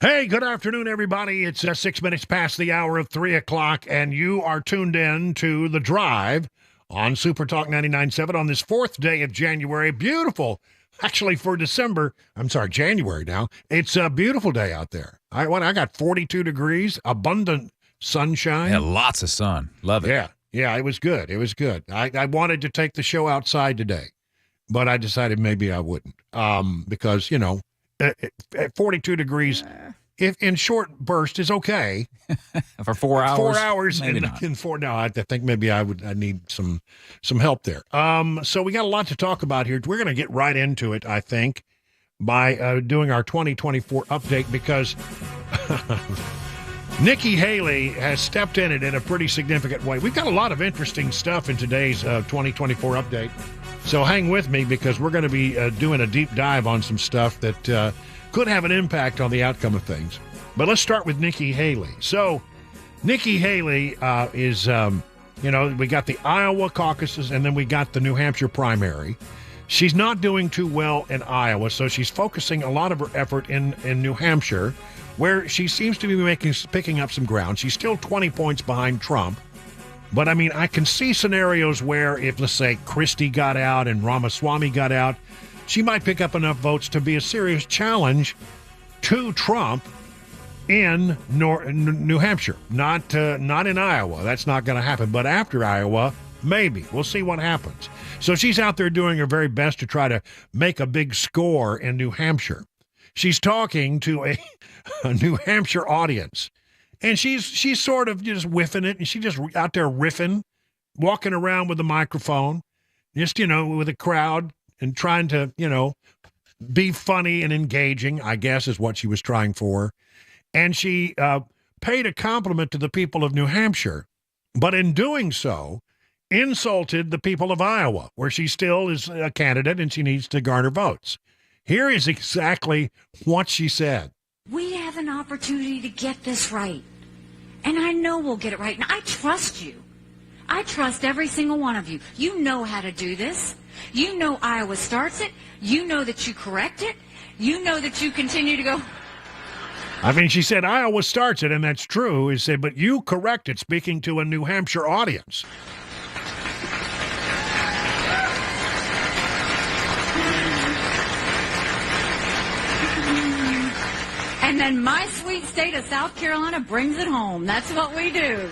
Hey, good afternoon, everybody. It's 6 minutes past the hour of 3 o'clock, and you are tuned in to The Drive on Super Talk 99.7 on this fourth day of January. Beautiful. Actually, for December, I'm sorry, January now. It's a beautiful day out there. I got 42 degrees, abundant sunshine. Yeah, lots of sun. Love it. Yeah, it was good. It was good. I wanted to take the show outside today, but I decided maybe I wouldn't because, at 42 degrees, if in short burst is okay. For 4 hours? 4 hours maybe in four. No, I think maybe I need some help there. So we got a lot to talk about here. We're going to get right into it, I think, by doing our 2024 update because Nikki Haley has stepped in it in a pretty significant way. We've got a lot of interesting stuff in today's 2024 update. So hang with me because we're going to be doing a deep dive on some stuff that could have an impact on the outcome of things. But let's start with Nikki Haley. So Nikki Haley is, we got the Iowa caucuses and then we got the New Hampshire primary. She's not doing too well in Iowa, so she's focusing a lot of her effort in New Hampshire, where she seems to be picking up some ground. She's still 20 points behind Trump. But, I can see scenarios where if, let's say, Christie got out and Ramaswamy got out, she might pick up enough votes to be a serious challenge to Trump in New Hampshire. Not in Iowa. That's not going to happen. But after Iowa, maybe. We'll see what happens. So she's out there doing her very best to try to make a big score in New Hampshire. She's talking to a New Hampshire audience. And she's sort of just whiffing it, and she's just out there riffing, walking around with a microphone, just, with a crowd and trying to, be funny and engaging, I guess is what she was trying for. And she paid a compliment to the people of New Hampshire, but in doing so, insulted the people of Iowa, where she still is a candidate and she needs to garner votes. Here is exactly what she said. We have an opportunity to get this right. And I know we'll get it right. And I trust you. I trust every single one of you. You know how to do this. You know Iowa starts it. You know that you correct it. You know that you continue to go. She said Iowa starts it, and that's true. He said, but you correct it, speaking to a New Hampshire audience. And then my sweet state of South Carolina brings it home. That's what we do.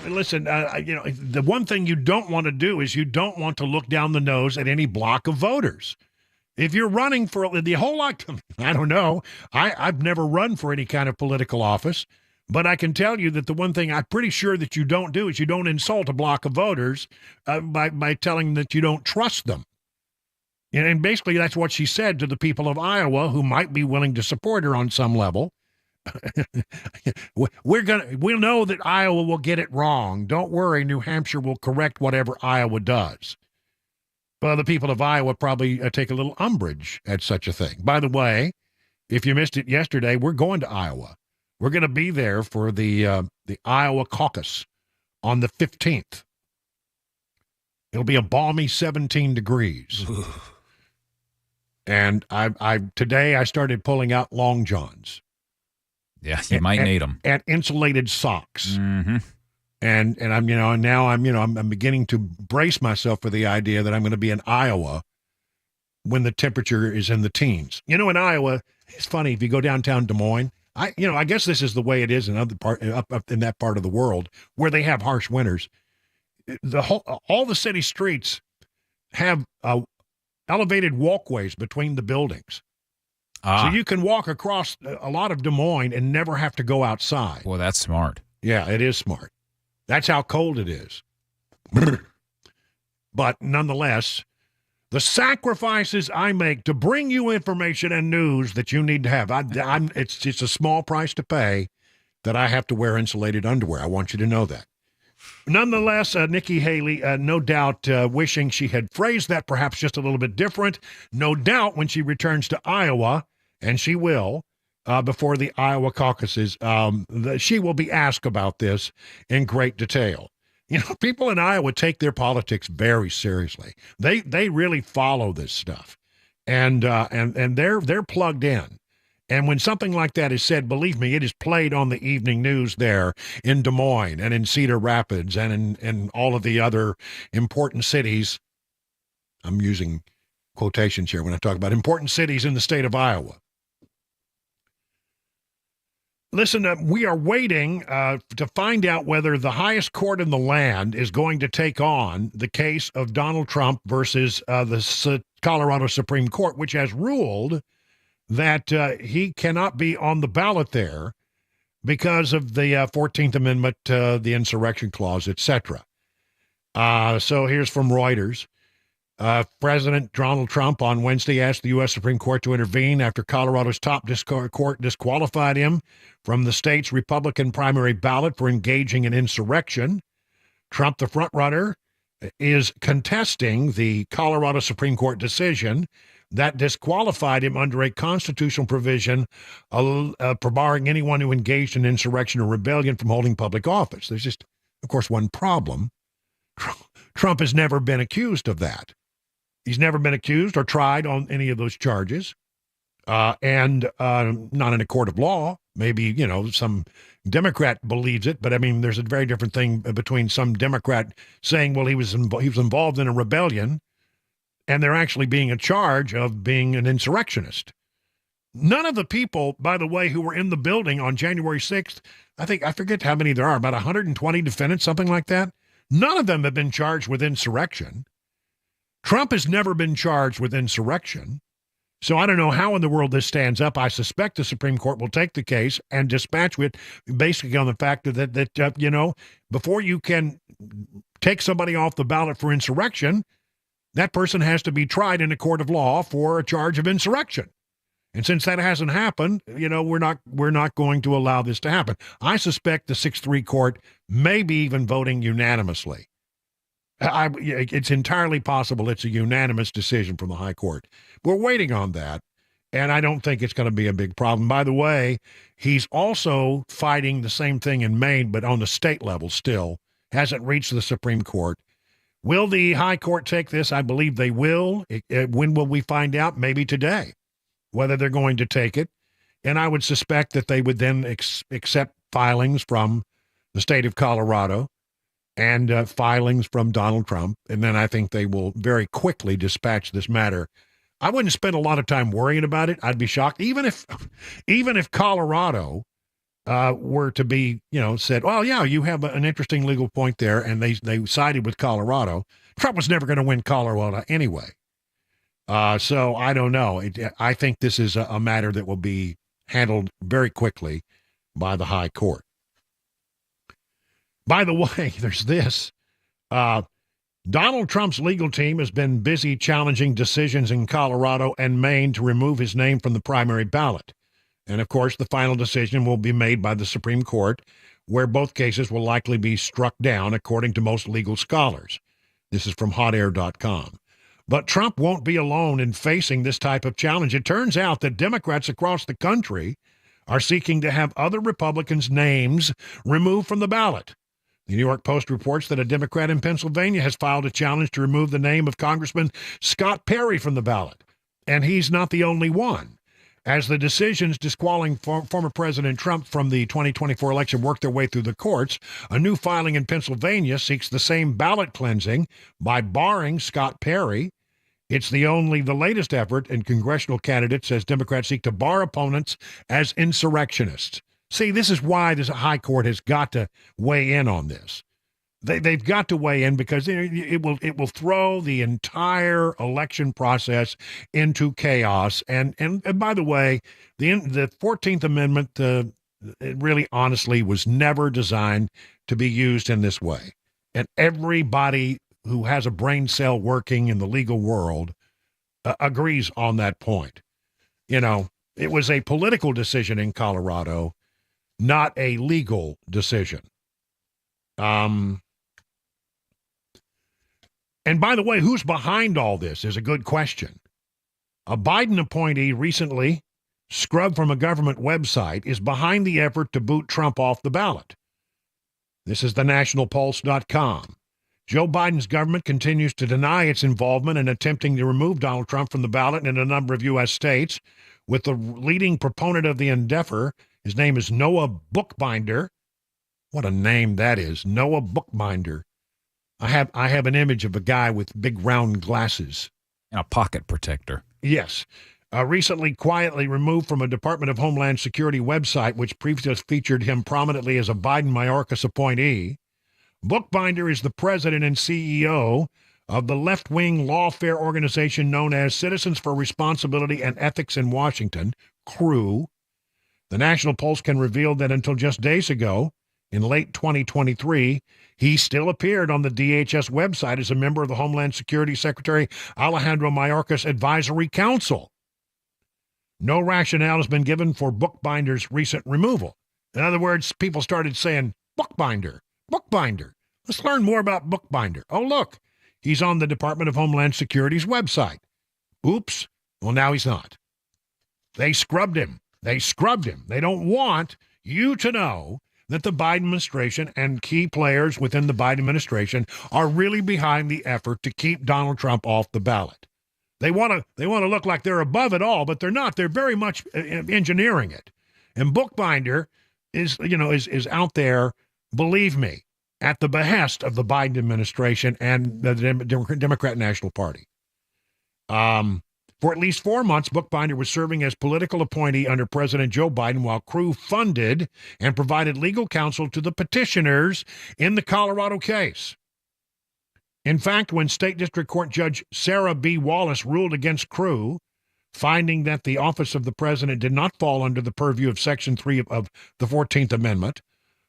Listen, the one thing you don't want to do is you don't want to look down the nose at any block of voters. If you're running for the whole lot, I don't know. I've never run for any kind of political office, but I can tell you that the one thing I'm pretty sure that you don't do is you don't insult a block of voters by telling them that you don't trust them. And basically, that's what she said to the people of Iowa who might be willing to support her on some level. We'll know that Iowa will get it wrong. Don't worry, New Hampshire will correct whatever Iowa does. Well, the people of Iowa probably take a little umbrage at such a thing. By the way, if you missed it yesterday, we're going to Iowa. We're going to be there for the Iowa caucus on the 15th. It'll be a balmy 17 degrees. And today I started pulling out long johns. Yeah, you might need them. And insulated socks. Mm-hmm. And I'm beginning to brace myself for the idea that I'm going to be in Iowa when the temperature is in the teens. In Iowa, it's funny if you go downtown Des Moines. I guess this is the way it is in other up in that part of the world where they have harsh winters. All the city streets have elevated walkways between the buildings. So you can walk across a lot of Des Moines and never have to go outside. Well, that's smart. Yeah, it is smart. That's how cold it is. But nonetheless, the sacrifices I make to bring you information and news that you need to have, it's a small price to pay that I have to wear insulated underwear. I want you to know that. Nonetheless, Nikki Haley, no doubt wishing she had phrased that perhaps just a little bit different. No doubt when she returns to Iowa, and she will, before the Iowa caucuses, she will be asked about this in great detail. People in Iowa take their politics very seriously. They really follow this stuff, and they're plugged in. And when something like that is said, believe me, it is played on the evening news there in Des Moines and in Cedar Rapids and in all of the other important cities. I'm using quotations here when I talk about important cities in the state of Iowa. Listen, we are waiting to find out whether the highest court in the land is going to take on the case of Donald Trump versus the Colorado Supreme Court, which has ruled that he cannot be on the ballot there because of the 14th Amendment, the insurrection clause, etc. So here's from Reuters. President Donald Trump on Wednesday asked the U.S. Supreme Court to intervene after Colorado's top court disqualified him from the state's Republican primary ballot for engaging in insurrection. Trump, the frontrunner, is contesting the Colorado Supreme Court decision that disqualified him under a constitutional provision barring anyone who engaged in insurrection or rebellion from holding public office. There's just, of course, one problem. Trump has never been accused of that. He's never been accused or tried on any of those charges, and not in a court of law. Maybe, some Democrat believes it, but I mean, there's a very different thing between some Democrat saying, well, he was involved in a rebellion, and they're actually being a charge of being an insurrectionist. None of the people, by the way, who were in the building on January 6th, I forget how many there are, about 120 defendants, something like that. None of them have been charged with insurrection. Trump has never been charged with insurrection. So I don't know how in the world this stands up. I suspect the Supreme Court will take the case and dispatch it basically on the fact that before you can take somebody off the ballot for insurrection, that person has to be tried in a court of law for a charge of insurrection. And since that hasn't happened, we're not going to allow this to happen. I suspect the 6-3 court may be even voting unanimously. It's entirely possible it's a unanimous decision from the high court. We're waiting on that, and I don't think it's going to be a big problem. By the way, he's also fighting the same thing in Maine, but on the state level still. Hasn't reached the Supreme Court. Will the high court take this? I believe they will. When will we find out? Maybe today, whether they're going to take it. And I would suspect that they would then accept filings from the state of Colorado and filings from Donald Trump. And then I think they will very quickly dispatch this matter. I wouldn't spend a lot of time worrying about it. I'd be shocked. Even if Colorado were to be, said, well, yeah, you have an interesting legal point there, and they sided with Colorado. Trump was never going to win Colorado anyway. So I don't know. I think this is a matter that will be handled very quickly by the high court. By the way, there's this. Donald Trump's legal team has been busy challenging decisions in Colorado and Maine to remove his name from the primary ballot. And, of course, the final decision will be made by the Supreme Court, where both cases will likely be struck down, according to most legal scholars. This is from hotair.com. But Trump won't be alone in facing this type of challenge. It turns out that Democrats across the country are seeking to have other Republicans' names removed from the ballot. The New York Post reports that a Democrat in Pennsylvania has filed a challenge to remove the name of Congressman Scott Perry from the ballot. And he's not the only one. As the decisions disqualifying former President Trump from the 2024 election work their way through the courts, a new filing in Pennsylvania seeks the same ballot cleansing by barring Scott Perry. It's the latest effort in congressional candidates as Democrats seek to bar opponents as insurrectionists. See, this is why the high court has got to weigh in on this. They've got to weigh in because it will throw the entire election process into chaos. And by the way, the 14th Amendment, it really honestly was never designed to be used in this way. And everybody who has a brain cell working in the legal world agrees on that point. It was a political decision in Colorado, not a legal decision. And by the way, who's behind all this is a good question. A Biden appointee recently scrubbed from a government website is behind the effort to boot Trump off the ballot. This is thenationalpulse.com. Joe Biden's government continues to deny its involvement in attempting to remove Donald Trump from the ballot in a number of U.S. states, with the leading proponent of the endeavor. His name is Noah Bookbinder. What a name that is, Noah Bookbinder. I have an image of a guy with big round glasses. And a pocket protector. Yes. Recently quietly removed from a Department of Homeland Security website, which previously featured him prominently as a Biden-Mayorkas appointee. Bookbinder is the president and CEO of the left-wing lawfare organization known as Citizens for Responsibility and Ethics in Washington, CREW. The National Post-Can revealed that until just days ago, in late 2023, he still appeared on the DHS website as a member of the Homeland Security Secretary Alejandro Mayorkas Advisory Council. No rationale has been given for Bookbinder's recent removal. In other words, people started saying, Bookbinder, Bookbinder. Let's learn more about Bookbinder. Oh, look, he's on the Department of Homeland Security's website. Oops. Well, now he's not. They scrubbed him. They scrubbed him. They don't want you to know that the Biden administration and key players within the Biden administration are really behind the effort to keep Donald Trump off the ballot. They want to look like they're above it all, but they're not. They're very much engineering it. And Bookbinder is out there, believe me, at the behest of the Biden administration and the Democrat National Party. For at least 4 months, Bookbinder was serving as political appointee under President Joe Biden while CREW funded and provided legal counsel to the petitioners in the Colorado case. In fact, when State District Court Judge Sarah B. Wallace ruled against CREW, finding that the office of the president did not fall under the purview of Section 3 of the 14th Amendment,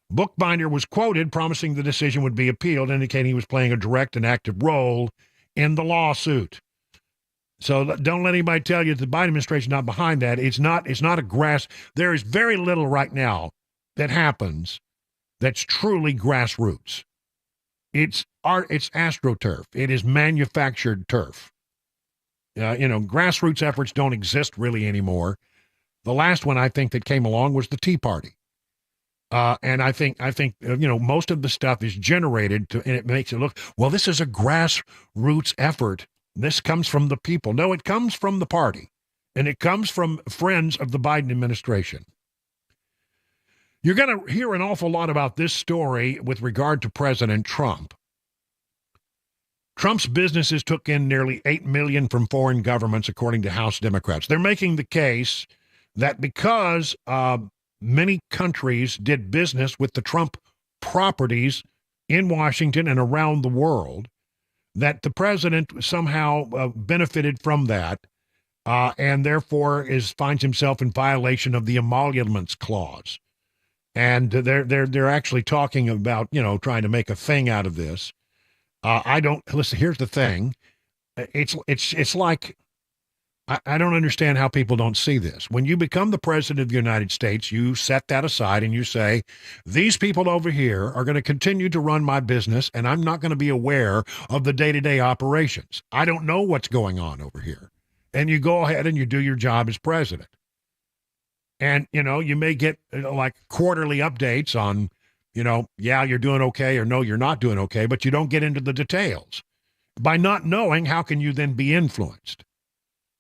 Bookbinder was quoted promising the decision would be appealed, indicating he was playing a direct and active role in the lawsuit. So don't let anybody tell you that the Biden administration is not behind that. It's not a grass. There is very little right now that happens that's truly grassroots. It's AstroTurf. It is manufactured turf. Grassroots efforts don't exist really anymore. The last one I think that came along was the Tea Party. And I think most of the stuff is generated and it makes it look, well, this is a grassroots effort. This comes from the people. No, it comes from the party, and it comes from friends of the Biden administration. You're going to hear an awful lot about this story with regard to President Trump. Trump's businesses took in nearly $8 million from foreign governments, according to House Democrats. They're making the case that because many countries did business with the Trump properties in Washington and around the world, that the president somehow benefited from that, and therefore finds himself in violation of the Emoluments Clause. And they're actually talking about trying to make a thing out of this. Listen. Here's the thing. It's like I don't understand how people don't see this. When you become the president of the United States, you set that aside and you say, these people over here are going to continue to run my business, and I'm not going to be aware of the day-to-day operations. I don't know what's going on over here. And you go ahead and you do your job as president. And, you may get like quarterly updates on, yeah, you're doing okay, or no, you're not doing okay, but you don't get into the details. By not knowing, how can you then be influenced?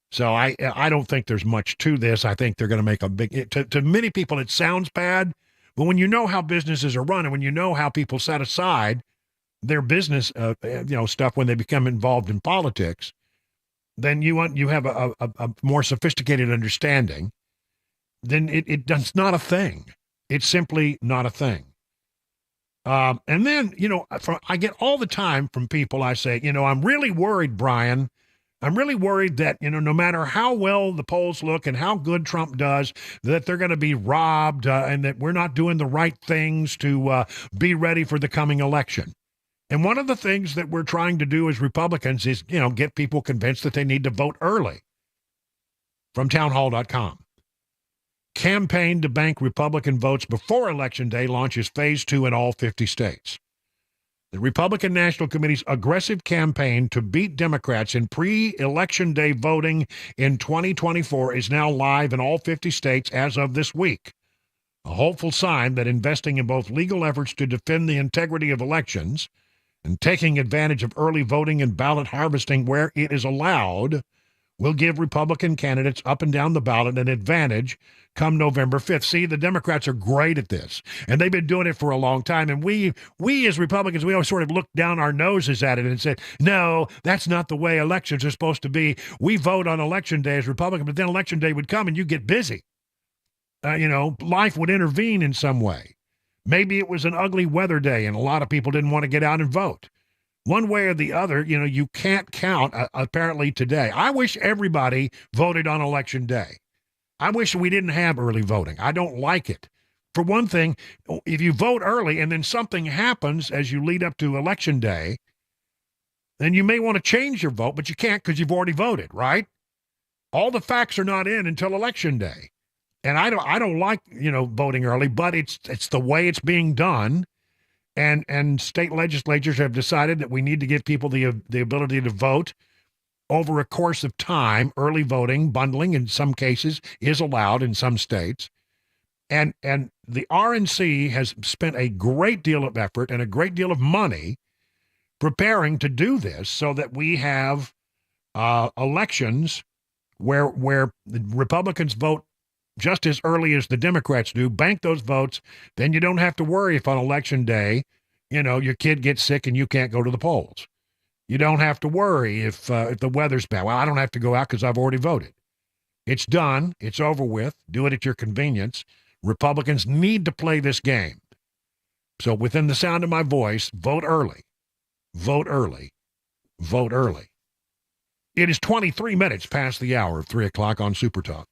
So I don't think there's much to this. I think they're going to make a big, to many people it sounds bad, but when you know how businesses are run and when you know how people set aside their business, stuff when they become involved in politics, then you have a more sophisticated understanding. Then it's not a thing. It's simply not a thing. And then, I get all the time from people, I say, I'm really worried, Brian. I'm really worried that, no matter how well the polls look and how good Trump does, that they're going to be robbed and that we're not doing the right things to be ready for the coming election. And one of the things that we're trying to do as Republicans is, get people convinced that they need to vote early. From townhall.com. Campaign to bank Republican votes before Election Day launches Phase 2 in all 50 states. The Republican National Committee's aggressive campaign to beat Democrats in pre-Election Day voting in 2024 is now live in all 50 states as of this week. A hopeful sign that investing in both legal efforts to defend the integrity of elections and taking advantage of early voting and ballot harvesting where it is allowed will give Republican candidates up and down the ballot an advantage come November 5th. See, the Democrats are great at this, and they've been doing it for a long time. And we as Republicans, we always sort of look down our noses at it and said, no, that's not the way elections are supposed to be. We vote on election day as Republicans, but then election day would come and you get busy. Life would intervene in some way. Maybe it was an ugly weather day and a lot of people didn't want to get out and vote. One way or the other, you can't count, apparently, today. I wish everybody voted on Election Day. I wish we didn't have early voting. I don't like it. For one thing, if you vote early and then something happens as you lead up to Election Day, then you may want to change your vote, but you can't because you've already voted, right? All the facts are not in until Election Day. And I don't like, voting early, but it's the way it's being done. And state legislatures have decided that we need to give people the ability to vote over a course of time. Early voting, bundling in some cases is allowed in some states. And the RNC has spent a great deal of effort and a great deal of money preparing to do this so that we have elections where the Republicans vote just as early as the Democrats do, bank those votes, then you don't have to worry if on Election Day, your kid gets sick and you can't go to the polls. You don't have to worry if the weather's bad. Well, I don't have to go out because I've already voted. It's done. It's over with. Do it at your convenience. Republicans need to play this game. So within the sound of my voice, vote early. Vote early. Vote early. It is 23 minutes past the hour of 3 o'clock on Super Talk.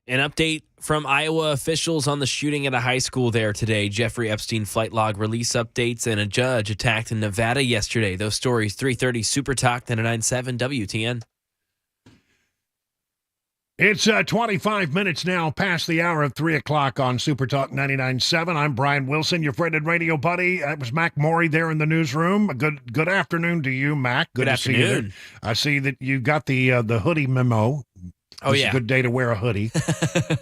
An update from Iowa officials on the shooting at a high school there today. Jeffrey Epstein flight log release updates, and a judge attacked in Nevada yesterday. Those stories, 3:30 Super Talk 99.7 WTN. It's 25 minutes now past the hour of 3 o'clock on Super Talk 99.7. I'm Brian Wilson, your friend and radio buddy. That was Mac Morey there in the newsroom. Good afternoon to you, Mac. Good afternoon. See you. I see that you got the hoodie memo. Oh, It's yeah. a good day to wear a hoodie.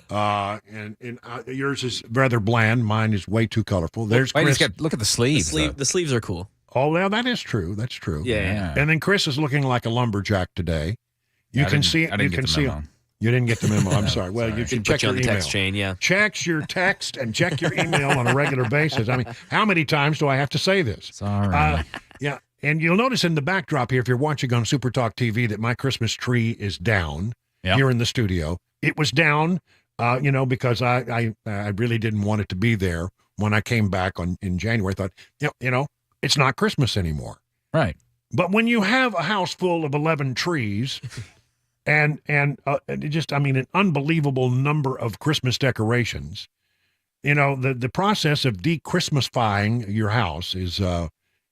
and yours is rather bland. Mine is way too colorful. There's Wait, Chris. look at the sleeves. The sleeves are cool. Oh, well, that is true. That's true. Yeah. And then Chris is looking like a lumberjack today. You can see it. I didn't get the memo. You didn't get the memo. I'm sorry. Well, sorry. you can Put check you your on the email. text chain, yeah. Check your text and check your email on a regular basis. I mean, how many times do I have to say this? Sorry. Yeah. And you'll notice in the backdrop here, if you're watching on Super Talk TV, that my Christmas tree is down here in the studio. It was down, because I really didn't want it to be there when I came back in January. I thought, it's not Christmas anymore. Right. But when you have a house full of 11 trees, just, I mean, an unbelievable number of Christmas decorations. You know, the process of de-Christmasifying your house is a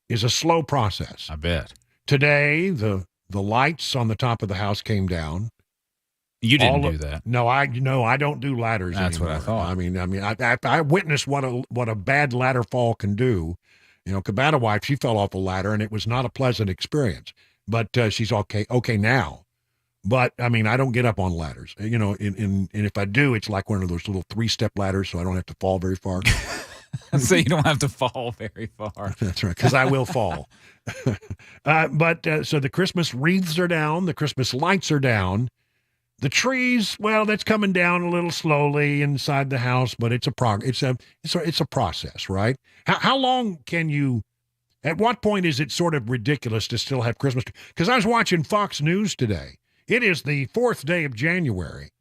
slow process. I bet. Today, the lights on the top of the house came down. You didn't do that. No, I don't do ladders That's anymore. what I thought. I mean, I witnessed what a bad ladder fall can do. You know, Cabana wife, she fell off a ladder, and it was not a pleasant experience. But she's okay now. But I mean, I don't get up on ladders. You know, and if I do, it's like one of those little 3-step ladders, so I don't have to fall very far. So you don't have to fall very far. That's right, because I will fall. So the Christmas wreaths are down, the Christmas lights are down. The trees, well, that's coming down a little slowly inside the house, but it's a process, right? How long can you? At what point is it sort of ridiculous to still have Christmas? Because I was watching Fox News today. It is the 4th day of January,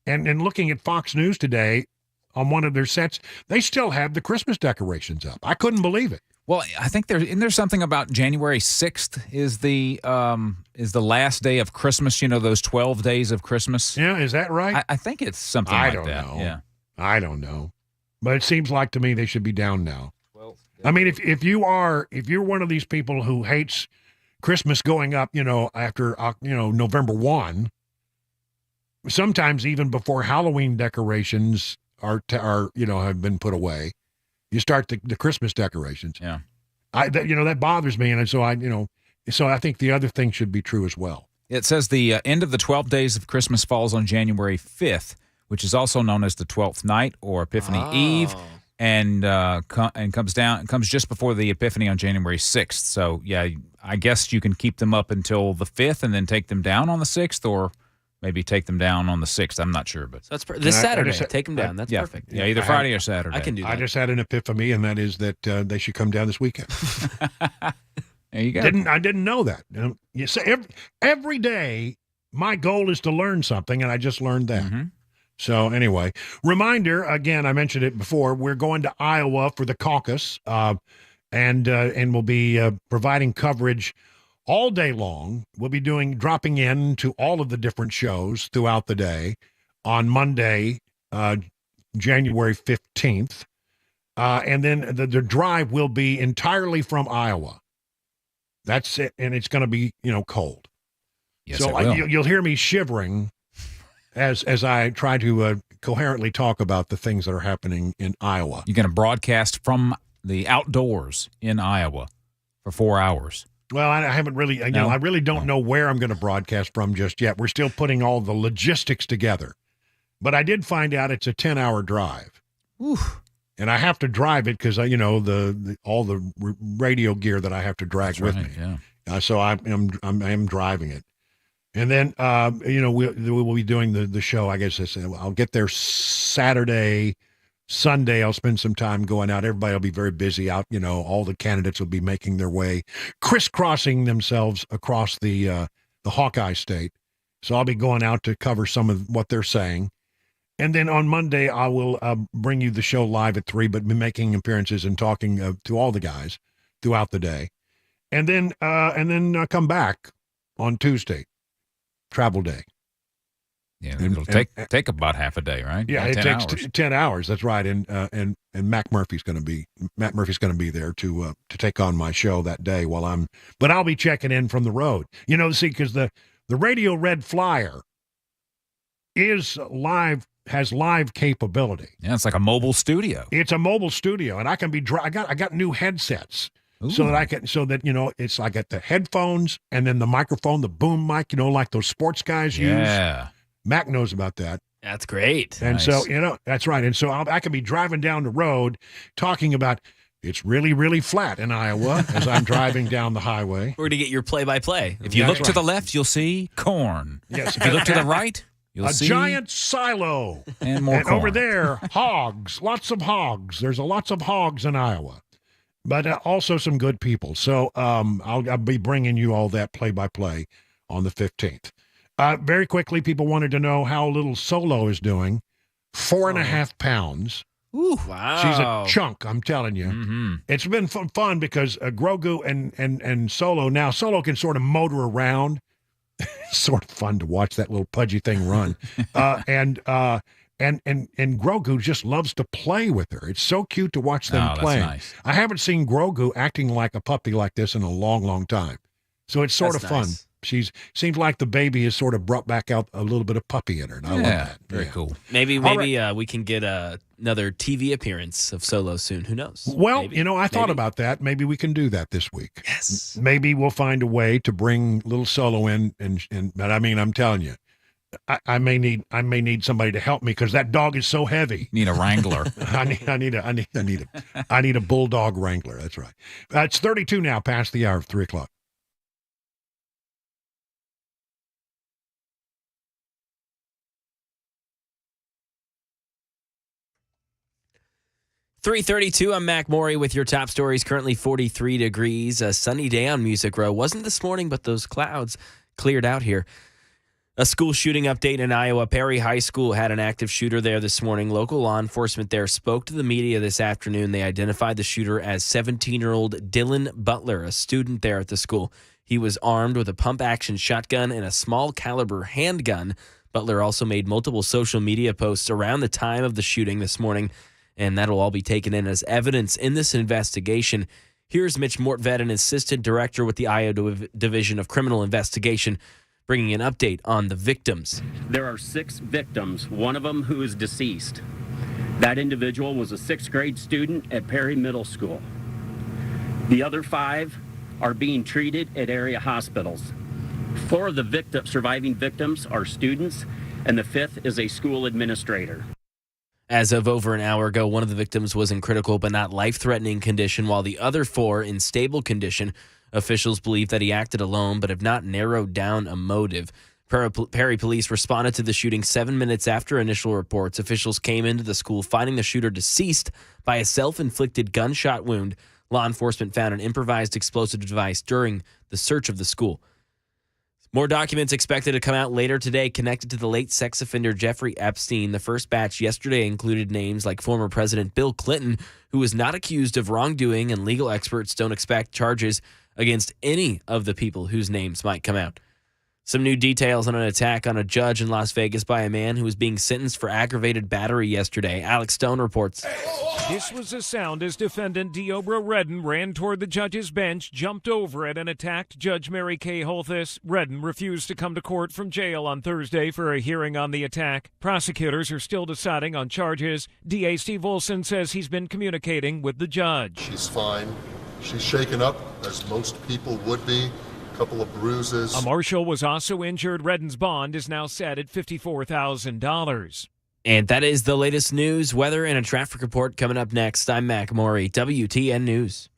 and looking at Fox News today on one of their sets, they still have the Christmas decorations up. I couldn't believe it. Well, I think there's something about January 6th is the last day of Christmas. You know, those 12 days of Christmas. Yeah, is that right? I think it's something like that. I don't know. Yeah. I don't know, but it seems like to me they should be down now. I mean, if you're one of these people who hates Christmas going up, you know, after November 1, sometimes even before Halloween decorations are have been put away, you start the Christmas decorations. Yeah, that bothers me, and so I think the other thing should be true as well. It says the end of the 12 days of Christmas falls on January 5th, which is also known as the 12th night or Epiphany Eve. And comes just before the Epiphany on January 6th. So, yeah, I guess you can keep them up until the 5th and then take them down on the 6th, or maybe take them down on the 6th. I'm not sure. But so that's this Saturday. Take them down. That's perfect. Yeah, either Friday or Saturday. I can do that. I just had an epiphany, and that is that they should come down this weekend. There you go. I didn't know that. You say every day, my goal is to learn something, and I just learned that. Mm-hmm. So anyway, reminder, again, I mentioned it before, we're going to Iowa for the caucus, and we'll be providing coverage all day long. We'll be dropping in to all of the different shows throughout the day on Monday, January 15th. And then the drive will be entirely from Iowa. That's it, and it's going to be, cold. Yes, so you'll hear me shivering as I try to coherently talk about the things that are happening in Iowa. You're going to broadcast from the outdoors in Iowa for 4 hours. Well, I haven't really, I really don't know where I'm going to broadcast from just yet. We're still putting all the logistics together. But I did find out it's a 10-hour drive. Oof. And I have to drive it because, all the radio gear that I have to drag with me. Yeah. So I am driving it. And then, we'll be doing the show. I guess I'll get there Saturday, Sunday. I'll spend some time going out. Everybody will be very busy out. All the candidates will be making their way, crisscrossing themselves across the Hawkeye State. So I'll be going out to cover some of what they're saying. And then on Monday, I will bring you the show live at 3, but be making appearances and talking to all the guys throughout the day. And then come back on Tuesday. Travel day. Yeah, it'll take about half a day, right? Yeah, it takes 10 hours. That's right. And Matt Murphy's going to be there to take on my show that day but I'll be checking in from the road. Because the Radio Red Flyer has live capability. Yeah, it's like a mobile studio. It's a mobile studio, and I can be I got new headsets. Ooh. So that it's I got the headphones and then the microphone, the boom mic, like those sports guys use. Yeah. Mac knows about that. That's great. And Nice. so, that's right. And so I can be driving down the road talking about it's really, really flat in Iowa as I'm driving down the highway. We're going to get your play-by-play. If you That's look to right. the left, you'll see corn. Yes. If you look to the right, you'll A see giant silo. and more And corn. over there, hogs, lots of hogs. There's lots of hogs in Iowa, but also some good people. So I'll be bringing you all that play-by-play on the 15th. Very quickly, people wanted to know how little Solo is doing. 4.5 pounds. Ooh, wow. She's a chunk, I'm telling you. Mm-hmm. It's been fun because Grogu and Solo, now Solo can sort of motor around It's sort of fun to watch that little pudgy thing run. And Grogu just loves to play with her. It's so cute to watch them Oh, play. that's nice. I haven't seen Grogu acting like a puppy like this in a long, long time. So it's sort That's of fun. nice. Seems like the baby has sort of brought back out a little bit of puppy in her. And I love that. Very Yeah. cool. Maybe All we can get another TV appearance of Solo soon. Who knows? Well, Maybe. I thought Maybe. about that. Maybe we can do that this week. Yes. Maybe we'll find a way to bring little Solo in, but I mean, I'm telling you, I may need somebody to help me because that dog is so heavy. Need a wrangler. I need a bulldog wrangler. That's right. It's 32 now, past the hour of 3:00. .332, I'm Mac Maury with your top stories. Currently 43 degrees. A sunny day on Music Row. Wasn't this morning, but those clouds cleared out here. A school shooting update in Iowa. Perry High School had an active shooter there this morning. Local law enforcement there spoke to the media this afternoon. They identified the shooter as 17-year-old Dylan Butler, a student there at the school. He was armed with a pump-action shotgun and a small-caliber handgun. Butler also made multiple social media posts around the time of the shooting this morning, and that'll all be taken in as evidence in this investigation. Here's Mitch Mortvedt, an assistant director with the Iowa Division of Criminal Investigation, bringing an update on the victims. There are 6 victims, one of them who is deceased. That individual was a 6th grade student at Perry Middle School. The other 5 are being treated at area hospitals. 4 of the surviving victims are students, and the 5th is a school administrator. As of over an hour ago, one of the victims was in critical but not life-threatening condition, while the other 4 in stable condition. Officials believe that he acted alone but have not narrowed down a motive. Perry police responded to the shooting 7 minutes after initial reports. Officials came into the school finding the shooter deceased by a self-inflicted gunshot wound. Law enforcement found an improvised explosive device during the search of the school. More documents expected to come out later today connected to the late sex offender Jeffrey Epstein. The first batch yesterday included names like former President Bill Clinton, who was not accused of wrongdoing, and legal experts don't expect charges against any of the people whose names might come out. Some new details on an attack on a judge in Las Vegas by a man who was being sentenced for aggravated battery yesterday. Alex Stone reports. This was the sound as defendant Deobra Redden ran toward the judge's bench, jumped over it, and attacked Judge Mary Kay Holthus. Redden refused to come to court from jail on Thursday for a hearing on the attack. Prosecutors are still deciding on charges. DA Steve Olson says he's been communicating with the judge. She's fine. She's shaken up, as most people would be. A couple of bruises. A marshal was also injured. Redden's bond is now set at $54,000. And that is the latest news, weather, and a traffic report coming up next. I'm Mac Maury, WTN News.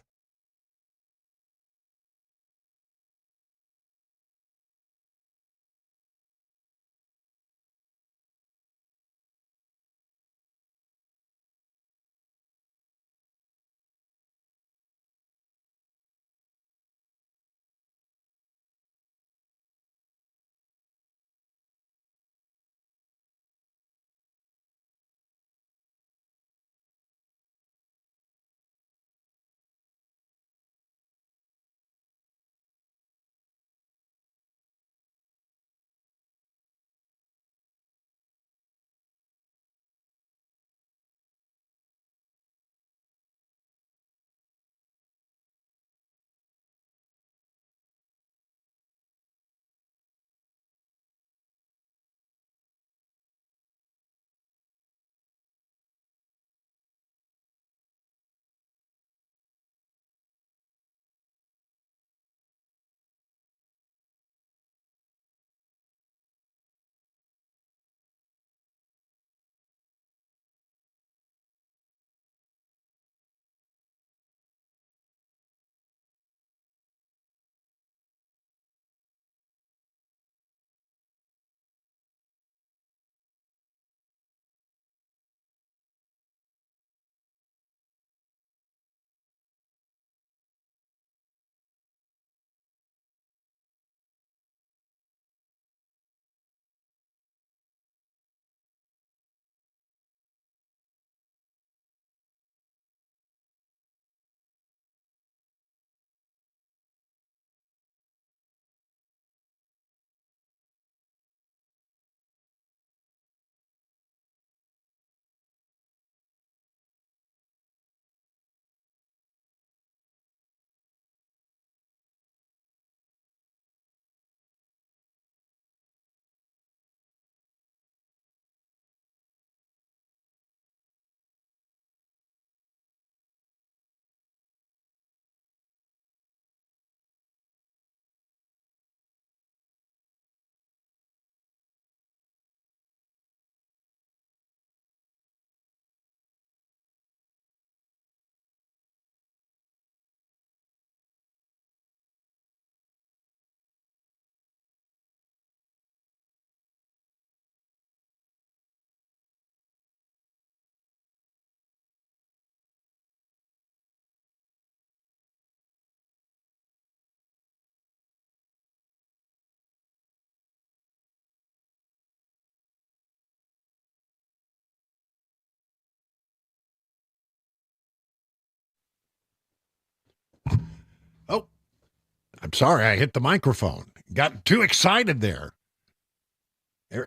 I'm sorry, I hit the microphone. Got too excited there.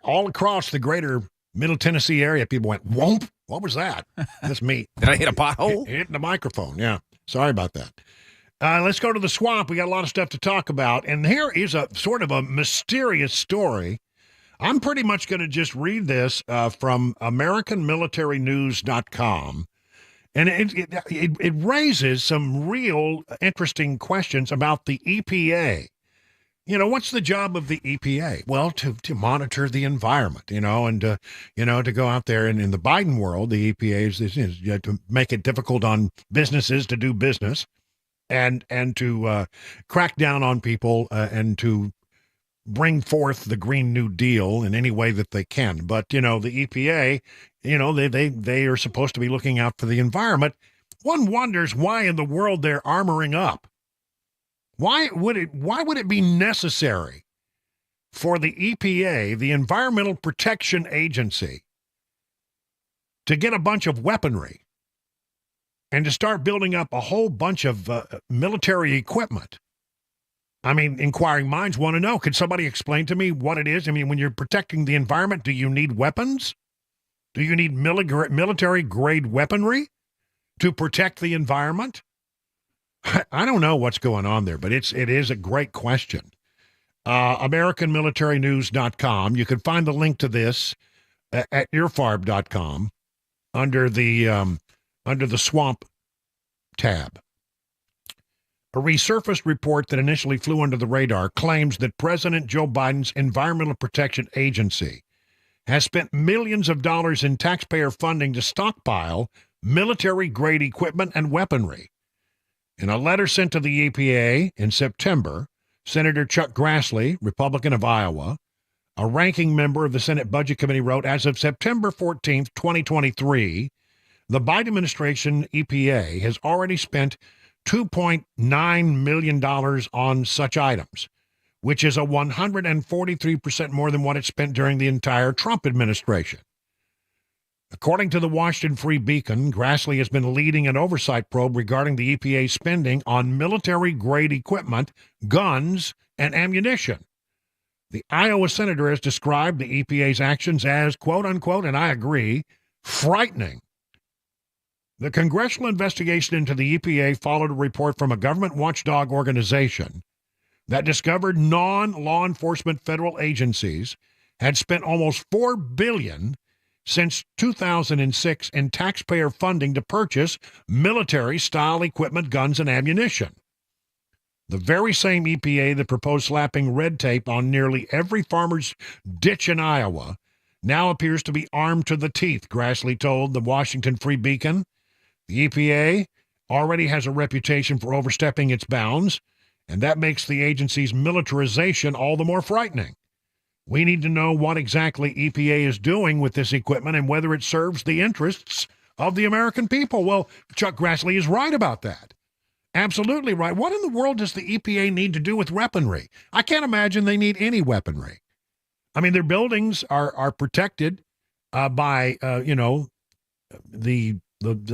All across the greater Middle Tennessee area, people went, whoomp. What was that? That's me. Did I hit a pothole? Hitting the microphone, yeah. Sorry about that. Let's go to the swamp. We got a lot of stuff to talk about. And here is a sort of a mysterious story. I'm pretty much going to just read this from AmericanMilitaryNews.com. And it raises some real interesting questions about the EPA. You know, what's the job of the EPA? Well, to monitor the environment, and to go out there. And in the Biden world, the EPA is to make it difficult on businesses to do business and to crack down on people and to bring forth the Green New Deal in any way that they can. But, the EPA, they are supposed to be looking out for the environment. One wonders why in the world they're armoring up. Why would it be necessary for the EPA, the Environmental Protection Agency, to get a bunch of weaponry and to start building up a whole bunch of military equipment? I mean, inquiring minds want to know. Could somebody explain to me what it is? I mean, when you're protecting the environment, do you need weapons? Do you need military-grade weaponry to protect the environment? I don't know what's going on there, but it is a great question. AmericanMilitaryNews.com. You can find the link to this at earfarb.com under the swamp tab. A resurfaced report that initially flew under the radar claims that President Joe Biden's Environmental Protection Agency has spent millions of dollars in taxpayer funding to stockpile military-grade equipment and weaponry. In a letter sent to the EPA in September, Senator Chuck Grassley, Republican of Iowa, a ranking member of the Senate Budget Committee, wrote, as of September 14th, 2023, the Biden administration EPA has already spent $2.9 million on such items, which is a 143% more than what it spent during the entire Trump administration. According to the Washington Free Beacon, Grassley has been leading an oversight probe regarding the EPA's spending on military-grade equipment, guns, and ammunition. The Iowa senator has described the EPA's actions as, quote-unquote, and I agree, frightening. The congressional investigation into the EPA followed a report from a government watchdog organization that discovered non-law enforcement federal agencies had spent almost $4 billion since 2006 in taxpayer funding to purchase military-style equipment, guns, and ammunition. The very same EPA that proposed slapping red tape on nearly every farmer's ditch in Iowa now appears to be armed to the teeth, Grassley told the Washington Free Beacon. The EPA already has a reputation for overstepping its bounds, and that makes the agency's militarization all the more frightening. We need to know what exactly EPA is doing with this equipment and whether it serves the interests of the American people. Well, Chuck Grassley is right about that. Absolutely right. What in the world does the EPA need to do with weaponry? I can't imagine they need any weaponry. I mean, their buildings are protected by, they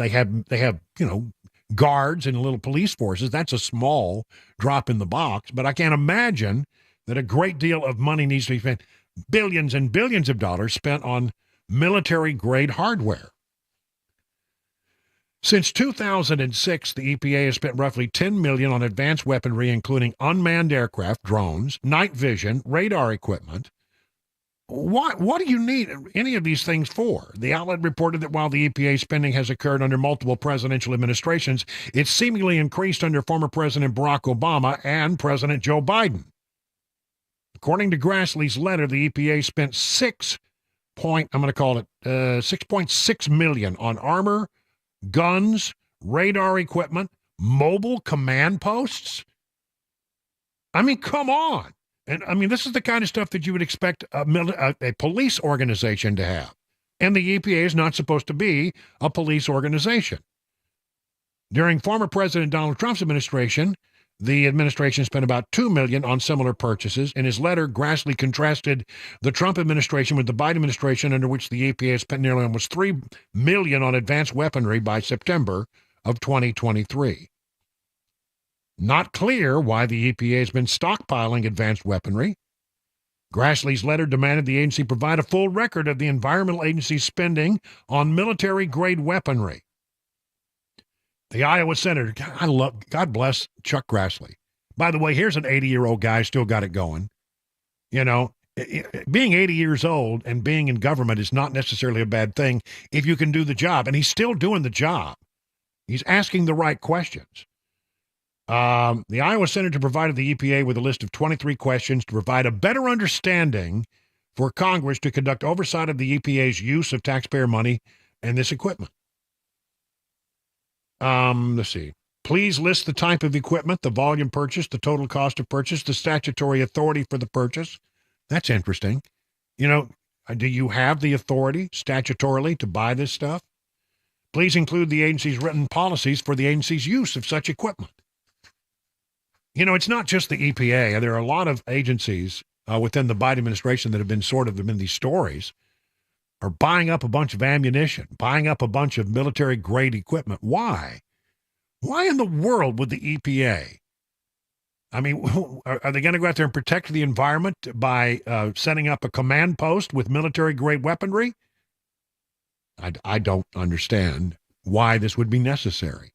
have guards and little police forces. That's a small drop in the box, but I can't imagine that a great deal of money needs to be spent, billions and billions of dollars spent on military-grade hardware. Since 2006, the EPA has spent roughly $10 million on advanced weaponry, including unmanned aircraft, drones, night vision, radar equipment. What do you need any of these things for? The outlet reported that while the EPA spending has occurred under multiple presidential administrations, it's seemingly increased under former President Barack Obama and President Joe Biden. According to Grassley's letter, the EPA spent $6.6 million on armor, guns, radar equipment, mobile command posts. I mean, come on. And I mean, this is the kind of stuff that you would expect a police organization to have. And the EPA is not supposed to be a police organization. During former President Donald Trump's administration, the administration spent about $2 million on similar purchases. In his letter, Grassley contrasted the Trump administration with the Biden administration, under which the EPA spent nearly almost $3 million on advanced weaponry by September of 2023. Not clear why the EPA has been stockpiling advanced weaponry. Grassley's letter demanded the agency provide a full record of the environmental agency's spending on military-grade weaponry. The Iowa senator, God bless Chuck Grassley. By the way, here's an 80-year-old guy still got it going. You know, being 80 years old and being in government is not necessarily a bad thing if you can do the job. And he's still doing the job. He's asking the right questions. The Iowa senator provided the EPA with a list of 23 questions to provide a better understanding for Congress to conduct oversight of the EPA's use of taxpayer money and this equipment. Let's see. Please list the type of equipment, the volume purchased, the total cost of purchase, the statutory authority for the purchase. That's interesting. You know, do you have the authority statutorily to buy this stuff? Please include the agency's written policies for the agency's use of such equipment. You know, it's not just the EPA. There are a lot of agencies within the Biden administration that have been sort of in these stories are buying up a bunch of ammunition, buying up a bunch of military-grade equipment. Why? Why in the world would the EPA? I mean, are they going to go out there and protect the environment by setting up a command post with military-grade weaponry? I don't understand why this would be necessary.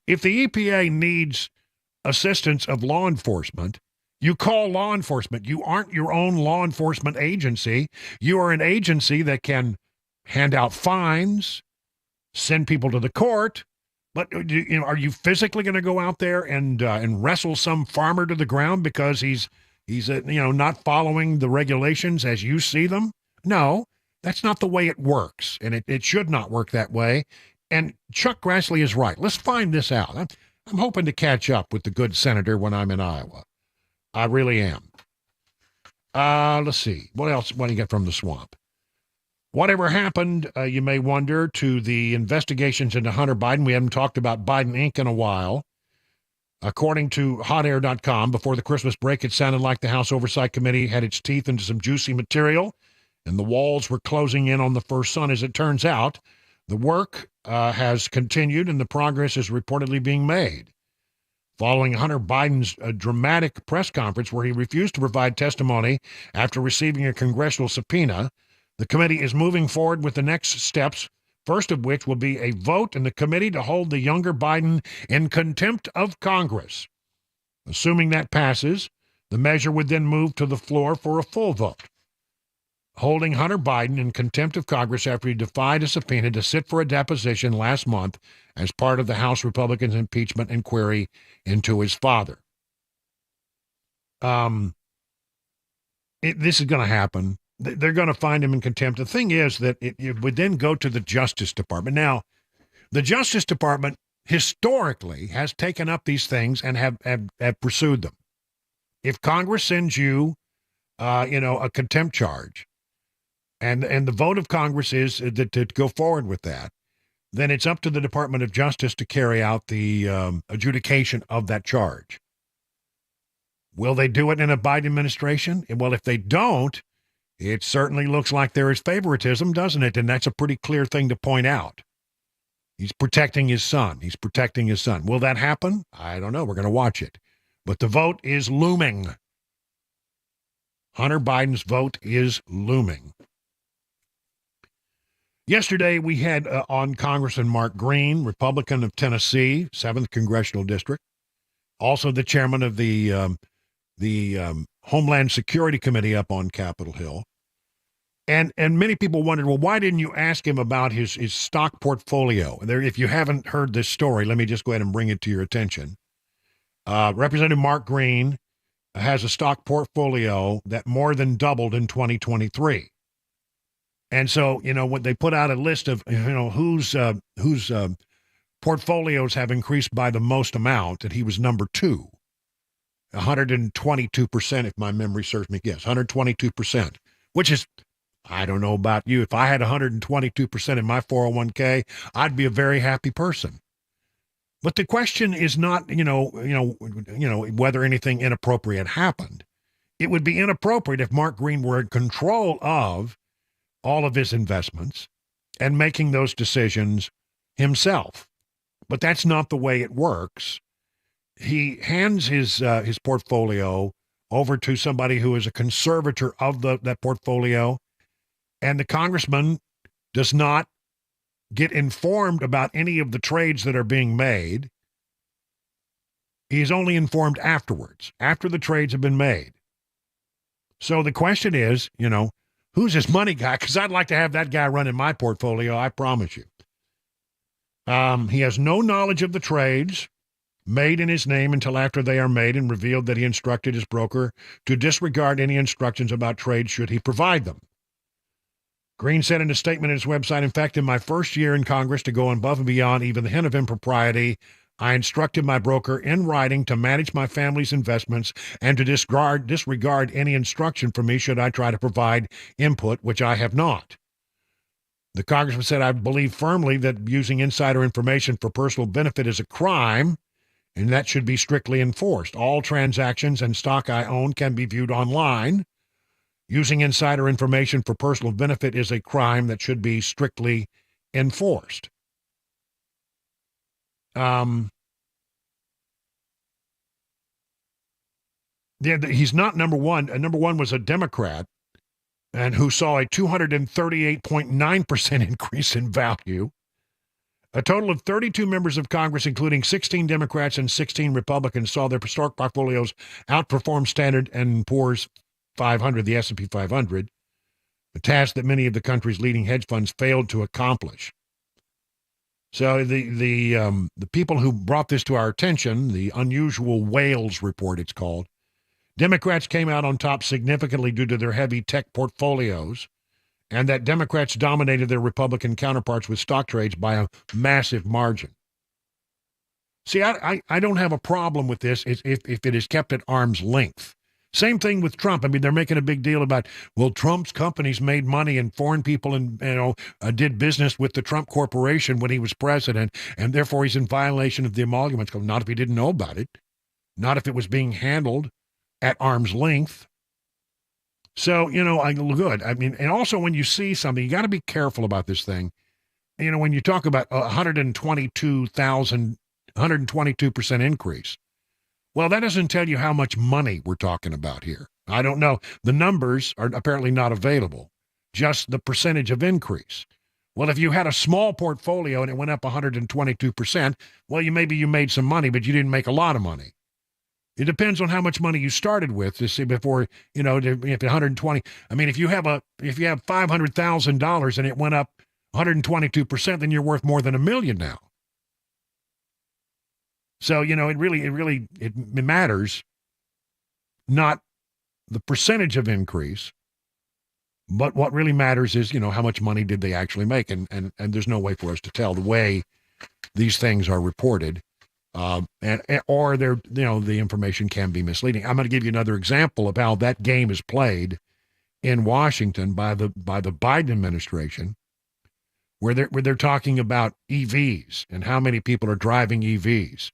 If the EPA needs assistance of law enforcement, you call law enforcement. You aren't your own law enforcement agency. You are an agency that can hand out fines, send people to the court. But you know, are you physically going to go out there and wrestle some farmer to the ground because he's not following the regulations as you see them? No, that's not the way it works, and it should not work that way. And Chuck Grassley is right. Let's find this out. I'm hoping to catch up with the good senator when I'm in Iowa. I really am. Let's see. What else? What do you get from the swamp? Whatever happened, you may wonder, to the investigations into Hunter Biden? We haven't talked about Biden Inc. in a while. According to HotAir.com, before the Christmas break, it sounded like the House Oversight Committee had its teeth into some juicy material, and the walls were closing in on the first son. As it turns out, the work has continued, and the progress is reportedly being made. Following Hunter Biden's dramatic press conference where he refused to provide testimony after receiving a congressional subpoena, the committee is moving forward with the next steps, first of which will be a vote in the committee to hold the younger Biden in contempt of Congress. Assuming that passes, the measure would then move to the floor for a full vote. Holding Hunter Biden in contempt of Congress after he defied a subpoena to sit for a deposition last month as part of the House Republicans' impeachment inquiry into his father. This is going to happen. They're going to find him in contempt. The thing is that it would then go to the Justice Department. Now, the Justice Department historically has taken up these things and have pursued them. If Congress sends you, a contempt charge, and the vote of Congress is to go forward with that, then it's up to the Department of Justice to carry out the adjudication of that charge. Will they do it in a Biden administration? Well, if they don't, it certainly looks like there is favoritism, doesn't it? And that's a pretty clear thing to point out. He's protecting his son. Will that happen? I don't know. We're going to watch it. But the vote is looming. Hunter Biden's vote is looming. Yesterday, we had on Congressman Mark Green, Republican of Tennessee, 7th Congressional District, also the chairman of the Homeland Security Committee up on Capitol Hill. And many people wondered, well, why didn't you ask him about his stock portfolio? If you haven't heard this story, let me just go ahead and bring it to your attention. Representative Mark Green has a stock portfolio that more than doubled in 2023. And so, when they put out a list of, whose portfolios have increased by the most amount, and he was number 2. 122%, if my memory serves me. Yes, 122%, which is, I don't know about you. If I had 122% in my 401k, I'd be a very happy person. But the question is not, whether anything inappropriate happened. It would be inappropriate if Mark Green were in control of all of his investments and making those decisions himself. But that's not the way it works. he hands his portfolio over to somebody who is a conservator of that portfolio, and the congressman does not get informed about any of the trades that are being made. He's only informed afterwards, after the trades have been made. So the question is, who's this money guy? Because I'd like to have that guy running my portfolio, I promise you. He has no knowledge of the trades made in his name until after they are made, and revealed that he instructed his broker to disregard any instructions about trades should he provide them. Green said in a statement on his website, in fact, in my first year in Congress, to go above and beyond even the hint of impropriety, I instructed my broker in writing to manage my family's investments and to disregard any instruction from me should I try to provide input, which I have not. The congressman said, I believe firmly that using insider information for personal benefit is a crime, and that should be strictly enforced. All transactions and stock I own can be viewed online. Using insider information for personal benefit is a crime that should be strictly enforced. He's not number one. Number one was a Democrat, and who saw a 238.9% increase in value. A total of 32 members of Congress, including 16 Democrats and 16 Republicans, saw their stock portfolios outperform Standard & Poor's 500, the S&P 500, a task that many of the country's leading hedge funds failed to accomplish. So the people who brought this to our attention, the Unusual Whales report it's called, Democrats came out on top significantly due to their heavy tech portfolios, and that Democrats dominated their Republican counterparts with stock trades by a massive margin. See, I don't have a problem with this if it is kept at arm's length. Same thing with Trump. I mean, they're making a big deal about, well, Trump's companies made money and foreign people did business with the Trump Corporation when he was president, and therefore he's in violation of the emoluments. Not if he didn't know about it. Not if it was being handled at arm's length. So, good. I mean, and also when you see something, you got to be careful about this thing. When you talk about 122% increase, well, that doesn't tell you how much money we're talking about here. I don't know. The numbers are apparently not available, just the percentage of increase. Well, if you had a small portfolio and it went up 122%, well, you made some money, but you didn't make a lot of money. It depends on how much money you started with to see before, if 120. I mean, if you have $500,000 and it went up 122%, then you're worth more than $1 million now. So, it matters not the percentage of increase, but what really matters is, how much money did they actually make? And there's no way for us to tell the way these things are reported. Or the information can be misleading. I'm going to give you another example of how that game is played in Washington by the Biden administration, where they're talking about EVs and how many people are driving EVs.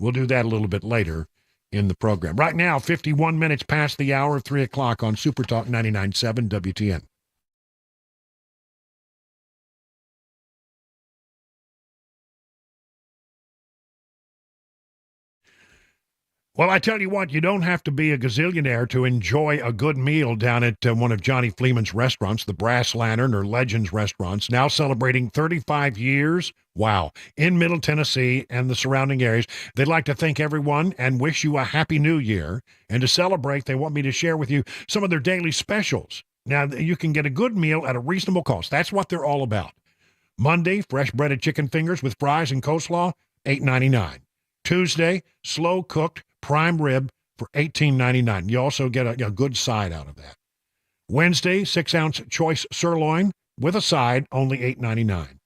We'll do that a little bit later in the program. Right now, 51 minutes past the hour of 3 o'clock on Super Talk 99.7 WTN. Well, I tell you what, you don't have to be a gazillionaire to enjoy a good meal down at one of Johnny Fleeman's restaurants, the Brass Lantern or Legends restaurants, now celebrating 35 years, wow, in Middle Tennessee and the surrounding areas. They'd like to thank everyone and wish you a happy new year. And to celebrate, they want me to share with you some of their daily specials. Now, you can get a good meal at a reasonable cost. That's what they're all about. Monday, fresh breaded chicken fingers with fries and coleslaw, $8.99. Tuesday, slow-cooked prime rib for $18.99. You also get a good side out of that. Wednesday, 6-ounce choice sirloin with a side, only $8.99.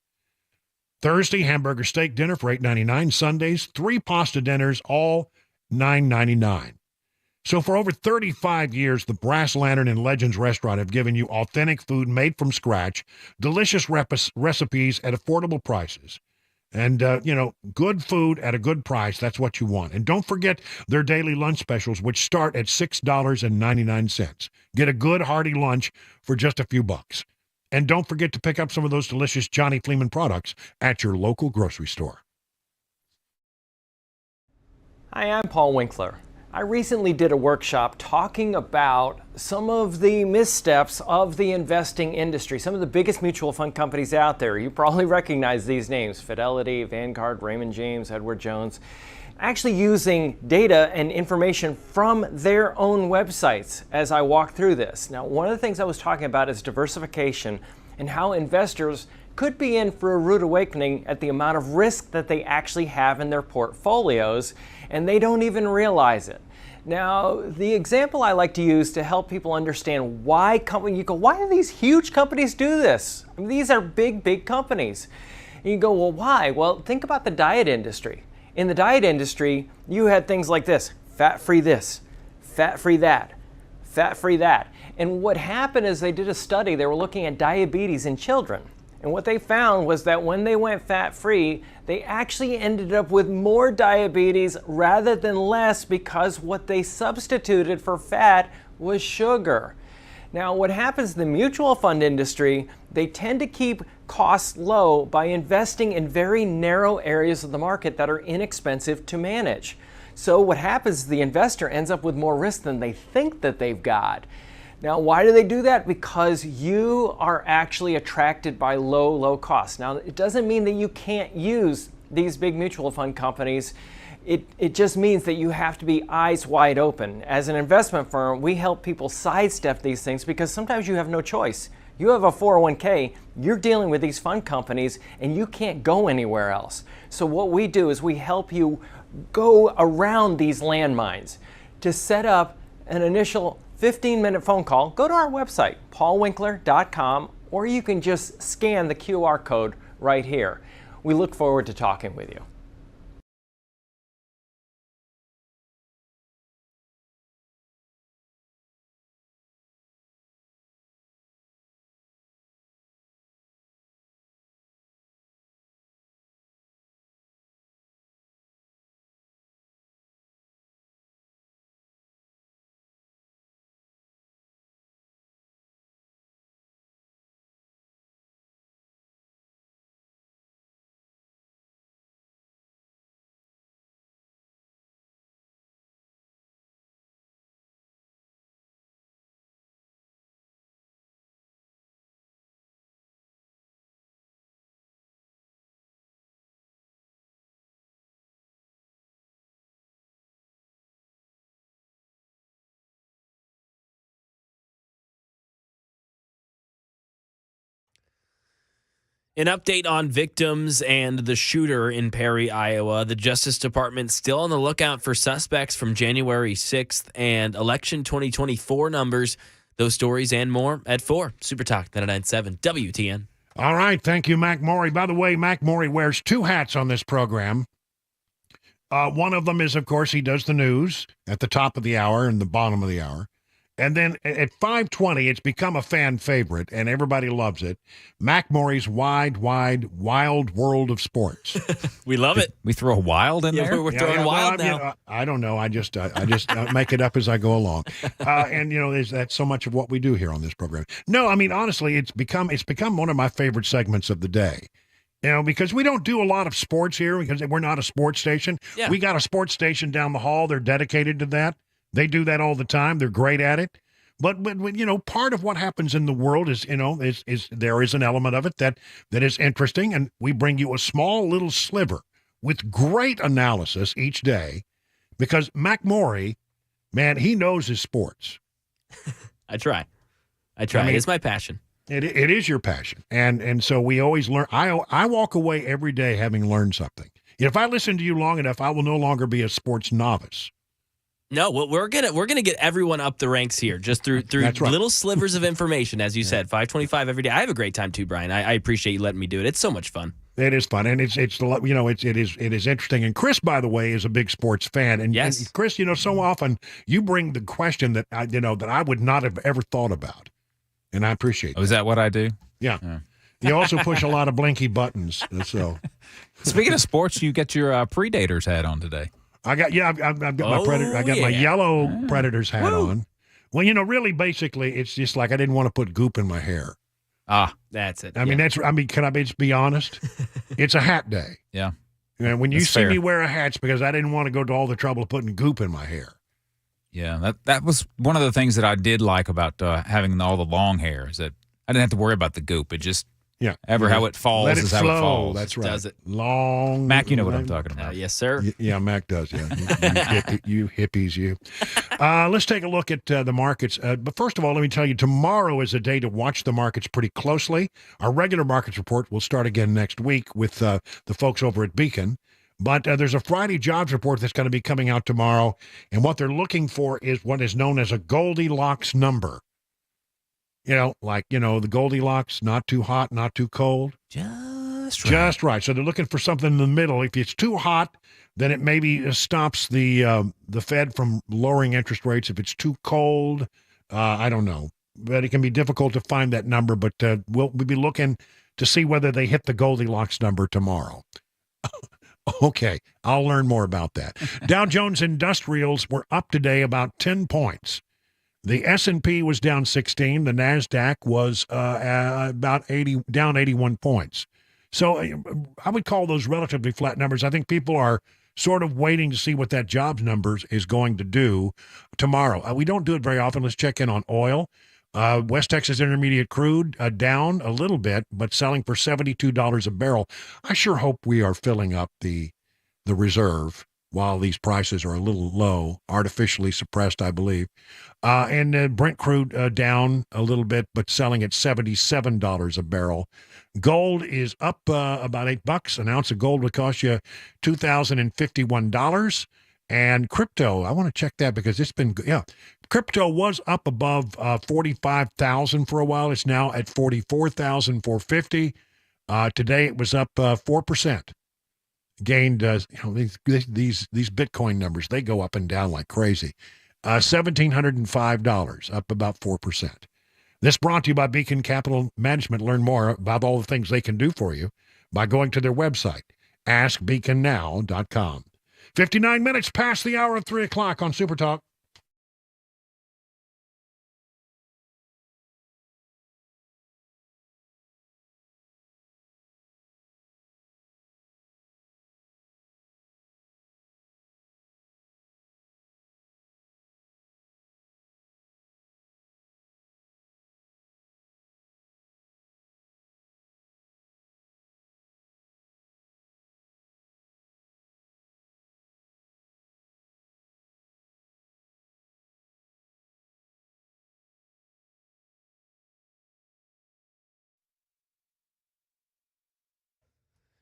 Thursday, hamburger steak dinner for $8.99. Sundays, 3 pasta dinners, all $9.99. So for over 35 years, the Brass Lantern and Legends restaurant have given you authentic food made from scratch, delicious recipes at affordable prices. And, good food at a good price, that's what you want. And don't forget their daily lunch specials, which start at $6.99. Get a good, hearty lunch for just a few bucks. And don't forget to pick up some of those delicious Johnny Fleeman products at your local grocery store. Hi, I'm Paul Winkler. I recently did a workshop talking about some of the missteps of the investing industry, some of the biggest mutual fund companies out there. You probably recognize these names: Fidelity, Vanguard, Raymond James, Edward Jones, actually using data and information from their own websites as I walk through this. Now, one of the things I was talking about is diversification and how investors could be in for a rude awakening at the amount of risk that they actually have in their portfolios, and they don't even realize it. Now, the example I like to use to help people understand why do these huge companies do this? I mean, these are big companies. And you go, well, why? Well, think about the diet industry. In the diet industry, you had things like this: fat-free this, fat-free that, fat-free that. And what happened is they did a study. They were looking at diabetes in children. And what they found was that when they went fat-free, they actually ended up with more diabetes rather than less, because what they substituted for fat was sugar. Now, what happens in the mutual fund industry, they tend to keep costs low by investing in very narrow areas of the market that are inexpensive to manage. So what happens is the investor ends up with more risk than they think that they've got. Now, why do they do that? Because you are actually attracted by low costs. Now, it doesn't mean that you can't use these big mutual fund companies. It just means that you have to be eyes wide open. As an investment firm, we help people sidestep these things because sometimes you have no choice. You have a 401k, you're dealing with these fund companies, and you can't go anywhere else. So what we do is we help you go around these landmines. To set up an initial 15-minute phone call, go to our website, paulwinkler.com, or you can just scan the QR code right here. We look forward to talking with you. An update on victims and the shooter in Perry, Iowa. The Justice Department still on the lookout for suspects from January 6th and election 2024 numbers. Those stories and more at 4. Super Talk 99.7 WTN. All right. Thank you, Mac Maury. By the way, Mac Maury wears two hats on this program. One of them is, of course, he does the news at the top of the hour and the bottom of the hour. And then at 5:20, it's become a fan favorite, and everybody loves it. Mac Maury's Wild World of Sports. We love it. We throw wild in there? We're throwing wild now. I don't know. I just make it up as I go along. And, that's so much of what we do here on this program. No, I mean, honestly, it's become one of my favorite segments of the day. Because we don't do a lot of sports here because we're not a sports station. Yeah. We got a sports station down the hall. They're dedicated to that. They do that all the time. They're great at it. But part of what happens in the world is there is an element of it that is interesting, and we bring you a small little sliver with great analysis each day, because Mac Maury, man, he knows his sports. I try. It's my passion. It is your passion, and so we always learn. I walk away every day having learned something. If I listen to you long enough, I will no longer be a sports novice. No, well, we're gonna get everyone up the ranks here, just through right. Little slivers of information, as you said. 5:25 every day. I have a great time too, Brian. I appreciate you letting me do it. It's so much fun. It is fun, and it is interesting. And Chris, by the way, is a big sports fan. And, yes. And Chris, so often you bring the question that I would not have ever thought about, and I appreciate. Oh, is that what I do? Yeah. You also push a lot of blinky buttons. So, speaking of sports, you get your Predators hat on today. I've got my Predator. I got my yellow Predators hat on. Well, really, basically, it's just like I didn't want to put goop in my hair. Ah, that's it. Can I just be honest? It's a hat day. Yeah. And when you That's see fair. me wear a hat, it's because I didn't want to go to all the trouble of putting goop in my hair. Yeah, that was one of the things that I did like about having all the long hair is that I didn't have to worry about the goop. It just how it falls Let it is flow. how it falls. That's right. Does it. Long. Mac, you know what I'm talking about. Yes, sir. Yeah, Mac does. Yeah, you hippies, you. Let's take a look at the markets. But first of all, let me tell you, tomorrow is a day to watch the markets pretty closely. Our regular markets report will start again next week with the folks over at Beacon. But there's a Friday jobs report that's going to be coming out tomorrow, and what they're looking for is what is known as a Goldilocks number. The Goldilocks, not too hot, not too cold. Just right. So they're looking for something in the middle. If it's too hot, then it maybe stops the Fed from lowering interest rates. If it's too cold, I don't know. But it can be difficult to find that number. But we'll be looking to see whether they hit the Goldilocks number tomorrow. Okay, I'll learn more about that. Dow Jones Industrials were up today about 10 points. The S&P was down 16. The NASDAQ was about down 81 points. So I would call those relatively flat numbers. I think people are sort of waiting to see what that jobs numbers is going to do tomorrow. We don't do it very often. Let's check in on oil. West Texas Intermediate crude down a little bit, but selling for $72 a barrel. I sure hope we are filling up the reserve while these prices are a little low, artificially suppressed, I believe. And Brent crude down a little bit, but selling at $77 a barrel. Gold is up about $8. An ounce of gold would cost you $2,051. And crypto, I want to check that because it's been, crypto was up above 45,000 for a while. It's now at 44,450. Today it was up 4%. Gained, these Bitcoin numbers, they go up and down like crazy. $1,705, up about 4%. This brought to you by Beacon Capital Management. Learn more about all the things they can do for you by going to their website, askbeaconnow.com. 59 minutes past the hour of 3 o'clock on Super Talk.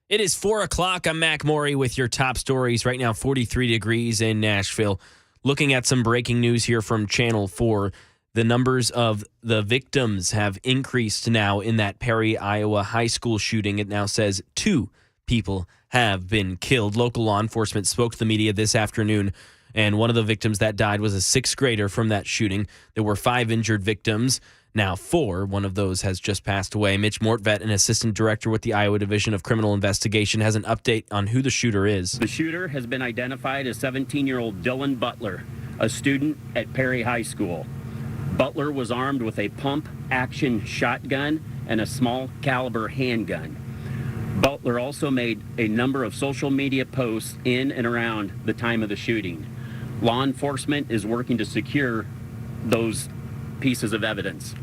It is 4 o'clock. I'm Mac Maury with your top stories. Right now, 43 degrees in Nashville. Looking at some breaking news here from Channel 4. The numbers of the victims have increased now in that Perry, Iowa high school shooting. It now says 2 people have been killed. Local law enforcement spoke to the media this afternoon, and one of the victims that died was a 6th grader from that shooting. There were 5 injured victims. Now 4. One of those has just passed away. Mitch Mortvedt, an assistant director with the Iowa Division of Criminal Investigation, has an update on who the shooter is. The shooter has been identified as 17-year-old Dylan Butler, a student at Perry High School. Butler was armed with a pump-action shotgun and a small caliber handgun. Butler also made a number of social media posts in and around the time of the shooting. Law enforcement is working to secure those pieces of evidence.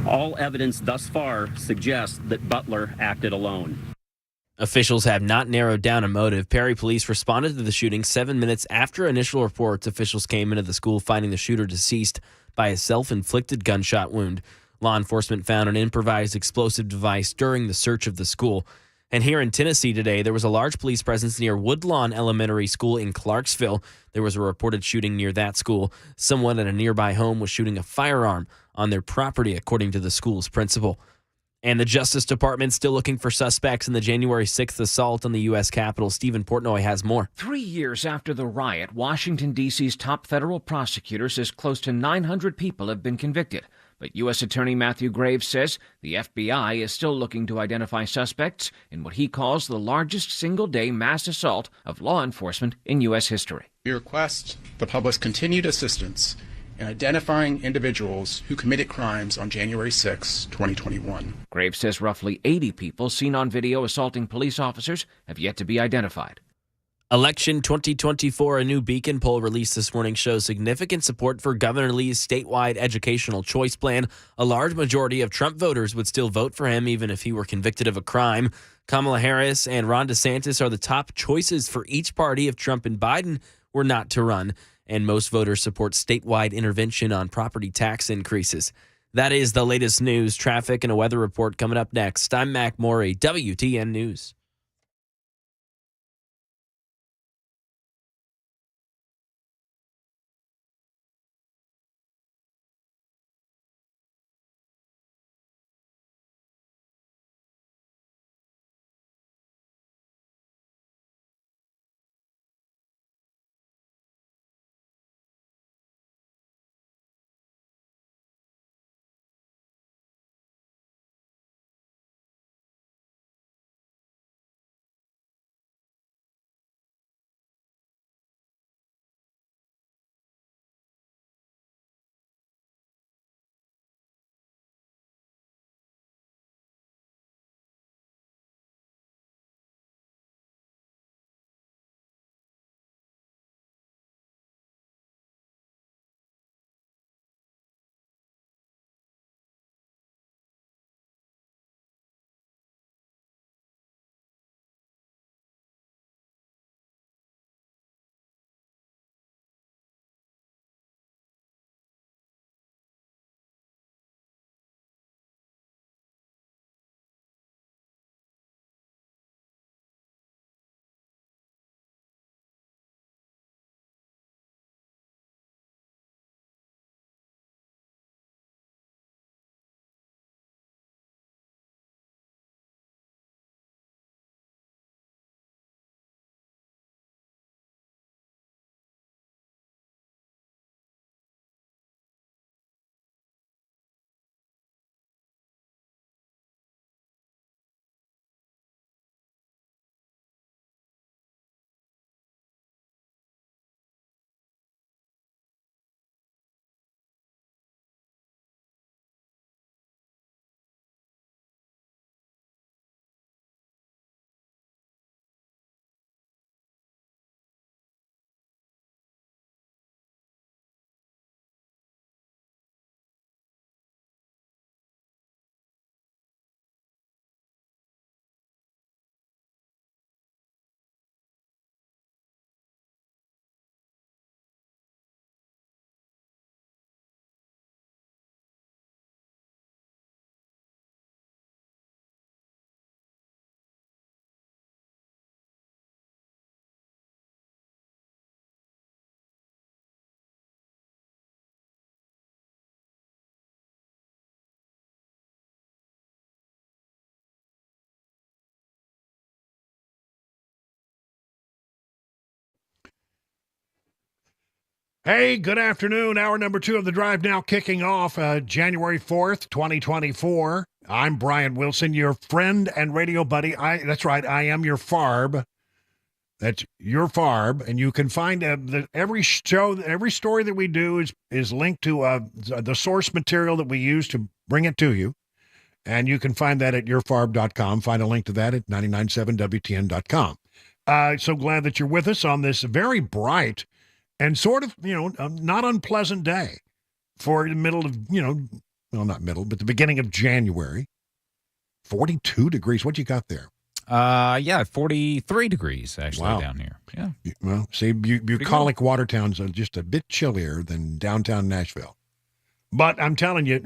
All evidence thus far suggests that Butler acted alone. Officials have not narrowed down a motive. Perry police responded to the shooting 7 minutes after initial reports. Officials came into the school finding the shooter deceased by a self-inflicted gunshot wound. Law enforcement found an improvised explosive device during the search of the school. And here in Tennessee today, there was a large police presence near Woodlawn Elementary School in Clarksville. There was a reported shooting near that school. Someone at a nearby home was shooting a firearm on their property, according to the school's principal. And the Justice Department still looking for suspects in the January 6th assault on the U.S. Capitol. Stephen Portnoy has more. 3 years after the riot, Washington, D.C.'s top federal prosecutor says close to 900 people have been convicted. But U.S. Attorney Matthew Graves says the FBI is still looking to identify suspects in what he calls the largest single-day mass assault of law enforcement in U.S. history. We request the public's continued assistance in identifying individuals who committed crimes on January 6, 2021. Graves says roughly 80 people seen on video assaulting police officers have yet to be identified. Election 2024, a new Beacon poll released this morning shows significant support for Governor Lee's statewide educational choice plan. A large majority of Trump voters would still vote for him even if he were convicted of a crime. Kamala Harris and Ron DeSantis are the top choices for each party if Trump and Biden were not to run. And most voters support statewide intervention on property tax increases. That is the latest news, traffic, and a weather report coming up next. I'm Mac Morey, WTN News. Hey, good afternoon. Hour number 2 of the drive now kicking off January 4th, 2024. I'm Brian Wilson, your friend and radio buddy. That's right, I am your FARB. That's your FARB. And you can find every story that we do is linked to the source material that we use to bring it to you. And you can find that at yourfarb.com. Find a link to that at 997wtn.com. So glad that you're with us on this very bright and sort of, not unpleasant day for the middle of, well, not middle, but the beginning of January. 42 degrees. What you got there? 43 degrees actually down here. Yeah. Well, see, bucolic Watertown's just a bit chillier than downtown Nashville. But I'm telling you,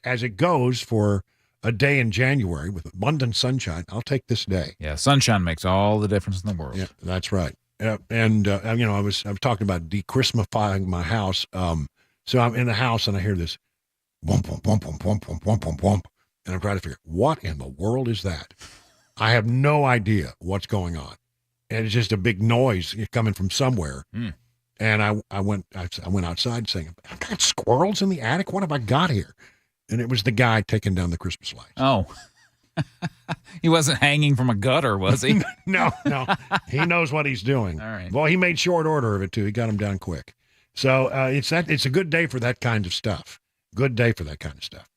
as it goes for a day in January with abundant sunshine, I'll take this day. Yeah, sunshine makes all the difference in the world. Yeah, that's right. I was talking about de-Christmifying my house. So I'm in the house and I hear this whump, whump, whump, whump, whump, whump, whump, whump, whump. And I'm trying to figure, what in the world is that? I have no idea what's going on. And it's just a big noise coming from somewhere. Mm. And I went outside saying, I've got squirrels in the attic. What have I got here? And it was the guy taking down the Christmas lights. Oh. He wasn't hanging from a gutter, was he? No. He knows what he's doing. All right. Well, he made short order of it, too. He got him down quick. So it's a good day for that kind of stuff. Good day for that kind of stuff.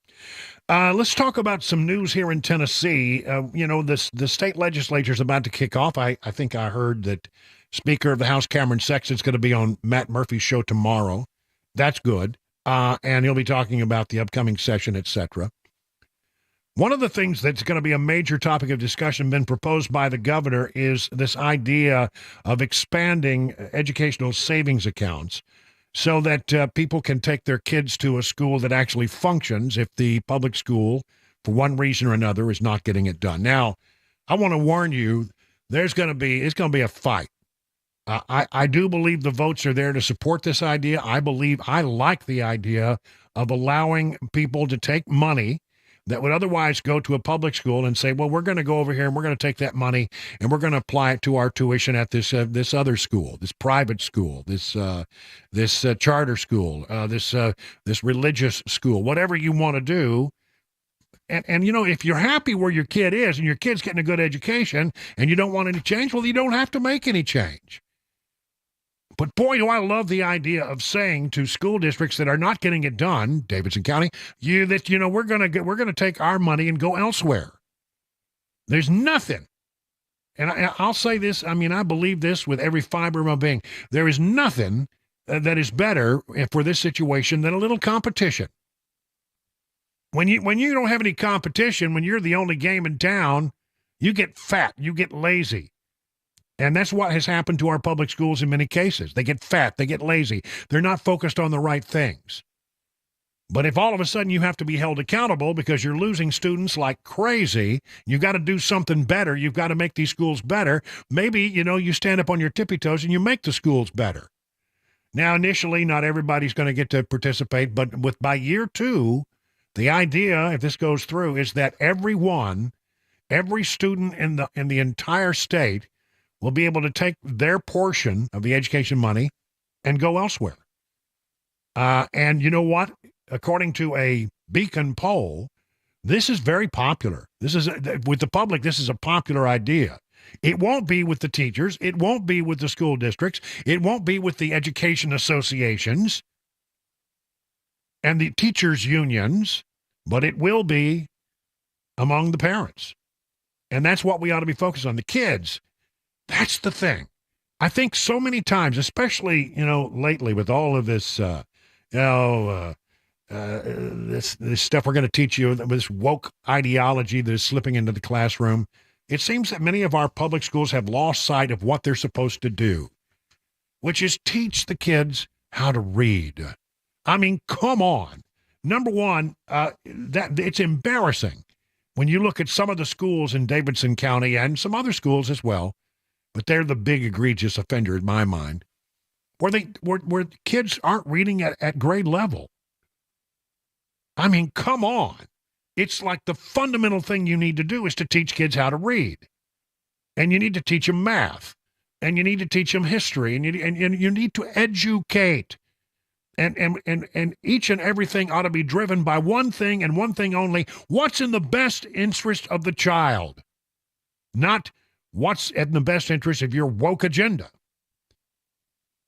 Let's talk about some news here in Tennessee. The state legislature is about to kick off. I think I heard that Speaker of the House Cameron Sexton's going to be on Matt Murphy's show tomorrow. That's good. And he'll be talking about the upcoming session, etc. One of the things that's going to be a major topic of discussion been proposed by the governor is this idea of expanding educational savings accounts so that people can take their kids to a school that actually functions if the public school, for one reason or another, is not getting it done. Now, I want to warn you, it's going to be a fight. I do believe the votes are there to support this idea. I like the idea of allowing people to take money that would otherwise go to a public school and say, well, we're going to go over here and we're going to take that money and we're going to apply it to our tuition at this other school, this private school, this charter school, this religious school, whatever you want to do. And if you're happy where your kid is and your kid's getting a good education and you don't want any change, well, you don't have to make any change. But boy, do I love the idea of saying to school districts that are not getting it done, Davidson County, we're going to take our money and go elsewhere. There's nothing. And I'll say this, I believe this with every fiber of my being. There is nothing that is better for this situation than a little competition. When you don't have any competition, when you're the only game in town, you get fat, you get lazy. And that's what has happened to our public schools in many cases. They get fat, they get lazy. They're not focused on the right things. But if all of a sudden you have to be held accountable because you're losing students like crazy, you've got to do something better. You've got to make these schools better. Maybe, you stand up on your tippy toes and you make the schools better. Now, initially, not everybody's going to get to participate, but by year 2, the idea, if this goes through, is that every student in the entire state will be able to take their portion of the education money and go elsewhere. And you know what? According to a Beacon poll, this is very popular. With the public, this is a popular idea. It won't be with the teachers. It won't be with the school districts. It won't be with the education associations and the teachers' unions, but it will be among the parents. And that's what we ought to be focused on. The kids. That's the thing. I think so many times, especially, lately with all of this, this stuff we're going to teach you, this woke ideology that is slipping into the classroom, it seems that many of our public schools have lost sight of what they're supposed to do, which is teach the kids how to read. Come on. Number one, that it's embarrassing when you look at some of the schools in Davidson County and some other schools as well, but they're the big egregious offender in my mind, where kids aren't reading at grade level. Come on. It's like the fundamental thing you need to do is to teach kids how to read. And you need to teach them math. And you need to teach them history. And you need to educate. And each and everything ought to be driven by one thing and one thing only. What's in the best interest of the child? Not what's in the best interest of your woke agenda.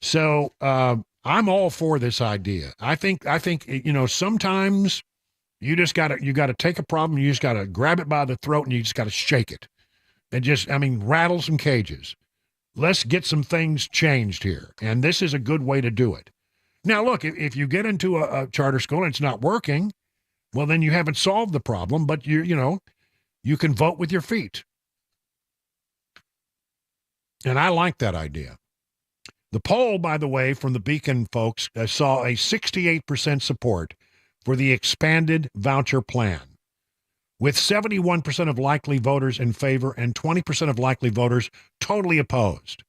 So I'm all for this idea. I think sometimes you just gotta take a problem, you just gotta grab it by the throat and you just gotta shake it. And just rattle some cages. Let's get some things changed here. And this is a good way to do it. Now look, if you get into a charter school and it's not working, well then you haven't solved the problem, but you can vote with your feet. And I like that idea. The poll, by the way, from the Beacon folks saw a 68% support for the expanded voucher plan, with 71% of likely voters in favor and 20% of likely voters totally opposed.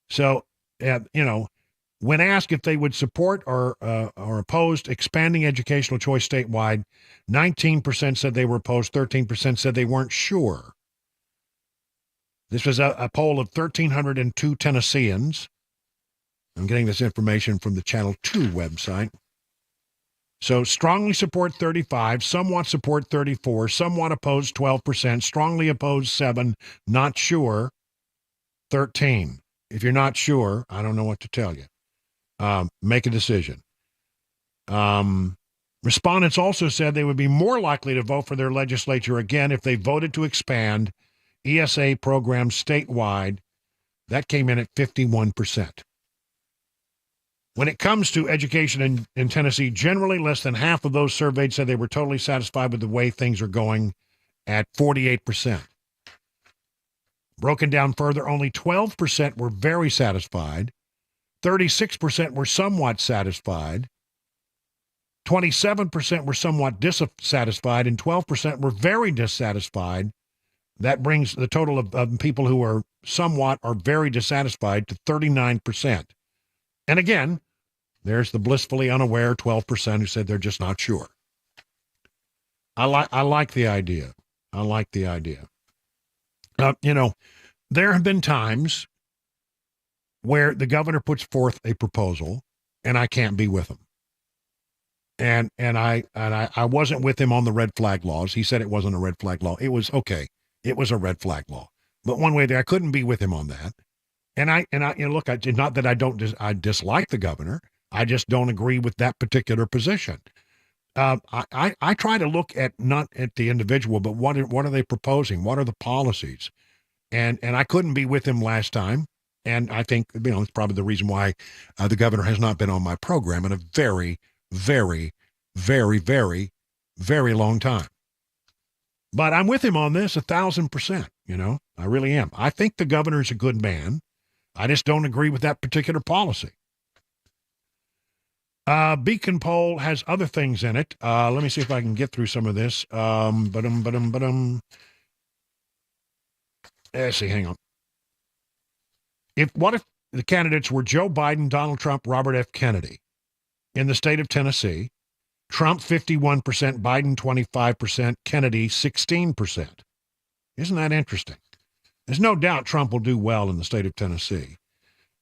So, when asked if they would support or opposed expanding educational choice statewide, 19% said they were opposed, 13% said they weren't sure. This was a poll of 1,302 Tennesseans. I'm getting this information from the Channel 2 website. So strongly support 35, somewhat support 34, somewhat opposed 12%, strongly opposed 7, not sure 13. If you're not sure, I don't know what to tell you. make a decision. Respondents also said they would be more likely to vote for their legislature again if they voted to expand ESA programs statewide. That came in at 51%. When it comes to education in Tennessee, generally less than half of those surveyed said they were totally satisfied with the way things are going at 48%. Broken down further, only 12% were very satisfied, 36% were somewhat satisfied, 27% were somewhat dissatisfied, and 12% were very dissatisfied. That brings the total of people who are somewhat or very dissatisfied to 39%. And again, there's the blissfully unaware 12% who said they're just not sure. I like the idea. I like the idea. There have been times where the governor puts forth a proposal and I can't be with him. And I wasn't with him on the red flag laws. He said it wasn't a red flag law. It was okay. It was a red flag law. But one way there, I couldn't be with him on that. And look, not that I dislike the governor. I just don't agree with that particular position. I try to look at not at the individual, but what are they proposing? What are the policies? And I couldn't be with him last time. And I think, it's probably the reason why the governor has not been on my program in a very, very, very, very, very long time. But I'm with him on this 1,000%. I really am. I think the governor is a good man. I just don't agree with that particular policy. Beacon poll has other things in it. Let me see if I can get through some of this. Let's see, hang on. What if the candidates were Joe Biden, Donald Trump, Robert F. Kennedy in the state of Tennessee? Trump 51%, Biden 25%, Kennedy 16%. Isn't that interesting? There's no doubt Trump will do well in the state of Tennessee.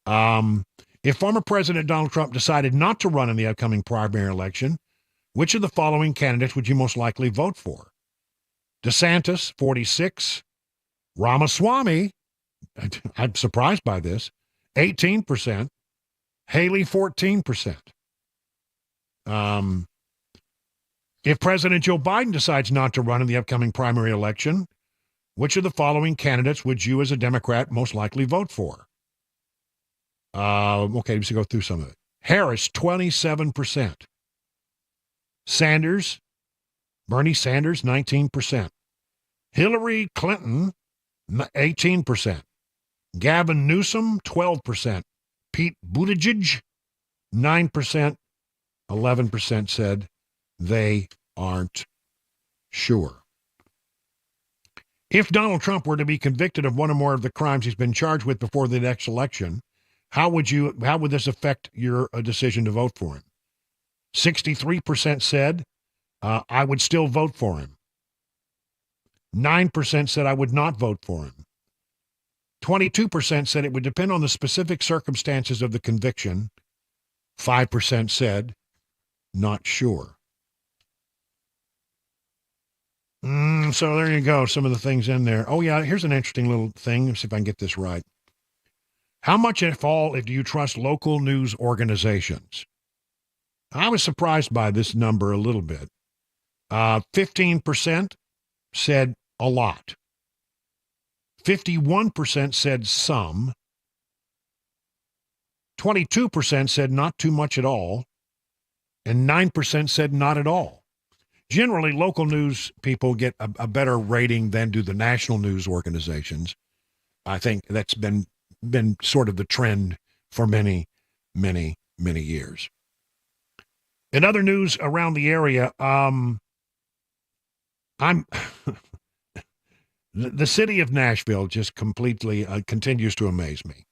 If former President Donald Trump decided not to run in the upcoming primary election, which of the following candidates would you most likely vote for? DeSantis, 46%. Ramaswamy, I'm surprised by this, 18%. Haley, 14%. If President Joe Biden decides not to run in the upcoming primary election, which of the following candidates would you as a Democrat most likely vote for? Okay, let's go through some of it. Harris, 27%. Bernie Sanders, 19%. Hillary Clinton, 18%. Gavin Newsom, 12%. Pete Buttigieg, 9%. 11% said they aren't sure. If Donald Trump were to be convicted of one or more of the crimes he's been charged with before the next election, how would this affect your decision to vote for him? 63% said, I would still vote for him. 9% said I would not vote for him. 22% said it would depend on the specific circumstances of the conviction. 5% said, not sure. So there you go, some of the things in there. Oh, yeah, here's an interesting little thing. Let's see if I can get this right. How much, if all, do you trust local news organizations? I was surprised by this number a little bit. 15% said a lot. 51% said some. 22% said not too much at all. And 9% said not at all. Generally, local news people get a better rating than do the national news organizations. I think that's been sort of the trend for many, many, many years. In other news around the area, the city of Nashville just completely continues to amaze me.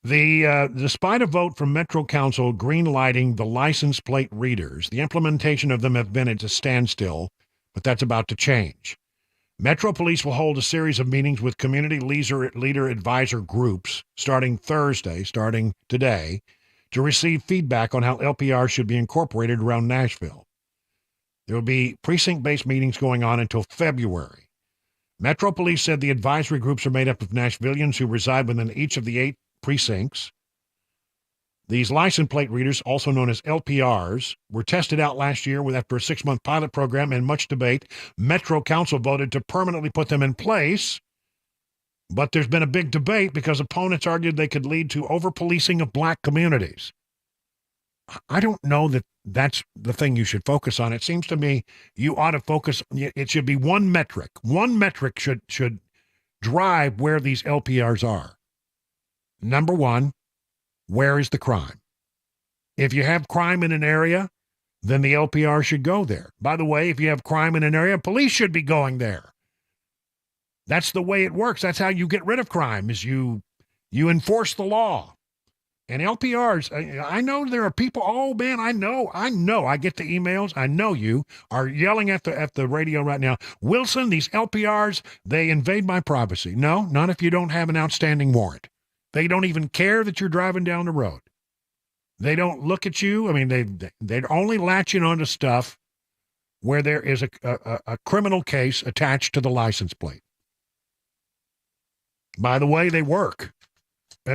Despite a vote from Metro Council green-lighting the license plate readers, the implementation of them have been at a standstill, but that's about to change. Metro Police will hold a series of meetings with community leader advisor groups starting today, to receive feedback on how LPR should be incorporated around Nashville. There will be precinct-based meetings going on until February. Metro Police said the advisory groups are made up of Nashvillians who reside within each of the 8 precincts. These license plate readers, also known as LPRs, were tested out last year after a 6-month pilot program and much debate. Metro Council voted to permanently put them in place, but there's been a big debate because opponents argued they could lead to over-policing of black communities. I don't know that that's the thing you should focus on. It seems to me you ought to focus, it should be one metric. One metric should drive where these LPRs are. Number one, where is the crime? If you have crime in an area, then the LPR should go there. By the way, if you have crime in an area, police should be going there. That's the way it works. That's how you get rid of crime, is you enforce the law. And LPRs, I know there are people, oh man, I know, I get the emails, I know you are yelling at the radio right now, Wilson, these LPRs, they invade my privacy. No, not if you don't have an outstanding warrant. They don't even care that you're driving down the road. They don't look at you. I mean, they're only latching onto stuff where there is a criminal case attached to the license plate. By the way, they work.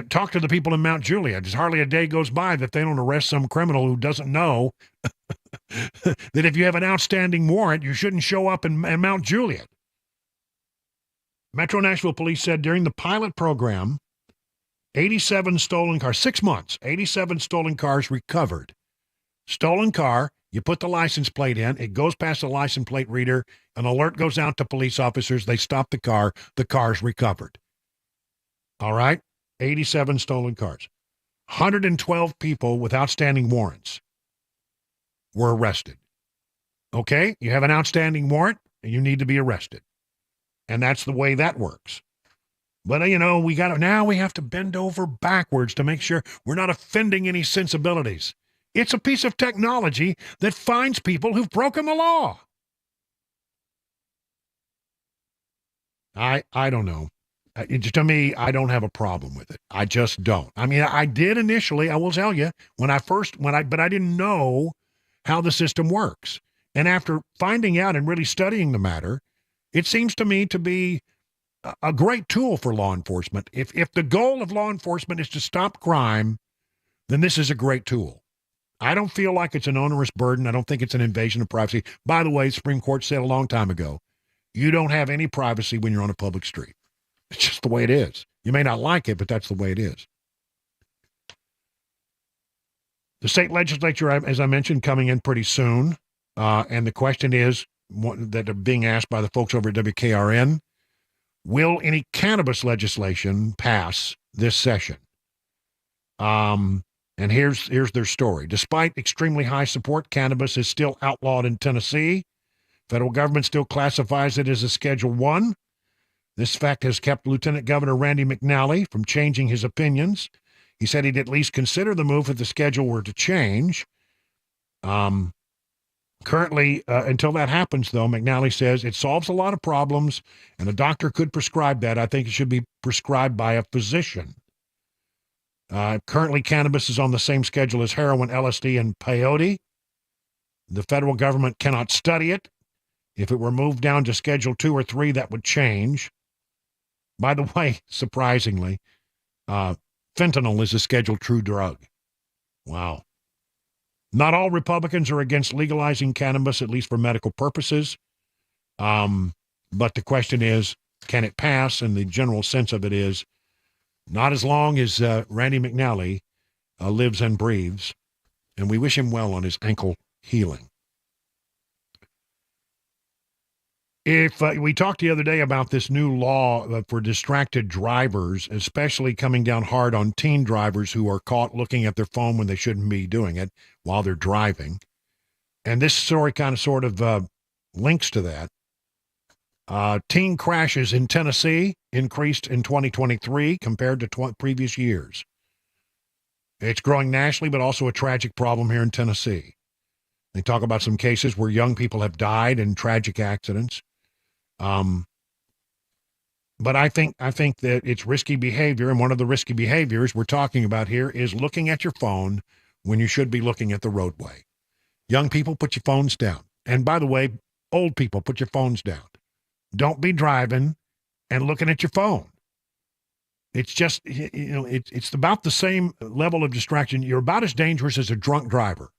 Talk to the people in Mount Juliet. There's hardly a day goes by that they don't arrest some criminal who doesn't know that if you have an outstanding warrant, you shouldn't show up in Mount Juliet. Metro Nashville Police said during the pilot program, 87 stolen cars, 6 months, 87 stolen cars recovered. Stolen car, you put the license plate in, it goes past the license plate reader, an alert goes out to police officers, they stop the car's recovered. All right? 87 stolen cars. 112 people with outstanding warrants were arrested. Okay? You have an outstanding warrant, and you need to be arrested. And that's the way that works. But, we have to bend over backwards to make sure we're not offending any sensibilities. It's a piece of technology that finds people who've broken the law. I don't know. To me, I don't have a problem with it. I just don't. I mean, I did initially, I will tell you, but I didn't know how the system works. And after finding out and really studying the matter, it seems to me to be a great tool for law enforcement. If the goal of law enforcement is to stop crime, then this is a great tool. I don't feel like it's an onerous burden. I don't think it's an invasion of privacy. By the way, the Supreme Court said a long time ago, you don't have any privacy when you're on a public street. It's just the way it is. You may not like it, but that's the way it is. The state legislature, as I mentioned, coming in pretty soon. And the question is that are being asked by the folks over at WKRN, will any cannabis legislation pass this session? And here's their story. Despite extremely high support, cannabis is still outlawed in Tennessee. Federal government still classifies it as a Schedule 1. This fact has kept Lieutenant Governor Randy McNally from changing his opinions. He said he'd at least consider the move if the schedule were to change. Currently, until that happens, though, McNally says it solves a lot of problems, and a doctor could prescribe that. I think it should be prescribed by a physician. Currently, cannabis is on the same schedule as heroin, LSD, and peyote. The federal government cannot study it. If it were moved down to Schedule 2 or 3, that would change. By the way, surprisingly, fentanyl is a Schedule 2 drug. Wow. Not all Republicans are against legalizing cannabis, at least for medical purposes. But the question is, can it pass? And the general sense of it is, not as long as Randy McNally lives and breathes. And we wish him well on his ankle healing. If we talked the other day about this new law for distracted drivers, especially coming down hard on teen drivers who are caught looking at their phone when they shouldn't be doing it while they're driving. And this story sort of links to that. Teen crashes in Tennessee increased in 2023 compared to previous years. It's growing nationally, but also a tragic problem here in Tennessee. They talk about some cases where young people have died in tragic accidents. But I think that it's risky behavior, and one of the risky behaviors we're talking about here is looking at your phone when you should be looking at the roadway. Young people, put your phones down. And by the way, old people, put your phones down. Don't be driving and looking at your phone. It's just, it's about the same level of distraction. You're about as dangerous as a drunk driver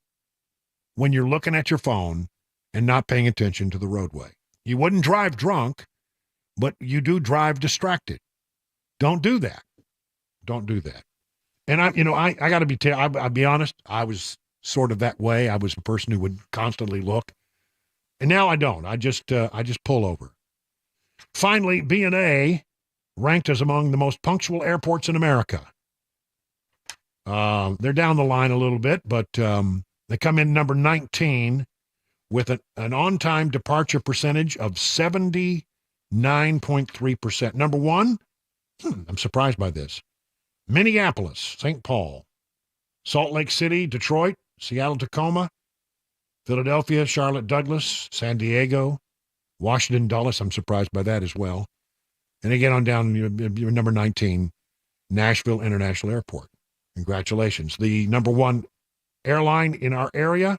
when you're looking at your phone and not paying attention to the roadway. You wouldn't drive drunk, but you do drive distracted. Don't do that. Don't do that. And I got to be, I'll be honest, I was sort of that way. I was a person who would constantly look. And now I don't. I just pull over. Finally, B&A ranked as among the most punctual airports in America. They're down the line a little bit, but they come in number 19 with an on-time departure percentage of 79.3%. Number one, I'm surprised by this, Minneapolis, St. Paul, Salt Lake City, Detroit, Seattle, Tacoma, Philadelphia, Charlotte, Douglas, San Diego, Washington, Dulles. I'm surprised by that as well. And again, on down, you're number 19, Nashville International Airport. Congratulations. The number one airline in our area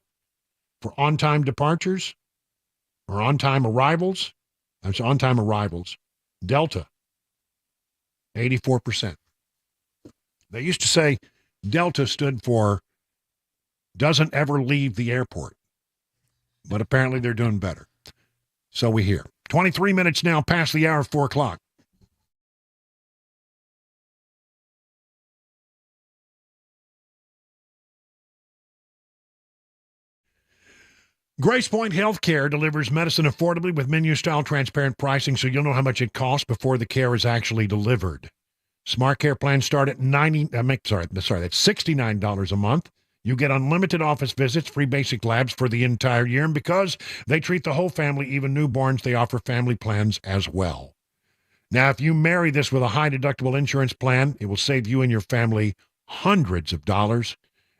for on-time departures or on-time arrivals, Delta, 84%. They used to say Delta stood for doesn't ever leave the airport, but apparently they're doing better. So we hear. 23 minutes now past the hour of 4 o'clock. Grace Point Healthcare delivers medicine affordably with menu-style transparent pricing so you'll know how much it costs before the care is actually delivered. Smart Care plans start at that's $69 a month. You get unlimited office visits, free basic labs for the entire year, and because they treat the whole family, even newborns, they offer family plans as well. Now, if you marry this with a high-deductible insurance plan, it will save you and your family hundreds of dollars.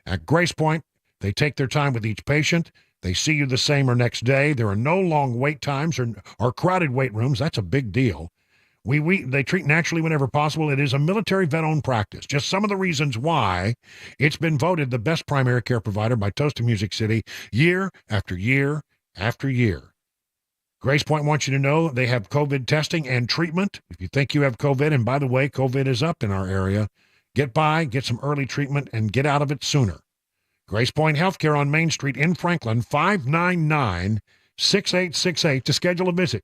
At Grace Point, they take their time with each patient. They see you the same or next day. There are no long wait times or crowded wait rooms. That's a big deal. They treat naturally whenever possible. It is a military vet-owned practice. Just some of the reasons why it's been voted the best primary care provider by Toast of Music City year after year after year. Grace Point wants you to know they have COVID testing and treatment. If you think you have COVID, and by the way, COVID is up in our area, get some early treatment, and get out of it sooner. Grace Point Healthcare on Main Street in Franklin, 599-6868 to schedule a visit.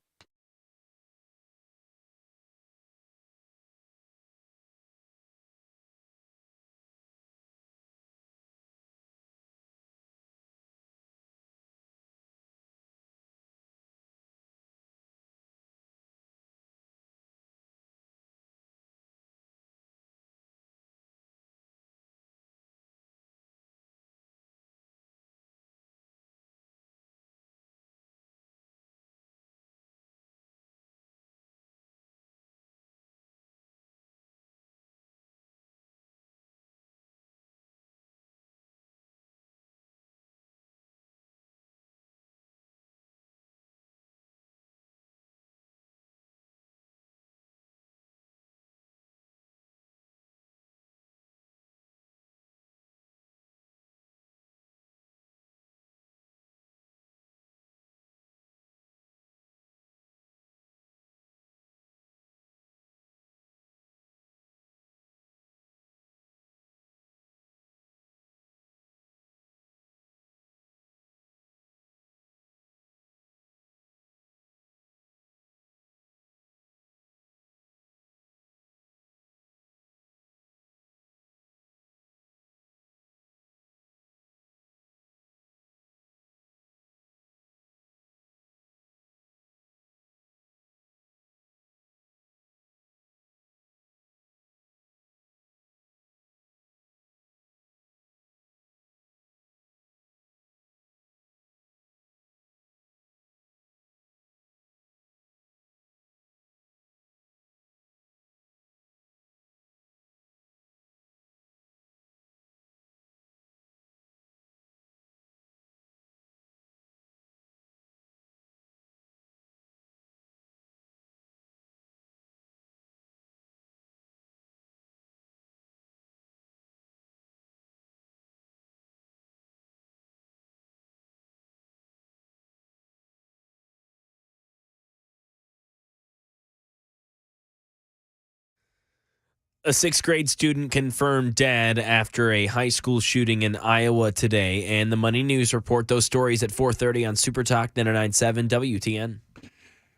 A sixth grade student confirmed dead after a high school shooting in Iowa today. And the Money News report those stories at 4:30 on Super Talk 99.7 WTN.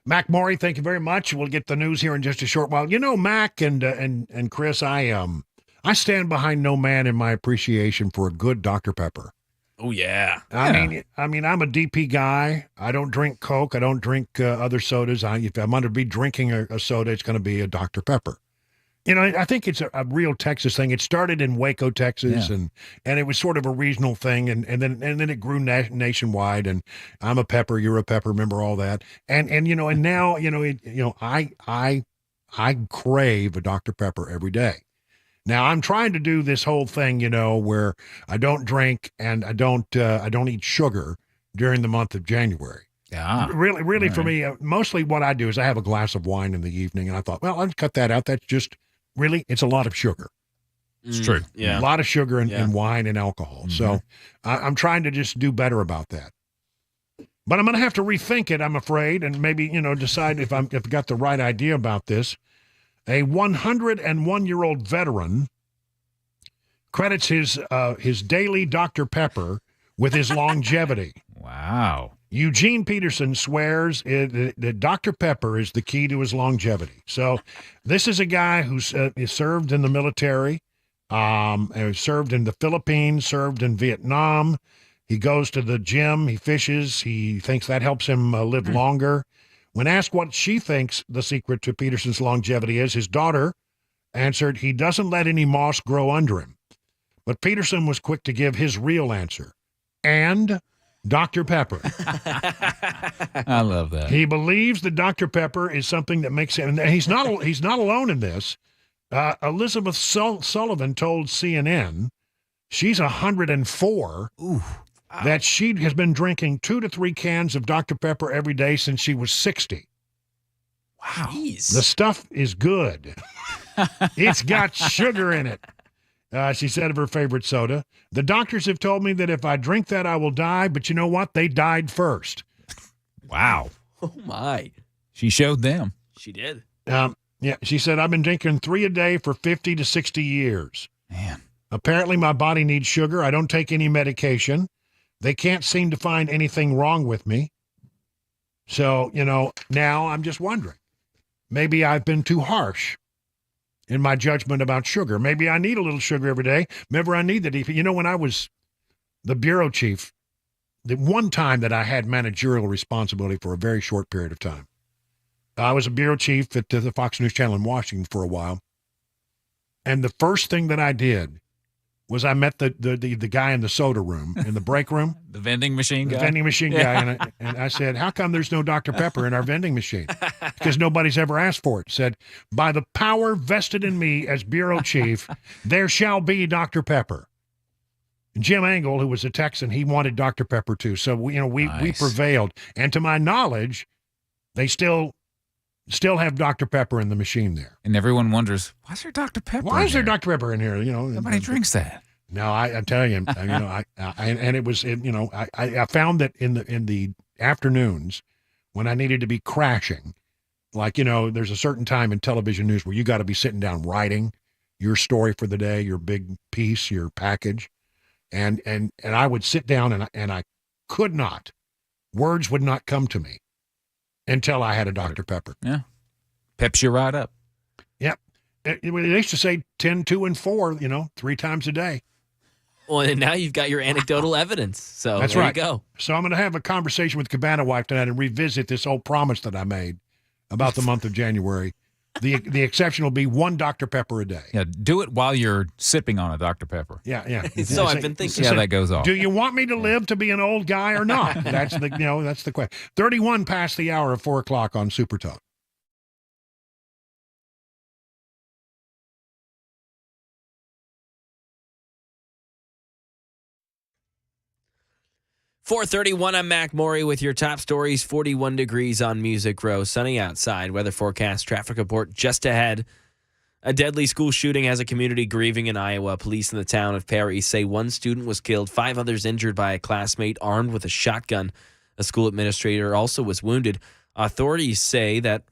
Mac Maury, thank you very much. We'll get the news here in just a short while. You know, Mac and Chris, I stand behind no man in my appreciation for a good Dr. Pepper. Oh, yeah. I mean, I'm a DP guy. I don't drink Coke. I don't drink other sodas. If I'm going to be drinking a soda, it's going to be a Dr. Pepper. You know, I think it's a real Texas thing. It started in Waco, Texas, and it was sort of a regional thing, and then it grew nationwide. And I'm a pepper, you're a pepper. Remember all that? And now I crave a Dr. Pepper every day. Now I'm trying to do this whole thing, where I don't drink and I don't eat sugar during the month of January. Yeah. Really, for me, mostly what I do is I have a glass of wine in the evening, and I thought, well, I'll cut that out. That's just. Really, it's a lot of sugar. It's true. A Yeah. lot of sugar and wine and alcohol. Mm-hmm. So I'm trying to just do better about that. But I'm going to have to rethink it, I'm afraid, and maybe, decide if I've got the right idea about this. A 101-year-old veteran credits his daily Dr. Pepper with his longevity. Wow. Eugene Peterson swears that Dr. Pepper is the key to his longevity. So this is a guy who's served in the military, served in the Philippines, served in Vietnam. He goes to the gym, he fishes, he thinks that helps him live longer. When asked what she thinks the secret to Peterson's longevity is, his daughter answered, he doesn't let any moss grow under him. But Peterson was quick to give his real answer. And Dr. Pepper. I love that. He believes that Dr. Pepper is something that makes him, and he's not alone in this. Elizabeth Sullivan told CNN she's 104, that she has been drinking 2 to 3 cans of Dr. Pepper every day since she was 60. Wow. Jeez. The stuff is good. It's got sugar in it. She said of her favorite soda. The doctors have told me that if I drink that, I will die. But you know what? They died first. Wow. Oh, my. She showed them. She did. She said, I've been drinking 3 a day for 50 to 60 years. Man. Apparently, my body needs sugar. I don't take any medication. They can't seem to find anything wrong with me. So, now I'm just wondering. Maybe I've been too harsh in my judgment about sugar. Maybe I need a little sugar every day. Remember, I need that. When I was the bureau chief, the one time that I had managerial responsibility for a very short period of time, I was a bureau chief at the Fox News Channel in Washington for a while. And the first thing that I did was I met the guy in the soda room, in the break room. The vending machine guy? The vending machine guy. And I said, how come there's no Dr. Pepper in our vending machine? Because nobody's ever asked for it. Said, by the power vested in me as bureau chief, there shall be Dr. Pepper. And Jim Angle, who was a Texan, he wanted Dr. Pepper too. So, we prevailed. And to my knowledge, they still have Dr. Pepper in the machine there. And everyone wonders, why is there Dr. Pepper Why is there Dr. Pepper in here? Nobody drinks that. No, I tell you, I found that in the afternoons when I needed to be crashing, there's a certain time in television news where you got to be sitting down writing your story for the day, your big piece, your package, and I would sit down and I could not, words would not come to me until I had a Dr. Pepper. Yeah, peps you right up. Yep. They used to say 10, 2, and 4, 3 times a day. Well, and now you've got your anecdotal evidence. So that's there right. You go. So I'm going to have a conversation with Cabana Wife tonight and revisit this old promise that I made about the month of January. The exception will be 1 Dr. Pepper a day. Yeah, do it while you're sipping on a Dr. Pepper. Yeah. So I've been thinking. See how that goes off. Do you want me to live to be an old guy or not? That's the question. 31 past the hour of 4 o'clock on Super Talk. .431, I'm Mac Maury with your top stories. 41 degrees on Music Row. Sunny outside. Weather forecast. Traffic report just ahead. A deadly school shooting has a community grieving in Iowa. Police in the town of Perry say 1 student was killed, 5 others injured by a classmate armed with a shotgun. A school administrator also was wounded. Authorities say that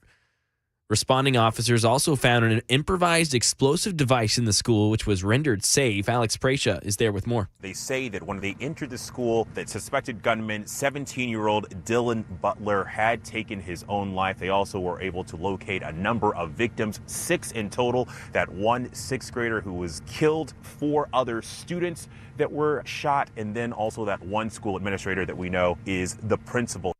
Responding officers also found an improvised explosive device in the school, which was rendered safe. Alex Pratia is there with more. They say that when they entered the school, that suspected gunman, 17-year-old Dylan Butler, had taken his own life. They also were able to locate a number of victims, 6 in total. That one 6th grader who was killed, 4 other students that were shot, and then also that one school administrator that we know is the principal.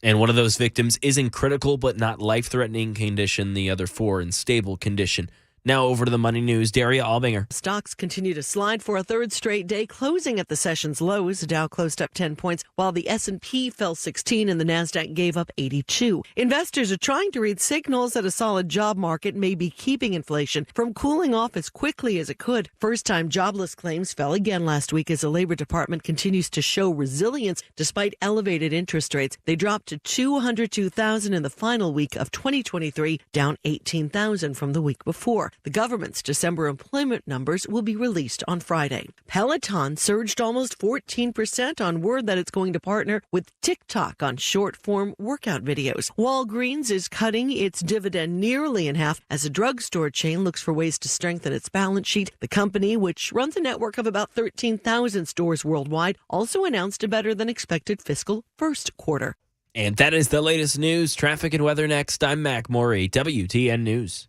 And one of those victims is in critical but not life-threatening condition. The other 4 in stable condition. Now over to the Money News. Daria Albinger. Stocks continue to slide for a third straight day, closing at the session's lows. The Dow closed up 10 points, while the S&P fell 16 and the Nasdaq gave up 82. Investors are trying to read signals that a solid job market may be keeping inflation from cooling off as quickly as it could. First-time jobless claims fell again last week as the Labor Department continues to show resilience despite elevated interest rates. They dropped to 202,000 in the final week of 2023, down 18,000 from the week before. The government's December employment numbers will be released on Friday. Peloton surged almost 14% on word that it's going to partner with TikTok on short-form workout videos. Walgreens is cutting its dividend nearly in half as a drugstore chain looks for ways to strengthen its balance sheet. The company, which runs a network of about 13,000 stores worldwide, also announced a better-than-expected fiscal first quarter. And that is the latest news. Traffic and weather next. I'm Mac Morey, WTN News.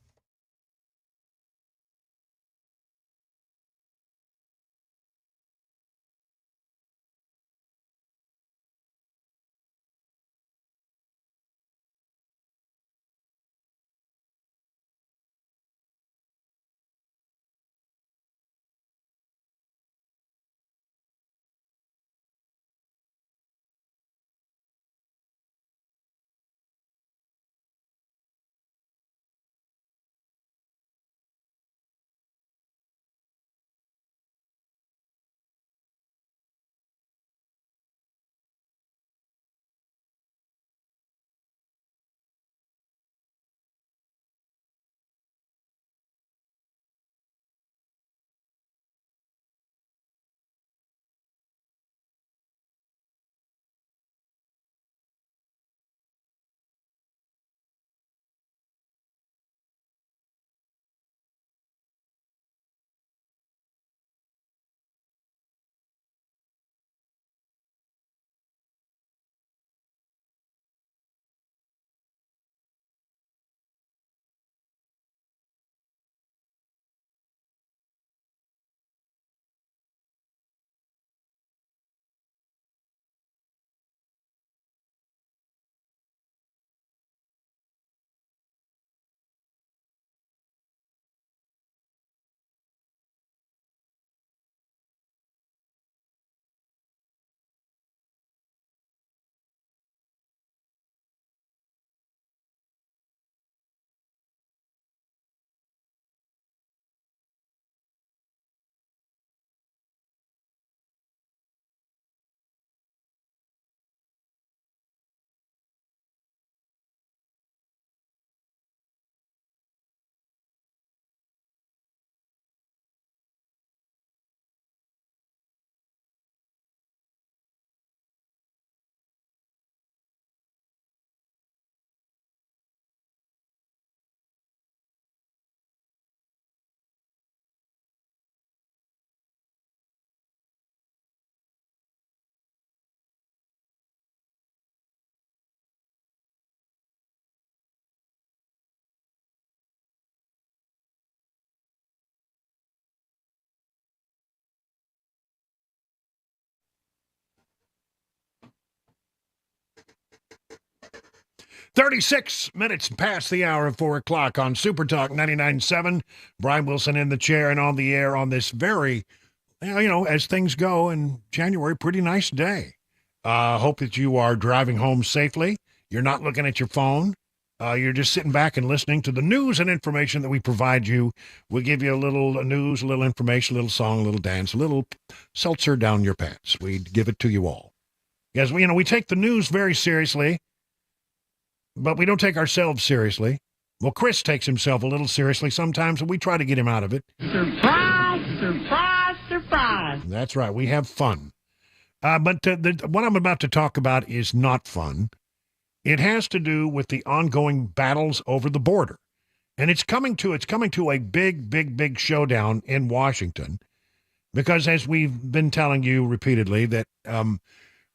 "36 minutes past the hour of 4 o'clock on Super Talk 99.7. Brian Wilson in the chair and on the air on this very, as things go in January, pretty nice day. Hope that you are driving home safely. You're not looking at your phone. You're just sitting back and listening to the news and information that we provide you. We give you a little news, a little information, a little song, a little dance, a little seltzer down your pants. We give it to you all. Because, we take the news very seriously, but we don't take ourselves seriously. Well, Chris takes himself a little seriously sometimes, and we try to get him out of it. Surprise, surprise, surprise. That's right. We have fun. But what I'm about to talk about is not fun. It has to do with the ongoing battles over the border. And it's coming to a big showdown in Washington, because as we've been telling you repeatedly that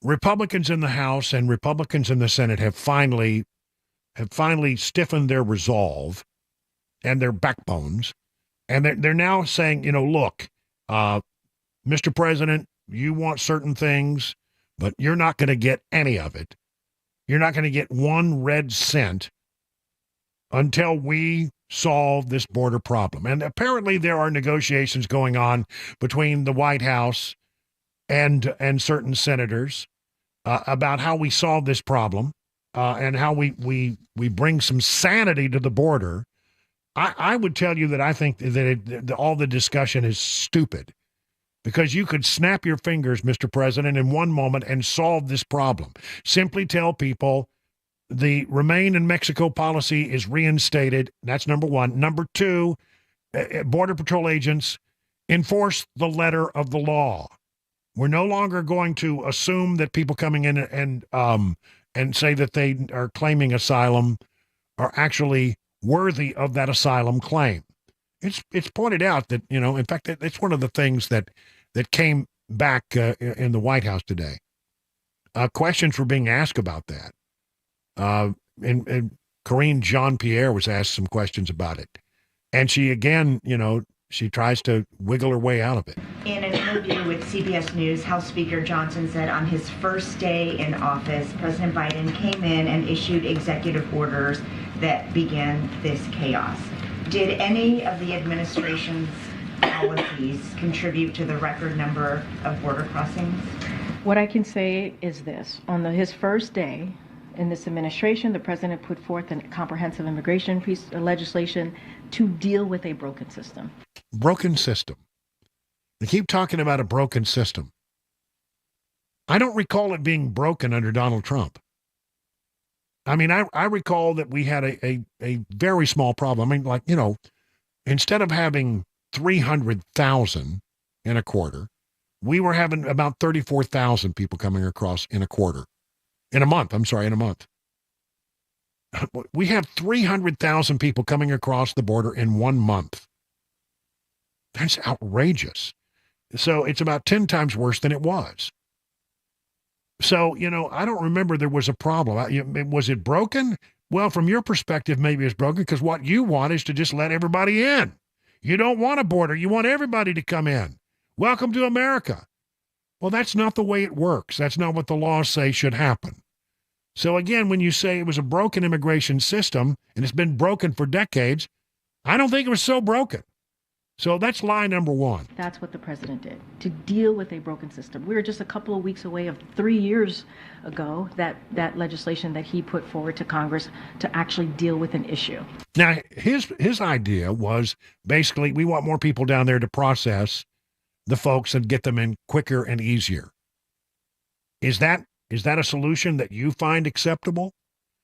Republicans in the House and Republicans in the Senate have finally stiffened their resolve and their backbones, and they're now saying, look, Mr. President, you want certain things, but you're not going to get any of it. You're not going to get 1 red cent until we solve this border problem. And apparently there are negotiations going on between the White House and certain senators about how we solve this problem and how we bring some sanity to the border. I would tell you that I think that all the discussion is stupid, because you could snap your fingers, Mr. President, in one moment and solve this problem. Simply tell people the Remain in Mexico policy is reinstated. That's number one. Number two, Border Patrol agents enforce the letter of the law. We're no longer going to assume that people coming in and say that they are claiming asylum are actually worthy of that asylum claim. It's pointed out that, in fact, it's one of the things that came back in the White House today. Questions were being asked about that. And Karine Jean-Pierre was asked some questions about it. And she, again, she tries to wiggle her way out of it. In an interview with CBS News, House Speaker Johnson said on his first day in office, President Biden came in and issued executive orders that began this chaos. Did any of the administration's policies contribute to the record number of border crossings? What I can say is this. On his first day in this administration, the president put forth a comprehensive immigration piece of legislation to deal with a broken system. Broken system. They keep talking about a broken system. I don't recall it being broken under Donald Trump. I mean, I recall that we had a very small problem. I mean, instead of having 300,000 in a quarter, we were having about 34,000 people coming across in a quarter. In a month. We have 300,000 people coming across the border in 1 month. That's outrageous. So it's about 10 times worse than it was. So, I don't remember there was a problem. Was it broken? Well, from your perspective, maybe it's broken because what you want is to just let everybody in. You don't want a border. You want everybody to come in. Welcome to America. Well, that's not the way it works. That's not what the laws say should happen. So again, when you say it was a broken immigration system and it's been broken for decades, I don't think it was so broken. So that's lie number one. That's what the president did, to deal with a broken system. We were just a couple of weeks away of 3 years ago, that legislation that he put forward to Congress to actually deal with an issue. Now, his idea was basically we want more people down there to process the folks and get them in quicker and easier. Is that a solution that you find acceptable?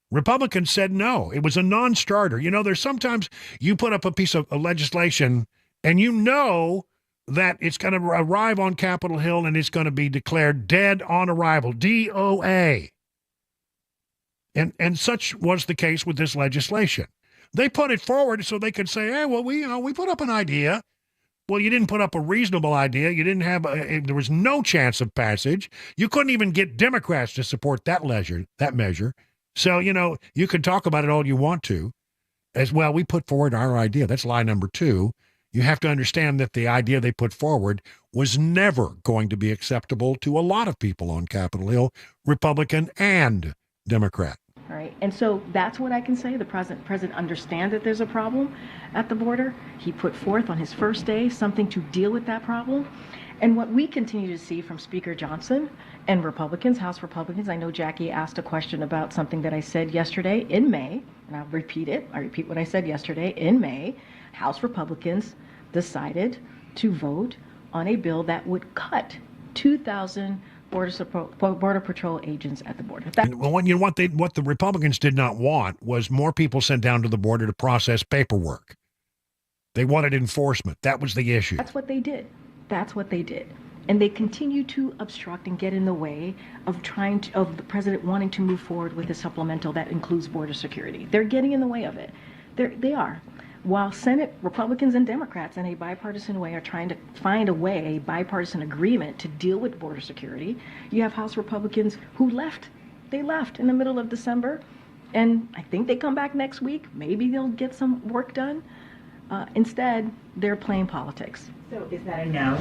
Republicans said no. It was a non-starter. There's sometimes you put up a piece of legislation and that it's going to arrive on Capitol Hill and it's going to be declared dead on arrival, DOA. And such was the case with this legislation. They put it forward so they could say, hey, well, we put up an idea. Well, you didn't put up a reasonable idea. You didn't have there was no chance of passage. You couldn't even get Democrats to support that measure. So, you could talk about it all you want to. As well, we put forward our idea. That's lie number two. You have to understand that the idea they put forward was never going to be acceptable to a lot of people on Capitol Hill, Republican and Democrat. All right. And so that's what I can say. The president understands that there's a problem at the border. He put forth on his first day something to deal with that problem. And what we continue to see from Speaker Johnson and Republicans, House Republicans, I know Jackie asked a question about something that I said yesterday in May, and I'll repeat it. I repeat what I said yesterday. In May, House Republicans decided to vote on a bill that would cut 2,000 Border Patrol agents at the border. What the Republicans did not want was more people sent down to the border to process paperwork. They wanted enforcement. That was the issue. That's what they did. And they continue to obstruct and get in the way of of the president wanting to move forward with a supplemental that includes border security. They're getting in the way of it. They are. While Senate Republicans and Democrats in a bipartisan way are trying to find a way, a bipartisan agreement to deal with border security, you have House Republicans who left. They left in the middle of December, and I think they come back next week. Maybe they'll get some work done. Instead, they're playing politics. So is that a no?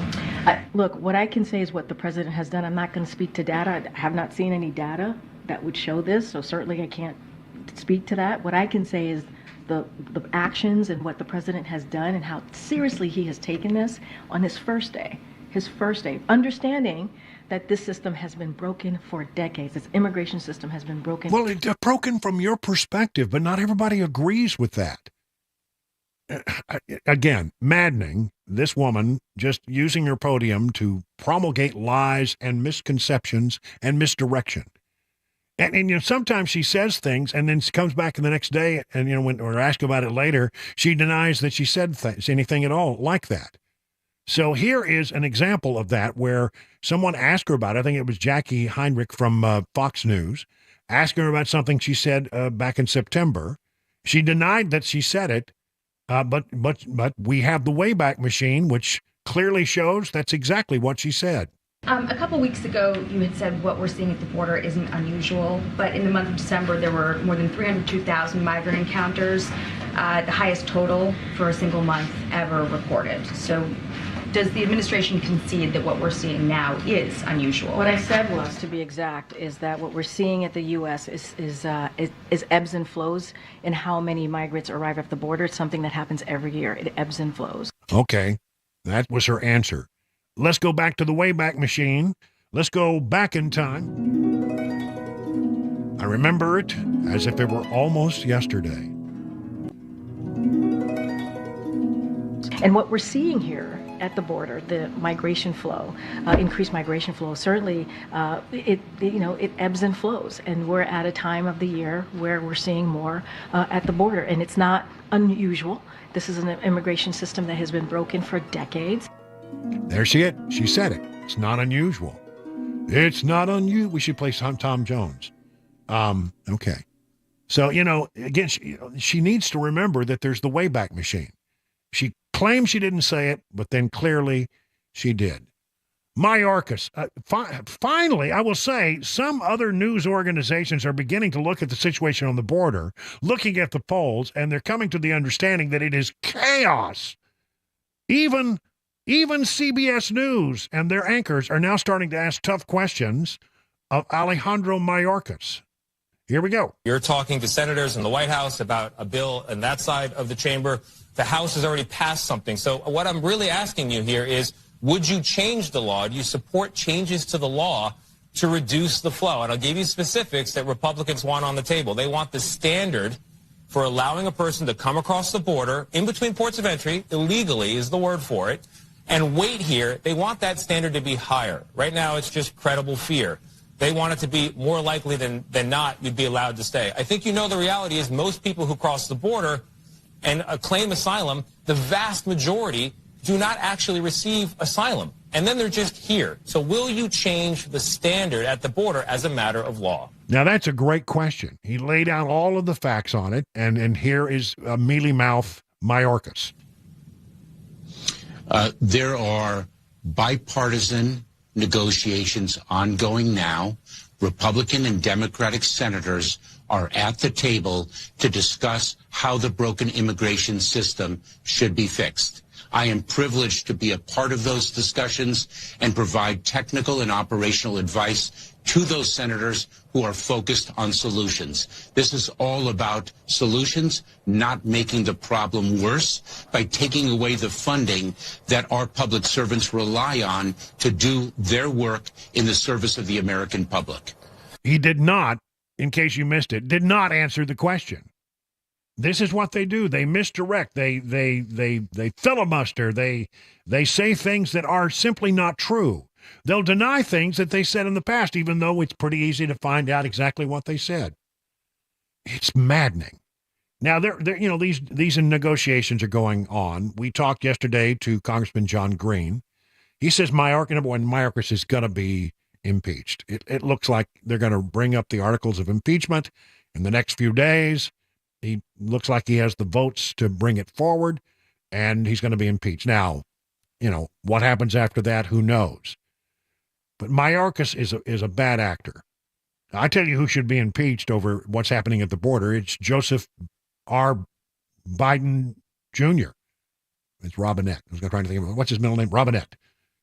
Look, what I can say is what the president has done. I'm not going to speak to data. I have not seen any data that would show this, so certainly I can't speak to that. What I can say is the actions and what the president has done and how seriously he has taken this on his first day, understanding that this system has been broken for decades. This immigration system has been broken. Well, it's broken from your perspective, but not everybody agrees with that. Again, maddening, this woman just using her podium to promulgate lies and misconceptions and misdirection. And you know, sometimes she says things and then she comes back the next day and, you know, when we're asked about it later, she denies that she said anything at all like that. So here is an example of that where someone asked her about it. I think it was Jackie Heinrich from Fox News, asking her about something she said back in September. She denied that she said it, but we have the Wayback Machine, which clearly shows that's exactly what she said. A couple weeks ago, you had said what we're seeing at the border isn't unusual, but in the month of December, there were more than 302,000 migrant encounters, the highest total for a single month ever recorded. So does the administration concede that what we're seeing now is unusual? What I said was, to be exact, is that what we're seeing at the U.S. is ebbs and flows in how many migrants arrive at the border. It's something that happens every year. It ebbs and flows. Okay, that was her answer. Let's go back to the Wayback Machine. Let's go back in time. I remember it as if it were almost yesterday. And what we're seeing here at the border, the migration flow, increased migration flow, certainly it ebbs and flows. And we're at a time of the year where we're seeing more at the border. And it's not unusual. This is an immigration system that has been broken for decades. There she said it. It's not unusual. It's not unusual. We should play Tom Jones. Okay. So, you know, again, she needs to remember that there's the Wayback Machine. She claims she didn't say it, but then clearly she did. Mayorkas. Finally, I will say some other news organizations are beginning to look at the situation on the border, looking at the polls, and they're coming to the understanding that it is chaos. Even CBS News and their anchors are now starting to ask tough questions of Alejandro Mayorkas. Here we go. You're talking to senators in the White House about a bill on that side of the chamber. The House has already passed something. So what I'm really asking you here is, would you change the law? Do you support changes to the law to reduce the flow? And I'll give you specifics that Republicans want on the table. They want the standard for allowing a person to come across the border in between ports of entry, illegally is the word for it, and wait here. They want that standard to be higher. Right now, it's just credible fear. They want it to be more likely than not you'd be allowed to stay. I think you know the reality is most people who cross the border and claim asylum, the vast majority do not actually receive asylum. And then they're just here. So will you change the standard at the border as a matter of law? Now, that's a great question. He laid out all of the facts on it, and here is mealy mouth Mayorkas. There are bipartisan negotiations ongoing now. Republican and Democratic senators are at the table to discuss how the broken immigration system should be fixed. I am privileged to be a part of those discussions and provide technical and operational advice to those senators who are focused on solutions. This is all about solutions, not making the problem worse by taking away the funding that our public servants rely on to do their work in the service of the American public. He did not, in case you missed it, did not answer the question. This is what they do. They misdirect. They filibuster. They say things that are simply not true. They'll deny things that they said in the past, even though it's pretty easy to find out exactly what they said. It's maddening. Now, these negotiations are going on. We talked yesterday to Congressman John Green. He says Mayorkas is going to be impeached. It looks like they're going to bring up the articles of impeachment in the next few days. He looks like he has the votes to bring it forward, and he's going to be impeached. Now, what happens after that, who knows? But Mayorkas is a bad actor. I tell you who should be impeached over what's happening at the border. It's Joseph R. Biden Jr. It's Robinette. I was trying to think of what's his middle name. Robinette.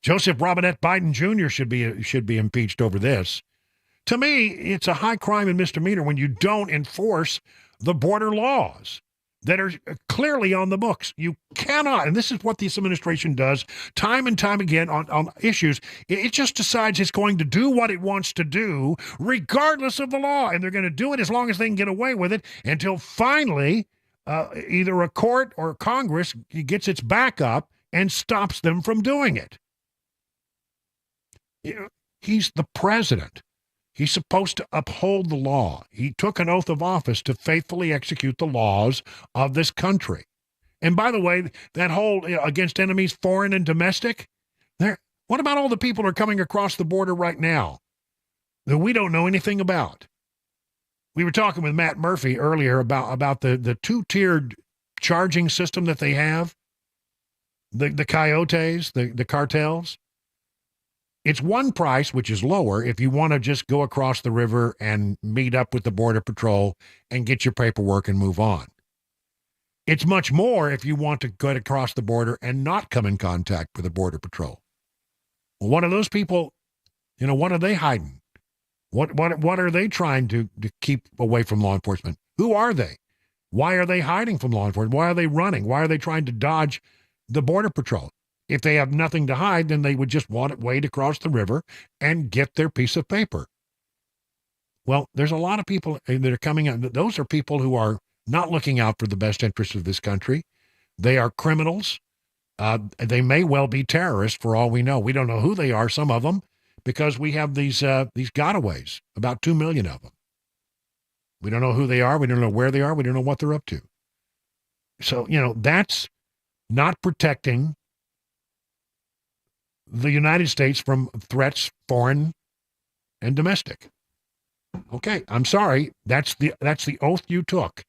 Joseph Robinette Biden Jr. should be impeached over this. To me, it's a high crime and misdemeanor when you don't enforce the border laws that are clearly on the books. You cannot, and this is what this administration does time and time again on issues. It just decides it's going to do what it wants to do regardless of the law, and they're going to do it as long as they can get away with it until finally either a court or Congress gets its back up and stops them from doing it. He's the president. He's supposed to uphold the law. He took an oath of office to faithfully execute the laws of this country. And by the way, that whole against enemies, foreign and domestic, what about all the people who are coming across the border right now that we don't know anything about? We were talking with Matt Murphy earlier about the two-tiered charging system that they have, the coyotes, the cartels. It's one price, which is lower if you want to just go across the river and meet up with the Border Patrol and get your paperwork and move on. It's much more if you want to get across the border and not come in contact with the Border Patrol. Well, what are those people, what are they hiding? What are they trying to keep away from law enforcement? Who are they? Why are they hiding from law enforcement? Why are they running? Why are they trying to dodge the Border Patrol? If they have nothing to hide, then they would just want to wade across the river and get their piece of paper. Well, there's a lot of people that are coming out. Those are people who are not looking out for the best interests of this country. They are criminals. They may well be terrorists for all we know. We don't know who they are, some of them, because we have these gotaways, about 2 million of them. We don't know who they are. We don't know where they are. We don't know what they're up to. So, that's not protecting the United States from threats, foreign and domestic. Okay, I'm sorry. That's the oath you took.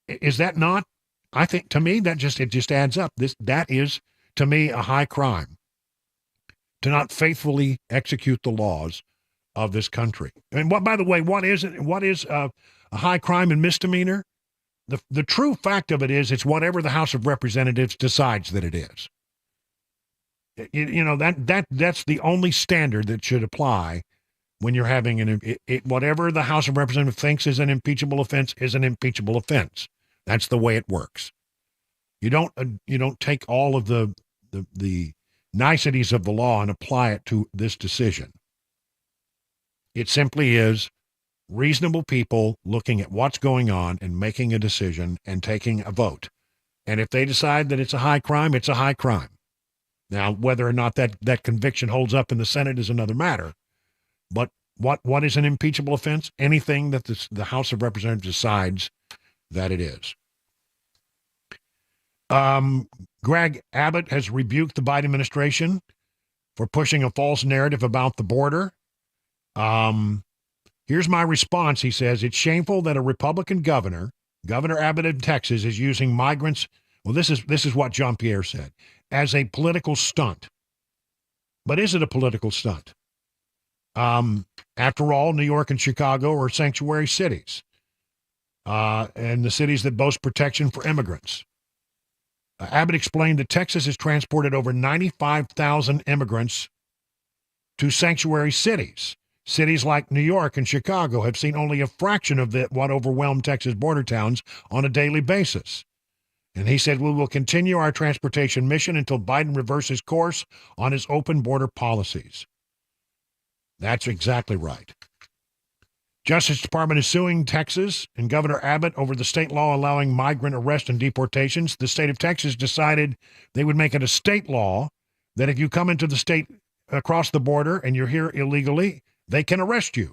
Is that not? I think to me it just adds up. That is to me a high crime to not faithfully execute the laws of this country. And by the way, what is a high crime and misdemeanor? The true fact of it is it's whatever the House of Representatives decides that it is. That's the only standard that should apply when you're having whatever the House of Representatives thinks is an impeachable offense is an impeachable offense. That's the way it works. You don't take all of the niceties of the law and apply it to this decision. It simply is reasonable people looking at what's going on and making a decision and taking a vote. And if they decide that it's a high crime, it's a high crime. Now, whether or not that conviction holds up in the Senate is another matter. But what is an impeachable offense? Anything that the House of Representatives decides that it is. Greg Abbott has rebuked the Biden administration for pushing a false narrative about the border. Here's my response, he says. It's shameful that a Republican Governor Abbott of Texas, is using migrants. Well, this is what Jean-Pierre said, as a political stunt. But is it a political stunt? After all, New York and Chicago are sanctuary cities, and the cities that boast protection for immigrants. Abbott explained that Texas has transported over 95,000 immigrants to sanctuary cities. Cities like New York and Chicago have seen only a fraction of what overwhelmed Texas border towns on a daily basis. And he said, we will continue our transportation mission until Biden reverses course on his open border policies. That's exactly right. Justice Department is suing Texas and Governor Abbott over the state law allowing migrant arrest and deportations. The state of Texas decided they would make it a state law that if you come into the state across the border and you're here illegally, they can arrest you.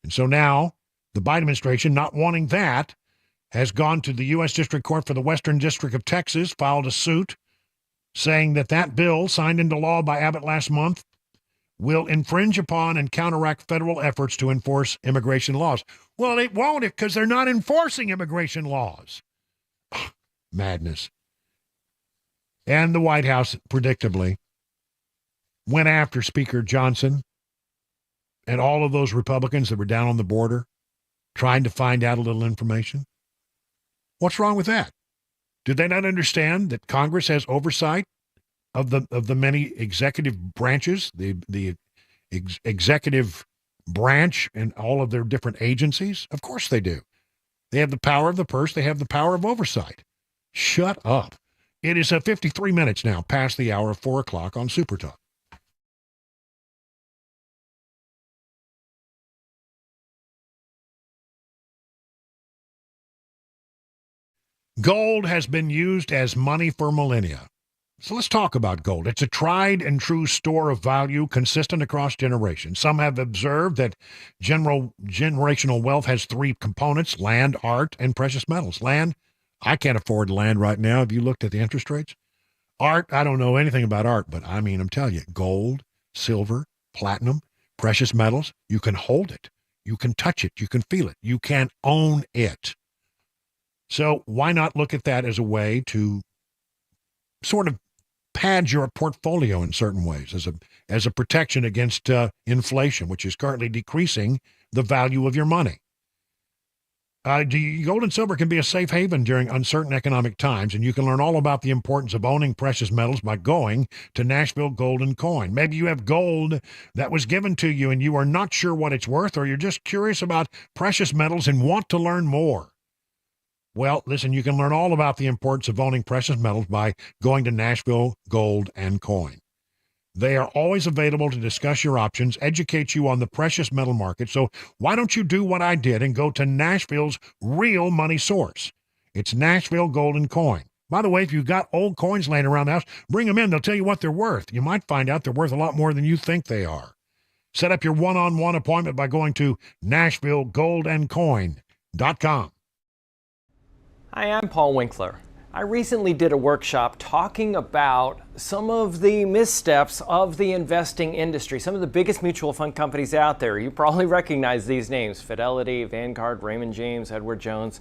And so now the Biden administration, not wanting that, has gone to the U.S. District Court for the Western District of Texas, filed a suit saying that that bill signed into law by Abbott last month will infringe upon and counteract federal efforts to enforce immigration laws. Well, it won't because they're not enforcing immigration laws. Madness. And the White House, predictably, went after Speaker Johnson and all of those Republicans that were down on the border trying to find out a little information. What's wrong with that? Do they not understand that Congress has oversight of the many executive branches, the executive branch and all of their different agencies? Of course they do. They have the power of the purse. They have the power of oversight. Shut up. It is 53 minutes now past the hour of 4 o'clock on Super Talk. Gold has been used as money for millennia. So let's talk about gold. It's a tried and true store of value consistent across generations. Some have observed that generational wealth has three components: land, art, and precious metals. Land, I can't afford land right now. Have you looked at the interest rates? Art, I don't know anything about art, but I mean, I'm telling you, gold, silver, platinum, precious metals, you can hold it. You can touch it. You can feel it. You can own it. So why not look at that as a way to sort of pad your portfolio in certain ways as a protection against inflation, which is currently decreasing the value of your money. Gold and silver can be a safe haven during uncertain economic times, and you can learn all about the importance of owning precious metals by going to Nashville Gold and Coin. Maybe you have gold that was given to you and you are not sure what it's worth, or you're just curious about precious metals and want to learn more. Well, listen, you can learn all about the importance of owning precious metals by going to Nashville Gold and Coin. They are always available to discuss your options, educate you on the precious metal market. So why don't you do what I did and go to Nashville's real money source? It's Nashville Gold and Coin. By the way, if you've got old coins laying around the house, bring them in. They'll tell you what they're worth. You might find out they're worth a lot more than you think they are. Set up your one-on-one appointment by going to NashvilleGoldandCoin.com. Hi, I'm Paul Winkler. I recently did a workshop talking about some of the missteps of the investing industry, some of the biggest mutual fund companies out there. You probably recognize these names: Fidelity, Vanguard, Raymond James, Edward Jones,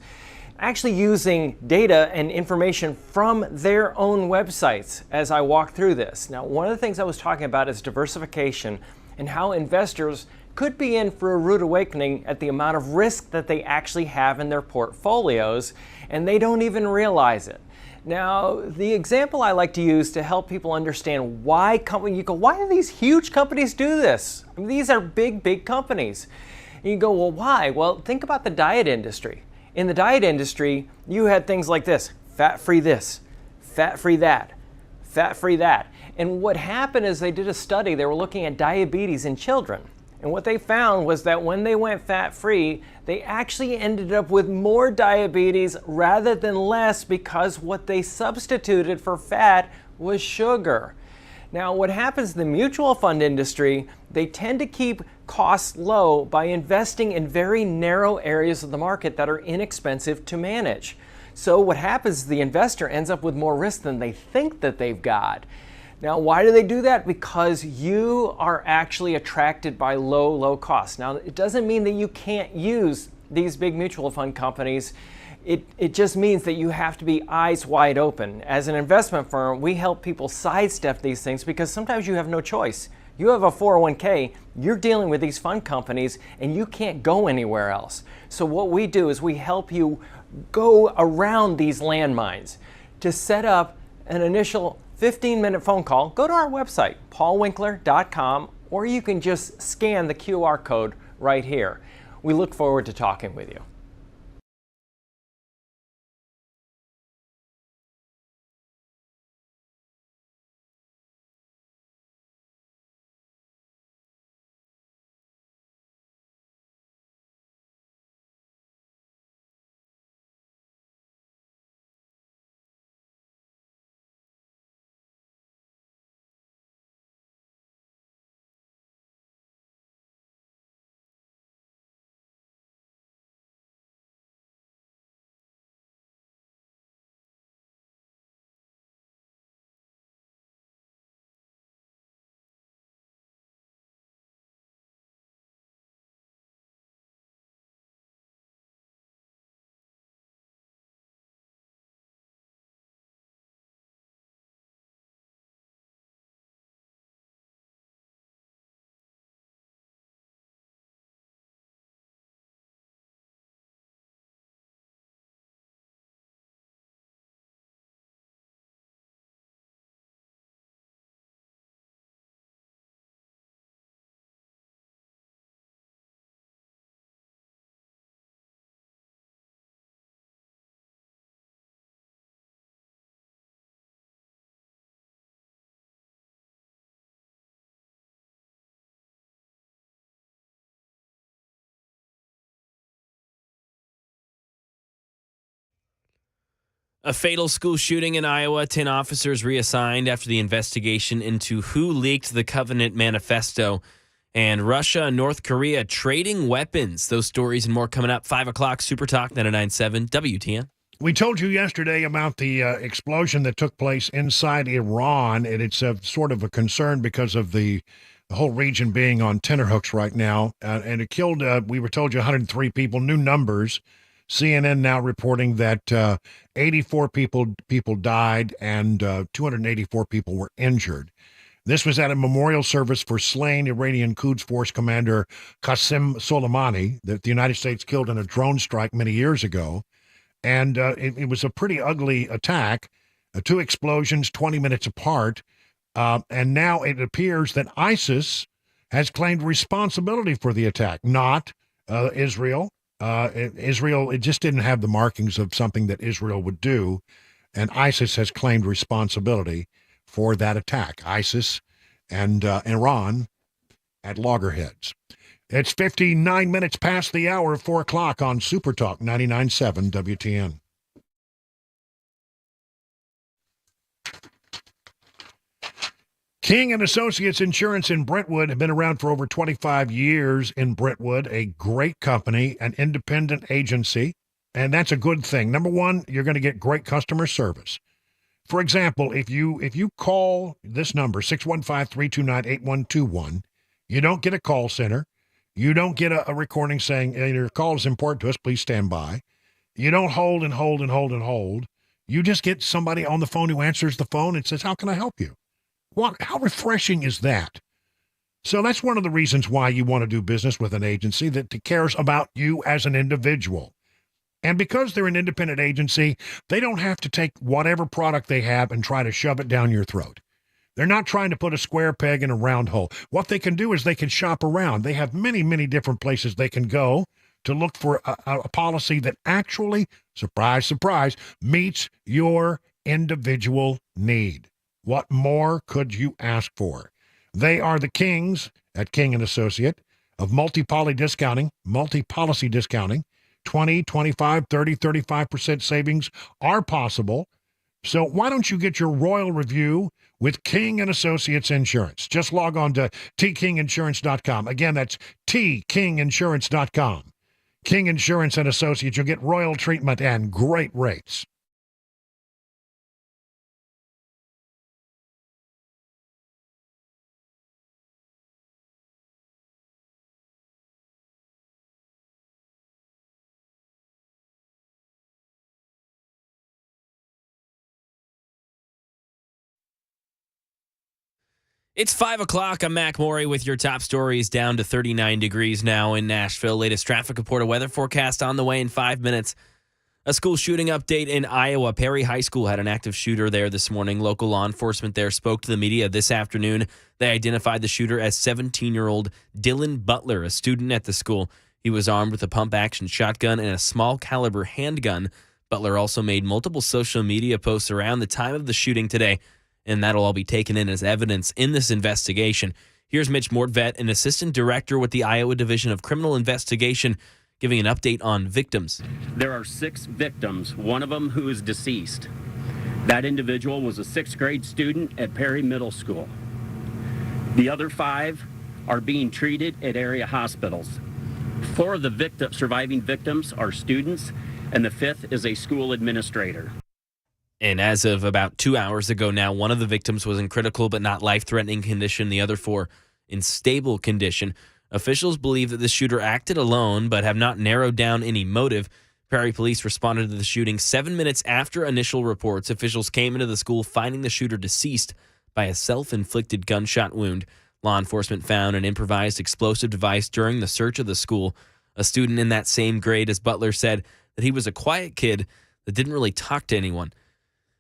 actually using data and information from their own websites as I walk through this. Now, one of the things I was talking about is diversification and how investors could be in for a rude awakening at the amount of risk that they actually have in their portfolios, and they don't even realize it. Now, the example I like to use to help people understand why why do these huge companies do this? I mean, these are big companies. And you go, well, why? Well, think about the diet industry. In the diet industry, you had things like this: fat-free this, fat-free that, fat-free that. And what happened is they did a study. They were looking at diabetes in children. And what they found was that when they went fat-free, they actually ended up with more diabetes rather than less, because what they substituted for fat was sugar. Now, what happens in the mutual fund industry, they tend to keep costs low by investing in very narrow areas of the market that are inexpensive to manage. So what happens is the investor ends up with more risk than they think that they've got. Now, why do they do that? Because you are actually attracted by low costs. Now, it doesn't mean that you can't use these big mutual fund companies. It just means that you have to be eyes wide open. As an investment firm, we help people sidestep these things because sometimes you have no choice. You have a 401k, you're dealing with these fund companies, and you can't go anywhere else. So what we do is we help you go around these landmines. To set up an initial 15-minute phone call, go to our website, paulwinkler.com, or you can just scan the QR code right here. We look forward to talking with you. A fatal school shooting in Iowa, 10 officers reassigned after the investigation into who leaked the Covenant Manifesto. And Russia and North Korea trading weapons. Those stories and more coming up. 5 o'clock, Super Talk 99.7 WTN. We told you yesterday about the explosion that took place inside Iran, and it's sort of a concern because of the whole region being on tenterhooks right now. And it killed, we were told you, 103 people, new numbers. CNN now reporting that 84 people died and 284 people were injured. This was at a memorial service for slain Iranian Quds Force commander Qasem Soleimani that the United States killed in a drone strike many years ago. And it was a pretty ugly attack, 2 explosions 20 minutes apart. And now it appears that ISIS has claimed responsibility for the attack, not Israel. Israel, it just didn't have the markings of something that Israel would do, and ISIS has claimed responsibility for that attack. ISIS and Iran at loggerheads. It's 59 minutes past the hour of 4 o'clock on Super Talk 99.7 WTN. King & Associates Insurance in Brentwood have been around for over 25 years in Brentwood, a great company, an independent agency, and that's a good thing. Number one, you're going to get great customer service. For example, if you call this number, 615-329-8121, you don't get a call center. You don't get a recording saying, your call is important to us, please stand by. You don't hold and hold and hold and hold. You just get somebody on the phone who answers the phone and says, how can I help you? How refreshing is that? So that's one of the reasons why you want to do business with an agency that cares about you as an individual. And because they're an independent agency, they don't have to take whatever product they have and try to shove it down your throat. They're not trying to put a square peg in a round hole. What they can do is they can shop around. They have many, many different places they can go to look for a policy that actually, surprise, surprise, meets your individual need. What more could you ask for? They are the kings at King & Associate of multi-policy discounting. 20, 25, 30, 35% savings are possible. So why don't you get your royal review with King & Associates Insurance? Just log on to tkinginsurance.com. Again, that's tkinginsurance.com. King Insurance & Associates, you'll get royal treatment and great rates. It's 5 o'clock. I'm Mac Morey with your top stories. Down to 39 degrees now in Nashville. Latest traffic report, a weather forecast on the way in 5 minutes. A school shooting update in Iowa. Perry High School had an active shooter there this morning. Local law enforcement there spoke to the media this afternoon. They identified the shooter as 17-year-old Dylan Butler, a student at the school. He was armed with a pump-action shotgun and a small-caliber handgun. Butler also made multiple social media posts around the time of the shooting today, and that'll all be taken in as evidence in this investigation. Here's Mitch Mortvedt, an assistant director with the Iowa Division of Criminal Investigation, giving an update on victims. There are 6 victims, one of them who is deceased. That individual was a 6th grade student at Perry Middle School. The other 5 are being treated at area hospitals. 4 of the surviving victims are students, and the 5th is a school administrator. And as of about 2 hours ago now, one of the victims was in critical but not life-threatening condition, the other 4 in stable condition. Officials believe that the shooter acted alone but have not narrowed down any motive. Perry police responded to the shooting 7 minutes after initial reports. Officials came into the school finding the shooter deceased by a self-inflicted gunshot wound. Law enforcement found an improvised explosive device during the search of the school. A student in that same grade as Butler said that he was a quiet kid that didn't really talk to anyone.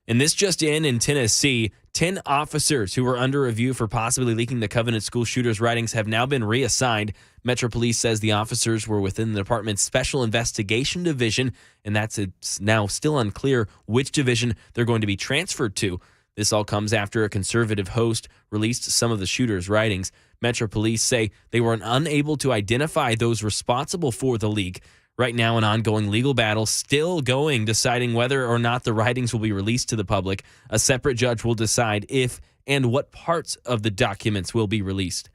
And this just in Tennessee, 10 officers who were under review for possibly leaking the Covenant school shooter's writings have now been reassigned. Metro Police says the officers were within the department's Special Investigation Division, and it's now still unclear which division they're going to be transferred to. This all comes after a conservative host released some of the shooter's writings. Metro Police say they were unable to identify those responsible for the leak. Right now, an ongoing legal battle still going, deciding whether or not the writings will be released to the public. A separate judge will decide if and what parts of the documents will be released.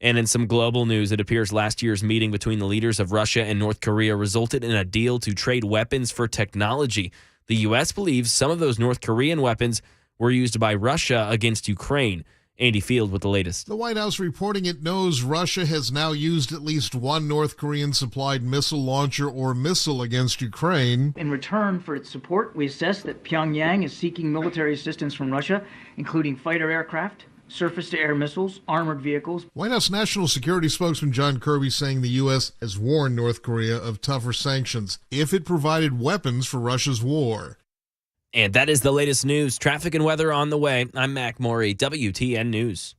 And in some global news, it appears last year's meeting between the leaders of Russia and North Korea resulted in a deal to trade weapons for technology. The U.S. believes some of those North Korean weapons were used by Russia against Ukraine. Andy Field with the latest. The White House reporting it knows Russia has now used at least one North Korean-supplied missile launcher or missile against Ukraine. In return for its support, we assess that Pyongyang is seeking military assistance from Russia, including fighter aircraft, surface-to-air missiles, armored vehicles. White House National Security spokesman John Kirby saying the U.S. has warned North Korea of tougher sanctions if it provided weapons for Russia's war. And that is the latest news. Traffic and weather on the way. I'm Mac Maury, WTN News.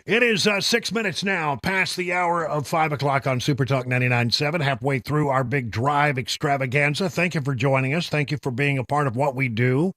It is 6 minutes now past the hour of 5 o'clock on Super Talk 99.7, halfway through our big drive extravaganza. Thank you for joining us. Thank you for being a part of what we do.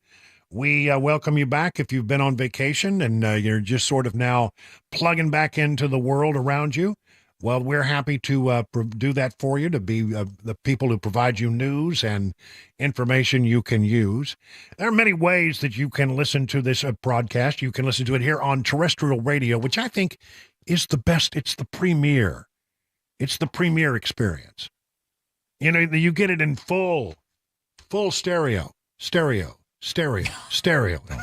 We welcome you back if you've been on vacation and you're just sort of now plugging back into the world around you. Well, we're happy to do that for you, to be the people who provide you news and information you can use. There are many ways that you can listen to this broadcast. You can listen to it here on terrestrial radio, which I think is the best. It's the premier. It's the premier experience. You know, you get it in full stereo. Don't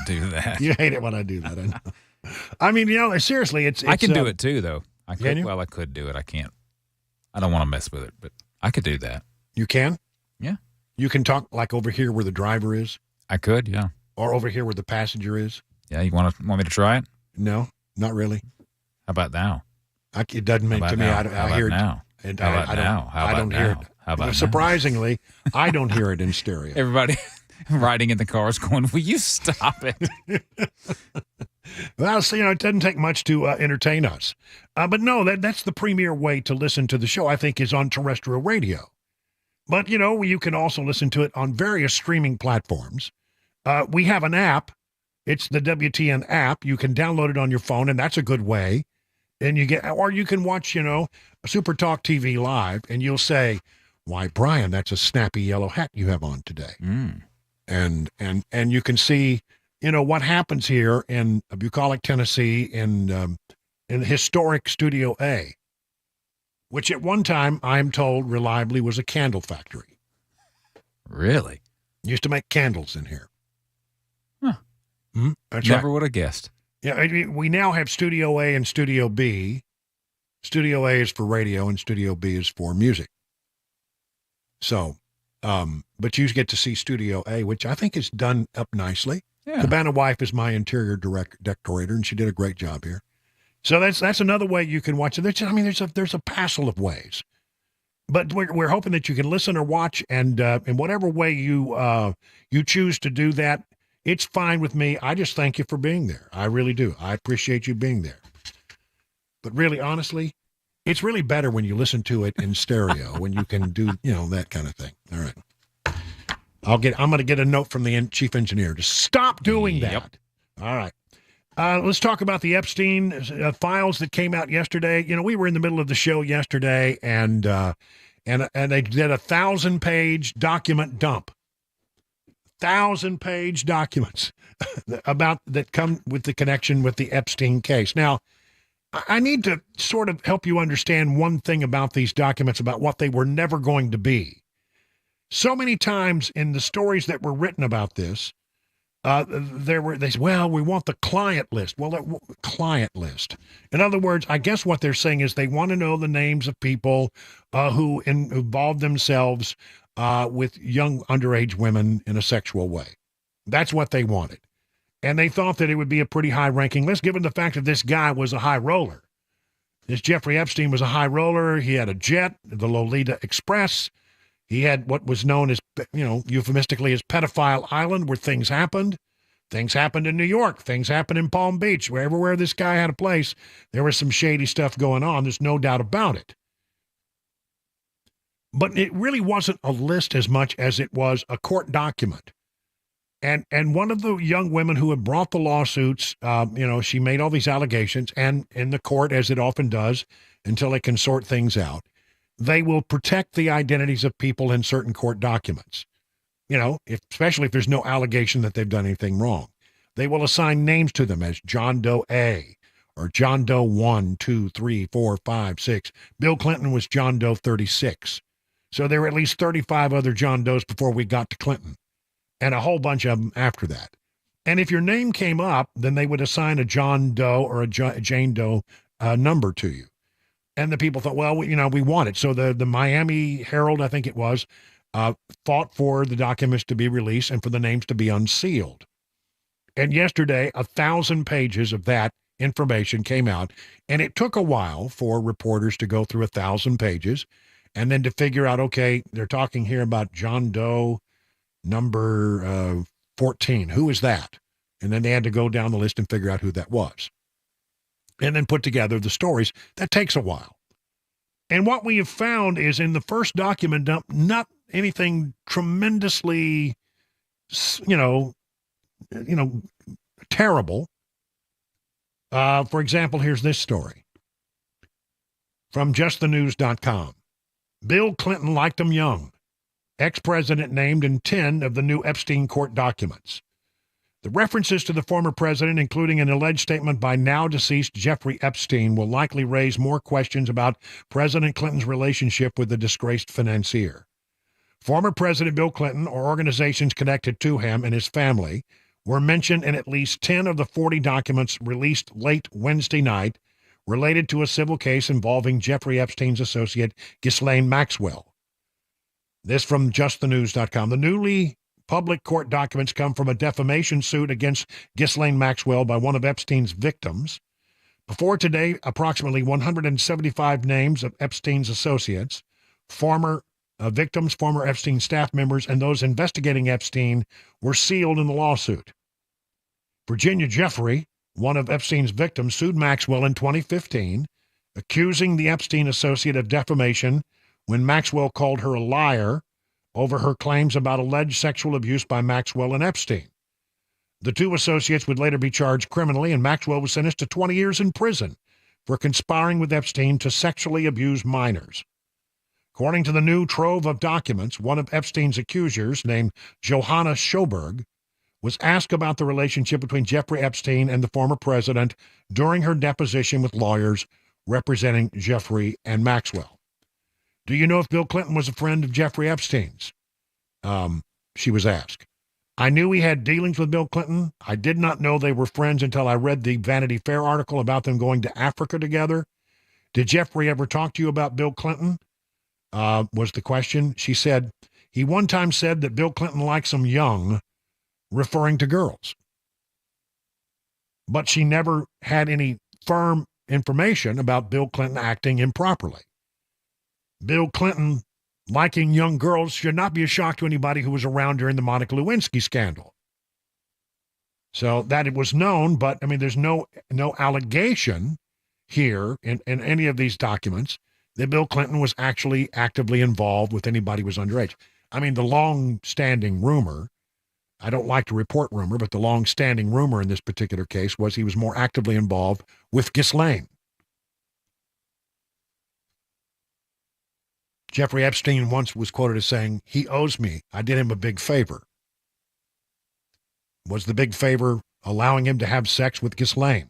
do that. You hate it when I do that. I know. I mean, you know, seriously, it's I can do it too, though. I Can you? Well, I could do it. I can't. I don't want to mess with it, but I could do that. You can? Yeah. You can talk like over here where the driver is? I could, yeah. Or over here where the passenger is? Yeah, you want me to try it? No, not really. How about now? It doesn't mean to me. I hear it. Now? And How about now? I don't hear it. How about surprisingly, I don't hear it in stereo. Everybody riding in the cars going, will you stop it? Well, so, it doesn't take much to entertain us. But no, that's the premier way to listen to the show, I think, is on terrestrial radio. But, you can also listen to it on various streaming platforms. We have an app. It's the WTN app. You can download it on your phone, and that's a good way. And or you can watch, Super Talk TV live, and you'll say, why, Brian, that's a snappy yellow hat you have on today. And you can see, what happens here in Bucolic, Tennessee, in historic Studio A, which at one time, I'm told reliably, was a candle factory. Really? Used to make candles in here. Huh. That's Never right. would have guessed. Yeah, we now have Studio A and Studio B. Studio A is for radio and Studio B is for music. So, but you get to see Studio A, which I think is done up nicely. Yeah. Cabana Wife is my interior decorator, and she did a great job here. So that's another way you can watch it. There's a passel of ways, but we're hoping that you can listen or watch, and in whatever way you choose to do that, it's fine with me. I just thank you for being there. I really do. I appreciate you being there. But really, honestly, it's really better when you listen to it in stereo, when you can do, that kind of thing. All right. I'm going to get a note from the chief engineer to stop doing that. Yep. All right. Let's talk about the Epstein files that came out yesterday. We were in the middle of the show yesterday, and they did a 1,000-page document dump. 1,000-page documents that come with the connection with the Epstein case. Now, I need to sort of help you understand one thing about these documents, about what they were never going to be. So many times in the stories that were written about this, they said, well, we want the client list. Well, that client list. In other words, I guess what they're saying is they want to know the names of people who involved themselves with young underage women in a sexual way. That's what they wanted. And they thought that it would be a pretty high-ranking list, given the fact that this guy was a high roller. This Jeffrey Epstein was a high roller. He had a jet, the Lolita Express. He had what was known as, euphemistically as Pedophile Island, where things happened. Things happened in New York. Things happened in Palm Beach. Everywhere this guy had a place, there was some shady stuff going on. There's no doubt about it. But it really wasn't a list as much as it was a court document. And one of the young women who had brought the lawsuits, she made all these allegations, and in the court, as it often does, until they can sort things out, they will protect the identities of people in certain court documents. Especially if there's no allegation that they've done anything wrong. They will assign names to them as John Doe A, or John Doe 1, 2, 3, 4, 5, 6. Bill Clinton was John Doe 36. So there were at least 35 other John Does before we got to Clinton, and a whole bunch of them after that. And if your name came up, then they would assign a John Doe or a Jane Doe number to you. And the people thought, well, we want it. So the Miami Herald, I think it was, fought for the documents to be released and for the names to be unsealed. And yesterday, 1,000 pages of that information came out, and it took a while for reporters to go through 1,000 pages and then to figure out, okay, they're talking here about John Doe number 14. Who is that? And then they had to go down the list and figure out who that was. And then put together the stories. That takes a while. And what we have found is in the first document dump, not anything tremendously, terrible. For example, here's this story from justthenews.com. Bill Clinton liked him young. Ex-president named in 10 of the new Epstein court documents. The references to the former president, including an alleged statement by now-deceased Jeffrey Epstein, will likely raise more questions about President Clinton's relationship with the disgraced financier. Former President Bill Clinton, or organizations connected to him and his family, were mentioned in at least 10 of the 40 documents released late Wednesday night related to a civil case involving Jeffrey Epstein's associate, Ghislaine Maxwell. This from justthenews.com. The newly public court documents come from a defamation suit against Ghislaine Maxwell by one of Epstein's victims. Before today, approximately 175 names of Epstein's associates, former victims, former Epstein staff members, and those investigating Epstein were sealed in the lawsuit. Virginia Jeffrey, one of Epstein's victims, sued Maxwell in 2015, accusing the Epstein associate of defamation when Maxwell called her a liar over her claims about alleged sexual abuse by Maxwell and Epstein. The two associates would later be charged criminally, and Maxwell was sentenced to 20 years in prison for conspiring with Epstein to sexually abuse minors. According to the new trove of documents, one of Epstein's accusers, named Johanna Schoberg, was asked about the relationship between Jeffrey Epstein and the former president during her deposition with lawyers representing Jeffrey and Maxwell. Do you know if Bill Clinton was a friend of Jeffrey Epstein's? She was asked. I knew he had dealings with Bill Clinton. I did not know they were friends until I read the Vanity Fair article about them going to Africa together. Did Jeffrey ever talk to you about Bill Clinton? Was the question. She said, he one time said that Bill Clinton likes them young, referring to girls. But she never had any firm information about Bill Clinton acting improperly. Bill Clinton liking young girls should not be a shock to anybody who was around during the Monica Lewinsky scandal. So that it was known, but I mean, there's no allegation here in any of these documents that Bill Clinton was actually actively involved with anybody who was underage. I mean, the long-standing rumor, I don't like to report rumor, but the long-standing rumor in this particular case was he was more actively involved with Ghislaine. Jeffrey Epstein once was quoted as saying, he owes me. I did him a big favor. Was the big favor allowing him to have sex with Ghislaine?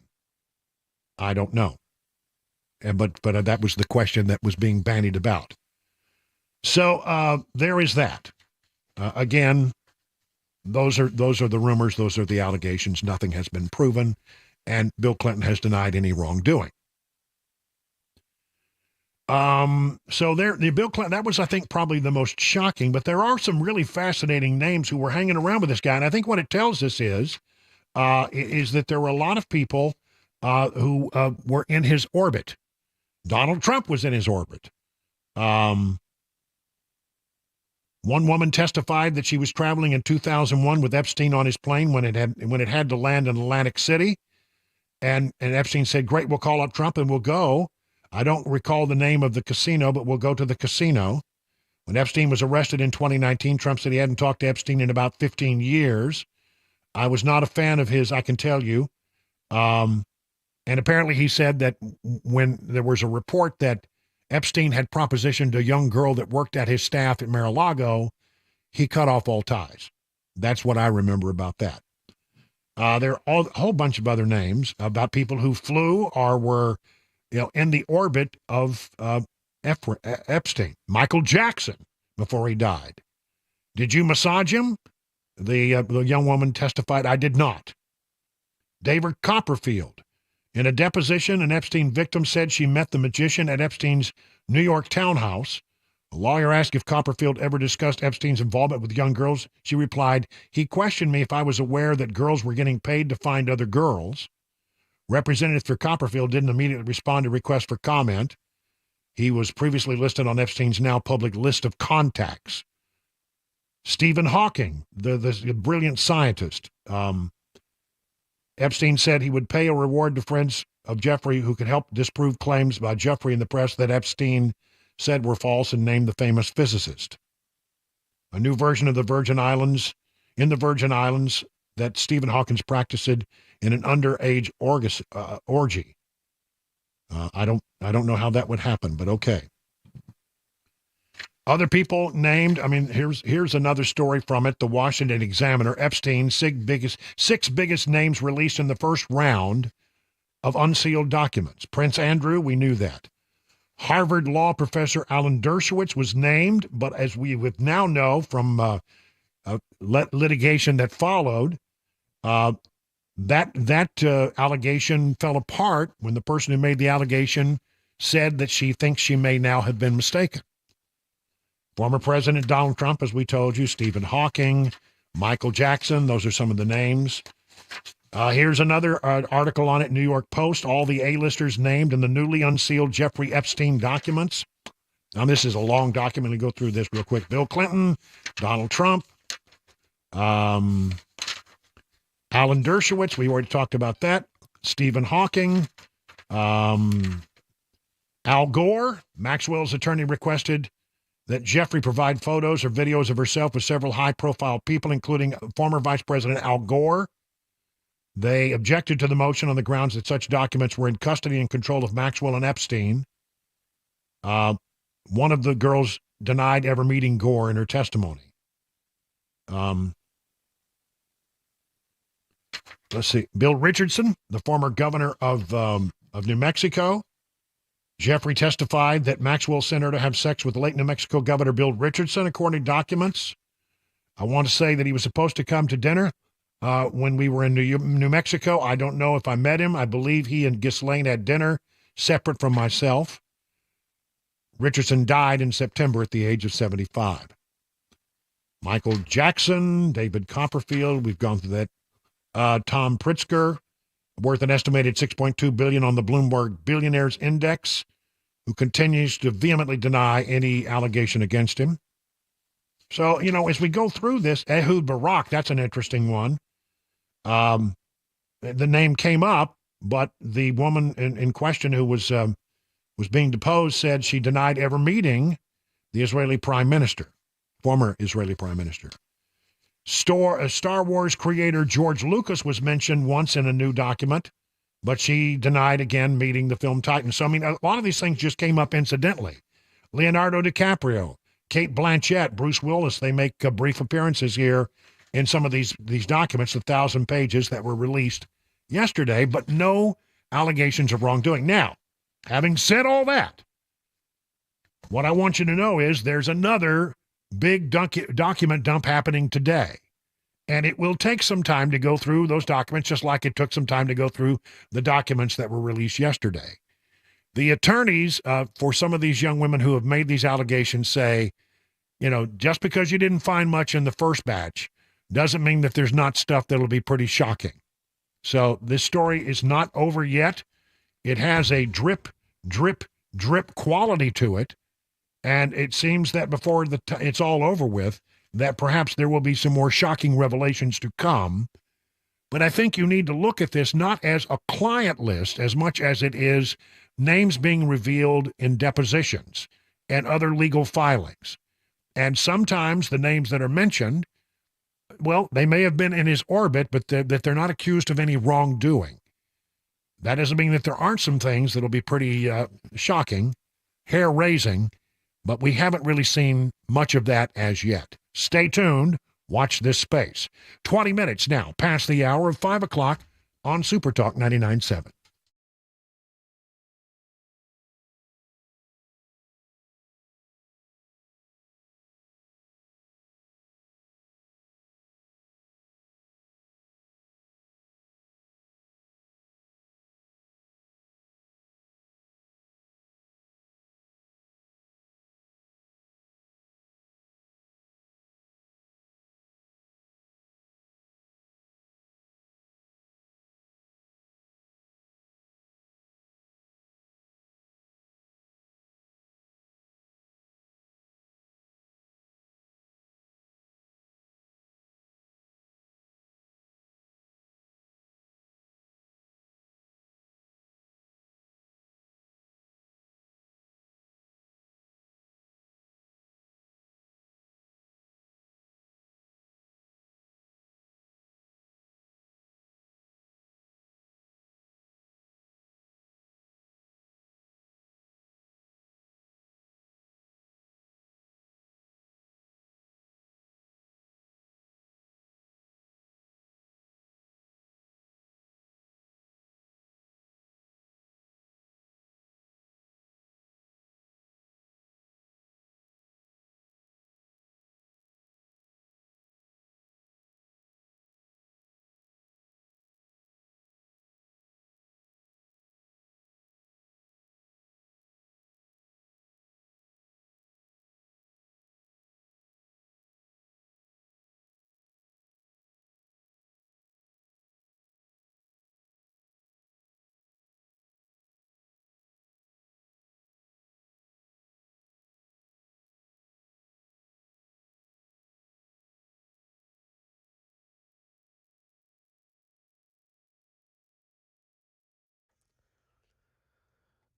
I don't know. But that was the question that was being bandied about. So there is that. Again, those are the rumors. Those are the allegations. Nothing has been proven. And Bill Clinton has denied any wrongdoing. So the Bill Clinton, that was, I think, probably the most shocking, but there are some really fascinating names who were hanging around with this guy. And I think what it tells us is that there were a lot of people who were in his orbit. Donald Trump was in his orbit. One woman testified that she was traveling in 2001 with Epstein on his plane when it had to land in Atlantic City. And Epstein said, great, we'll call up Trump and we'll go. I don't recall the name of the casino, but we'll go to the casino. When Epstein was arrested in 2019, Trump said he hadn't talked to Epstein in about 15 years. I was not a fan of his, I can tell you. And apparently he said that when there was a report that Epstein had propositioned a young girl that worked at his staff at Mar-a-Lago, he cut off all ties. That's what I remember about that. There are a whole bunch of other names about people who flew or were in the orbit of Epstein. Michael Jackson, before he died. Did you massage him? The young woman testified, I did not. David Copperfield. In a deposition, an Epstein victim said she met the magician at Epstein's New York townhouse. A lawyer asked if Copperfield ever discussed Epstein's involvement with young girls. She replied, he questioned me if I was aware that girls were getting paid to find other girls. Representative for Copperfield didn't immediately respond to requests for comment. He was previously listed on Epstein's now public list of contacts. Stephen Hawking, the brilliant scientist. Epstein said he would pay a reward to friends of Jeffrey who could help disprove claims by Jeffrey in the press that Epstein said were false and named the famous physicist. A new version of the Virgin Islands, that Stephen Hawking practiced in an underage orgy. I don't know how that would happen, but okay. Other people named, I mean, here's another story from it, the Washington Examiner. Epstein, six biggest names released in the first round of unsealed documents. Prince Andrew, we knew that. Harvard law professor Alan Dershowitz was named, but as we would now know from litigation that followed, that allegation fell apart when the person who made the allegation said that she thinks she may now have been mistaken. Former President Donald Trump, as we told you, Stephen Hawking, Michael Jackson, those are some of the names. Here's another article on it, New York Post. All the A-listers named in the newly unsealed Jeffrey Epstein documents. Now, this is a long document. Let me go through this real quick. Bill Clinton, Donald Trump, Alan Dershowitz. We already talked about that. Stephen Hawking, Al Gore. Maxwell's attorney requested that Jeffrey provide photos or videos of herself with several high-profile people, including former Vice President Al Gore. They objected to the motion on the grounds that such documents were in custody and control of Maxwell and Epstein. One of the girls denied ever meeting Gore in her testimony. Let's see. Bill Richardson, the former governor of New Mexico. Jeffrey testified that Maxwell sent her to have sex with late New Mexico Governor Bill Richardson, according to documents. I want to say that he was supposed to come to dinner when we were in New Mexico. I don't know if I met him. I believe he and Ghislaine had dinner separate from myself. Richardson died in September at the age of 75. Michael Jackson, David Copperfield, we've gone through that. Tom Pritzker, worth an estimated $6.2 billion on the Bloomberg Billionaires Index, who continues to vehemently deny any allegation against him. So, as we go through this, Ehud Barak, that's an interesting one. The name came up, but the woman in question who was being deposed said she denied ever meeting the Israeli prime minister, former Israeli prime minister. Star Wars creator George Lucas was mentioned once in a new document, but she denied again meeting the film titan. So, a lot of these things just came up incidentally. Leonardo DiCaprio, Kate Blanchett, Bruce Willis, they make brief appearances here in some of these documents, the 1,000 pages that were released yesterday, but no allegations of wrongdoing. Now, having said all that, what I want you to know is there's another big document dump happening today. And it will take some time to go through those documents, just like it took some time to go through the documents that were released yesterday. The attorneys for some of these young women who have made these allegations say, just because you didn't find much in the first batch doesn't mean that there's not stuff that'll be pretty shocking. So this story is not over yet. It has a drip, drip, drip quality to it. And it seems that before it's all over with, that perhaps there will be some more shocking revelations to come. But I think you need to look at this not as a client list as much as it is names being revealed in depositions and other legal filings. And sometimes the names that are mentioned, well, they may have been in his orbit, but that they're not accused of any wrongdoing. That doesn't mean that there aren't some things that'll be pretty shocking, hair-raising, but we haven't really seen much of that as yet. Stay tuned. Watch this space. 20 minutes now past the hour of 5 o'clock on Super Talk 99.7.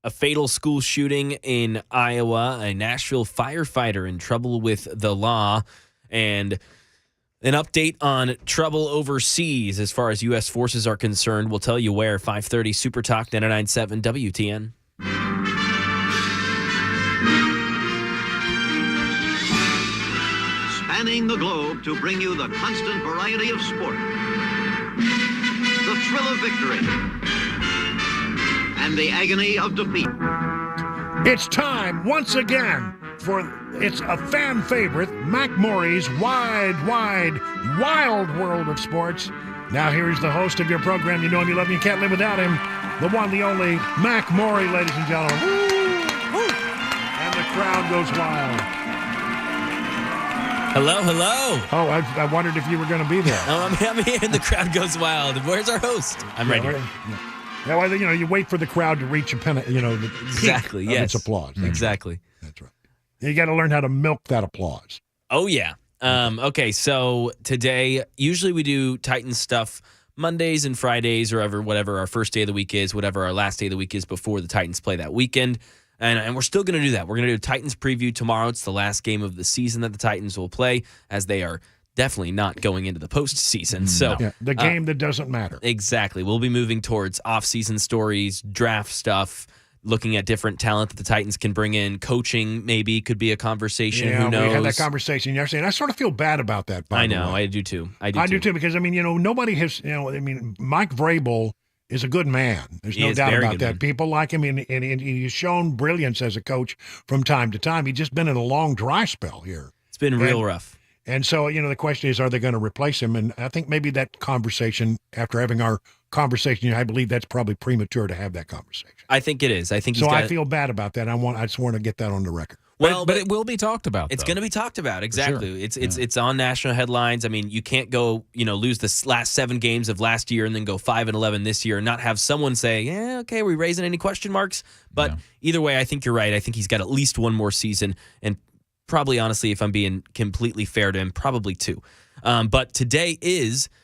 A fatal school shooting in Iowa, a Nashville firefighter in trouble with the law, and an update on trouble overseas as far as U.S. forces are concerned. We'll tell you where. 5:30 Super Talk 99.7 WTN. Spanning the globe to bring you the constant variety of sport, the thrill of victory, and the agony of defeat. It's time once again it's a fan favorite, Mac Morey's Wild World of Sports. Now here's the host of your program. You know him, you love him, you can't live without him. The one, the only, Mac Morey, ladies and gentlemen. Woo! Woo! And the crowd goes wild. Hello, hello. Oh, I wondered if you were going to be there. Oh, I'm here, and the crowd goes wild. Where's our host? I'm ready. Yeah, well, you wait for the crowd to reach the exactly, peak of its applause. Exactly. That's right. You got to learn how to milk that applause. Oh, yeah. Okay, so today, usually we do Titans stuff Mondays and Fridays or whatever our first day of the week is, whatever our last day of the week is before the Titans play that weekend. And we're still going to do that. We're going to do a Titans preview tomorrow. It's the last game of the season that the Titans will play, as they are definitely not going into the postseason. So the game that doesn't matter. Exactly. We'll be moving towards off-season stories, draft stuff, looking at different talent that the Titans can bring in. Coaching maybe could be a conversation. Yeah, who knows? We had that conversation yesterday, and I sort of feel bad about that. I know. I do too. I do too because nobody has. Mike Vrabel is a good man. There's no doubt about that. Man. People like him, and he's shown brilliance as a coach from time to time. He's just been in a long dry spell here. It's been real rough. And so, the question is, are they going to replace him? And I think maybe that conversation, after having our conversation, I believe that's probably premature to have that conversation. I think it is. I think I feel bad about that. I just want to get that on the record. Well, but it will be talked about. It's going to be talked about. Exactly. Sure. It's on national headlines. I mean, you can't go, lose the last 7 games of last year and then go 5-11 this year and not have someone say, "Yeah, okay, are we raising any question marks?" But either way, I think you're right. I think he's got at least one more season, and probably, honestly, if I'm being completely fair to him, probably 2. But today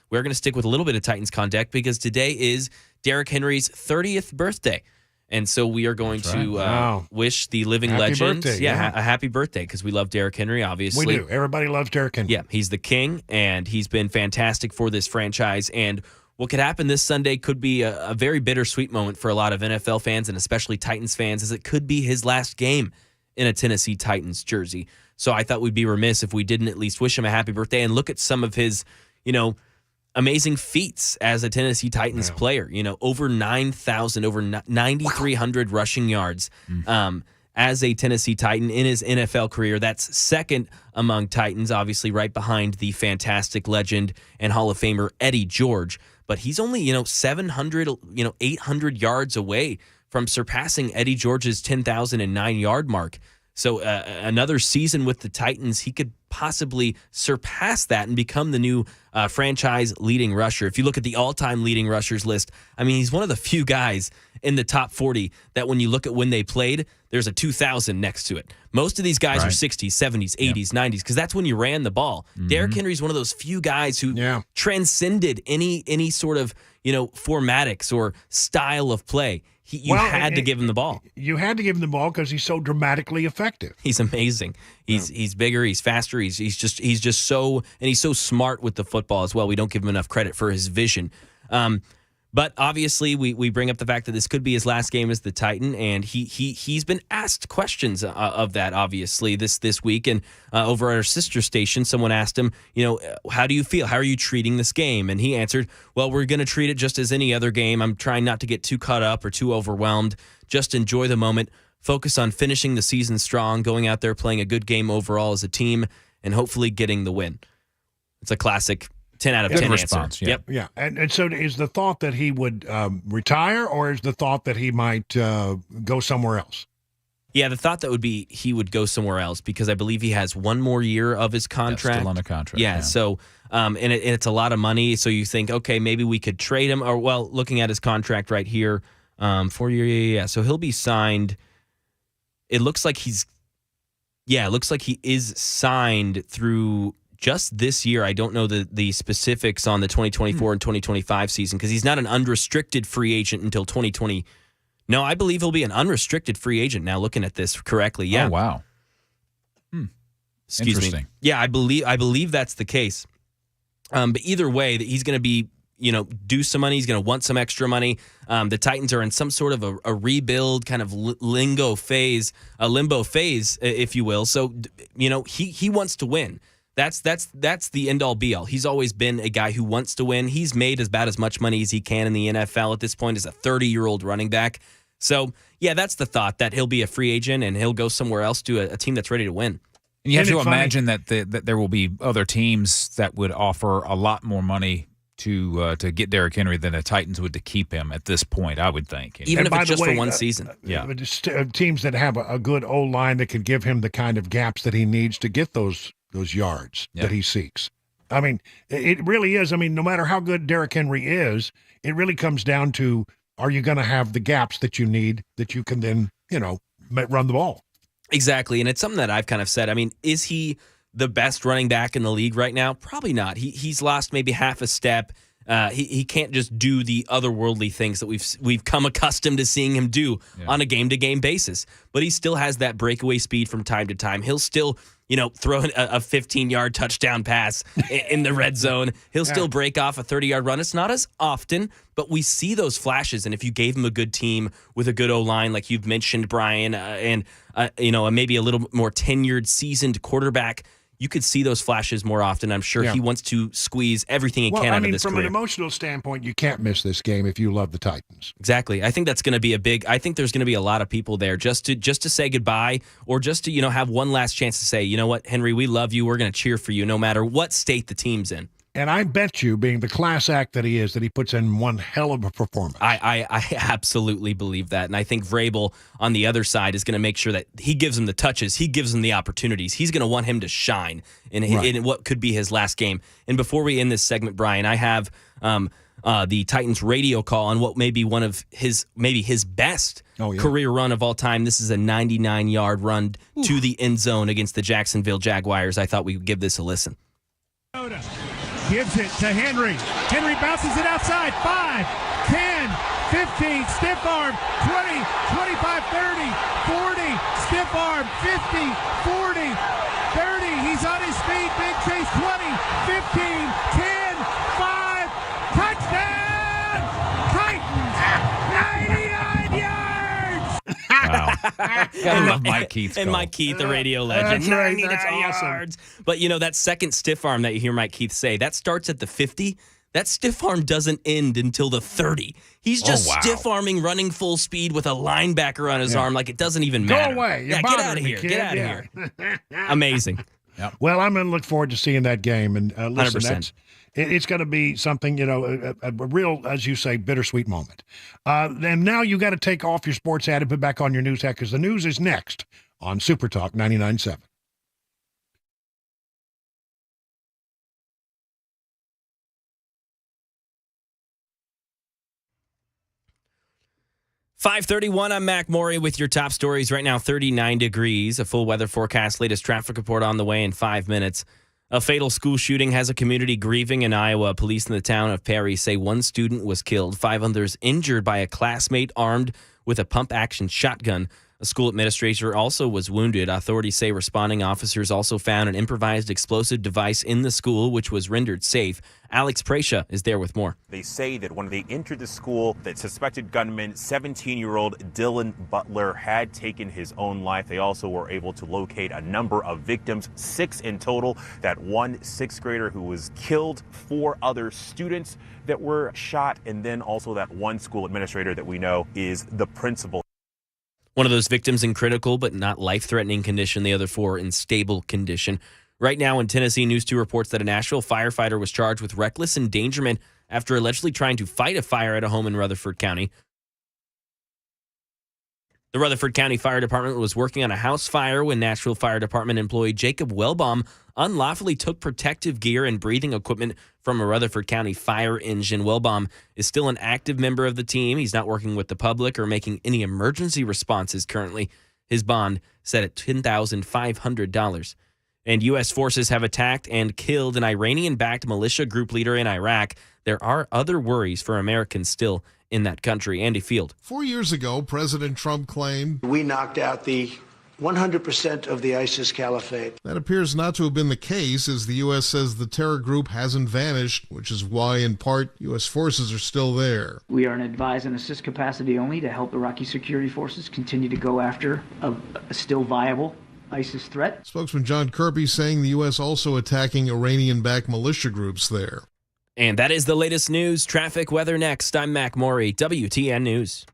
we're going to stick with a little bit of Titans contact because today is Derrick Henry's 30th birthday. And so we are going to wish the living legend a happy birthday because we love Derrick Henry, obviously. We do. Everybody loves Derrick Henry. Yeah, he's the king, and he's been fantastic for this franchise. And what could happen this Sunday could be a very bittersweet moment for a lot of NFL fans and especially Titans fans, as it could be his last game in a Tennessee Titans jersey. So I thought we'd be remiss if we didn't at least wish him a happy birthday and look at some of his, amazing feats as a Tennessee Titans player. Over 9,000, over 9,300 rushing yards as a Tennessee Titan in his NFL career. That's second among Titans, obviously right behind the fantastic legend and Hall of Famer Eddie George. But he's only, 700, 800 yards away from surpassing Eddie George's 10,009-yard mark. So another season with the Titans, he could possibly surpass that and become the new franchise leading rusher. If you look at the all-time leading rushers list, I mean, he's one of the few guys in the top 40 that when you look at when they played, there's a 2,000 next to it. Most of these guys are 60s, 70s, 80s, 90s, because that's when you ran the ball. Derrick Henry's one of those few guys who transcended any sort of, formatics or style of play. You had to give him the ball. You had to give him the ball because he's so dramatically effective. He's amazing. He's bigger. He's faster. He's just so, and he's so smart with the football as well. We don't give him enough credit for his vision. But obviously, we bring up the fact that this could be his last game as the Titan, and he's been asked questions of that, obviously, this week. And over at our sister station, someone asked him, how do you feel? How are you treating this game? And he answered, well, we're going to treat it just as any other game. I'm trying not to get too caught up or too overwhelmed. Just enjoy the moment. Focus on finishing the season strong, going out there, playing a good game overall as a team, and hopefully getting the win. It's a classic 10 out of 10 response. Answer. Yeah. And so is the thought that he would retire, or is the thought that he might go somewhere else? Yeah, the thought that would be he would go somewhere else because I believe he has one more year of his contract. Still under contract. Yeah. So, and it's a lot of money. So you think, okay, maybe we could trade him. Or, well, looking at his contract right here, 4 year. Yeah. So he'll be signed. It looks like he is signed through just this year. I don't know the specifics on the 2024 and 2025 season because he's not an unrestricted free agent until 2020. No, I believe he'll be an unrestricted free agent now, looking at this correctly. Yeah. Oh, wow. Excuse me. Interesting. Yeah, I believe that's the case. But either way, that he's going to be, do some money. He's going to want some extra money. The Titans are in some sort of a rebuild kind of limbo phase, if you will. So, he wants to win. That's the end all be all. He's always been a guy who wants to win. He's made about as much money as he can in the NFL at this point as a 30-year-old running back. So, yeah, that's the thought, that he'll be a free agent and he'll go somewhere else to a team that's ready to win. And you have to imagine that there will be other teams that would offer a lot more money to get Derrick Henry than the Titans would to keep him at this point, I would think. Even if it's just for one season. Yeah. Teams that have a good O-line that can give him the kind of gaps that he needs to get those yards that he seeks. I mean, it really is. I mean, no matter how good Derrick Henry is, it really comes down to, are you going to have the gaps that you need that you can then, run the ball? Exactly, and it's something that I've kind of said. I mean, is he the best running back in the league right now? Probably not. He's lost maybe half a step. He can't just do the otherworldly things that we've come accustomed to seeing him do on a game-to-game basis. But he still has that breakaway speed from time to time. He'll still, throw a 15-yard touchdown pass in the red zone. He'll still break off a 30-yard run. It's not as often, but we see those flashes. And if you gave him a good team with a good O-line, like you've mentioned, Brian, and maybe a little more tenured, seasoned quarterback, you could see those flashes more often. I'm sure he wants to squeeze everything he can out of this from career. An emotional standpoint, you can't miss this game if you love the Titans. Exactly. I think that's going to be I think there's going to be a lot of people there just to say goodbye, or just to, have one last chance to say, you know what, Henry, we love you. We're going to cheer for you no matter what state the team's in. And I bet you, being the class act that he is, that he puts in one hell of a performance. I absolutely believe that. And I think Vrabel on the other side is going to make sure that he gives him the touches. He gives him the opportunities. He's going to want him to shine in what could be his last game. And before we end this segment, Brian, I have the Titans radio call on what may be one of his best career run of all time. This is a 99-yard run to the end zone against the Jacksonville Jaguars. I thought we would give this a listen. Gives it to Henry. Henry bounces it outside. 5, 10, 15, stiff arm, 20, 25, 30, 40, stiff arm, 50, 40, 30. He's on his feet. Big chase, 20, 15, 10, 5. Touchdown! Titans! 99 yards! Wow. Gotta love Mike Keith's And call. Mike Keith, the radio legend. That's right. 90 That's awesome. yards. But, that second stiff arm that you hear Mike Keith say, that starts at the 50. That stiff arm doesn't end until the 30. He's just stiff-arming, running full speed with a linebacker on his arm like it doesn't even matter. Go away. You're get out of bothering me, here. kid. Get out of here. Amazing. Well, I'm going to look forward to seeing that game. And listen, 100%. It's going to be something, a real, as you say, bittersweet moment. And now you got to take off your sports hat and put back on your news hat, because the news is next on Super Talk 99.7. .531, I'm Mac Maury with your top stories. Right now, 39 degrees. A full weather forecast, latest traffic report on the way in 5 minutes. A fatal school shooting has a community grieving in Iowa. Police in the town of Perry say one student was killed, 5 others injured by a classmate armed with a pump-action shotgun. A school administrator also was wounded. Authorities say responding officers also found an improvised explosive device in the school, which was rendered safe. Alex Pratia is there with more. They say that when they entered the school, that suspected gunman, 17-year-old Dylan Butler, had taken his own life. They also were able to locate a number of victims, 6 in total. That one 6th grader who was killed, 4 other students that were shot, and then also that one school administrator that we know is the principal. One of those victims in critical but not life-threatening condition. The other 4 in stable condition. Right now in Tennessee, News 2 reports that a Nashville firefighter was charged with reckless endangerment after allegedly trying to fight a fire at a home in Rutherford County. The Rutherford County Fire Department was working on a house fire when Nashville Fire Department employee Jacob Wellbaum unlawfully took protective gear and breathing equipment from a Rutherford County fire engine. Wellbaum is still an active member of the team. He's not working with the public or making any emergency responses currently. His bond set at $10,500. And U.S. forces have attacked and killed an Iranian-backed militia group leader in Iraq. There are other worries for Americans still in that country. Andy Field. 4 years ago, President Trump claimed, "We knocked out the 100% of the ISIS caliphate." That appears not to have been the case, as the U.S. says the terror group hasn't vanished, which is why, in part, U.S. forces are still there. We are in advise and assist capacity only to help Iraqi security forces continue to go after a still viable ISIS threat. Spokesman John Kirby saying the U.S. also attacking Iranian-backed militia groups there. And that is the latest news. Traffic, weather next. I'm Mac Maury, WTN News.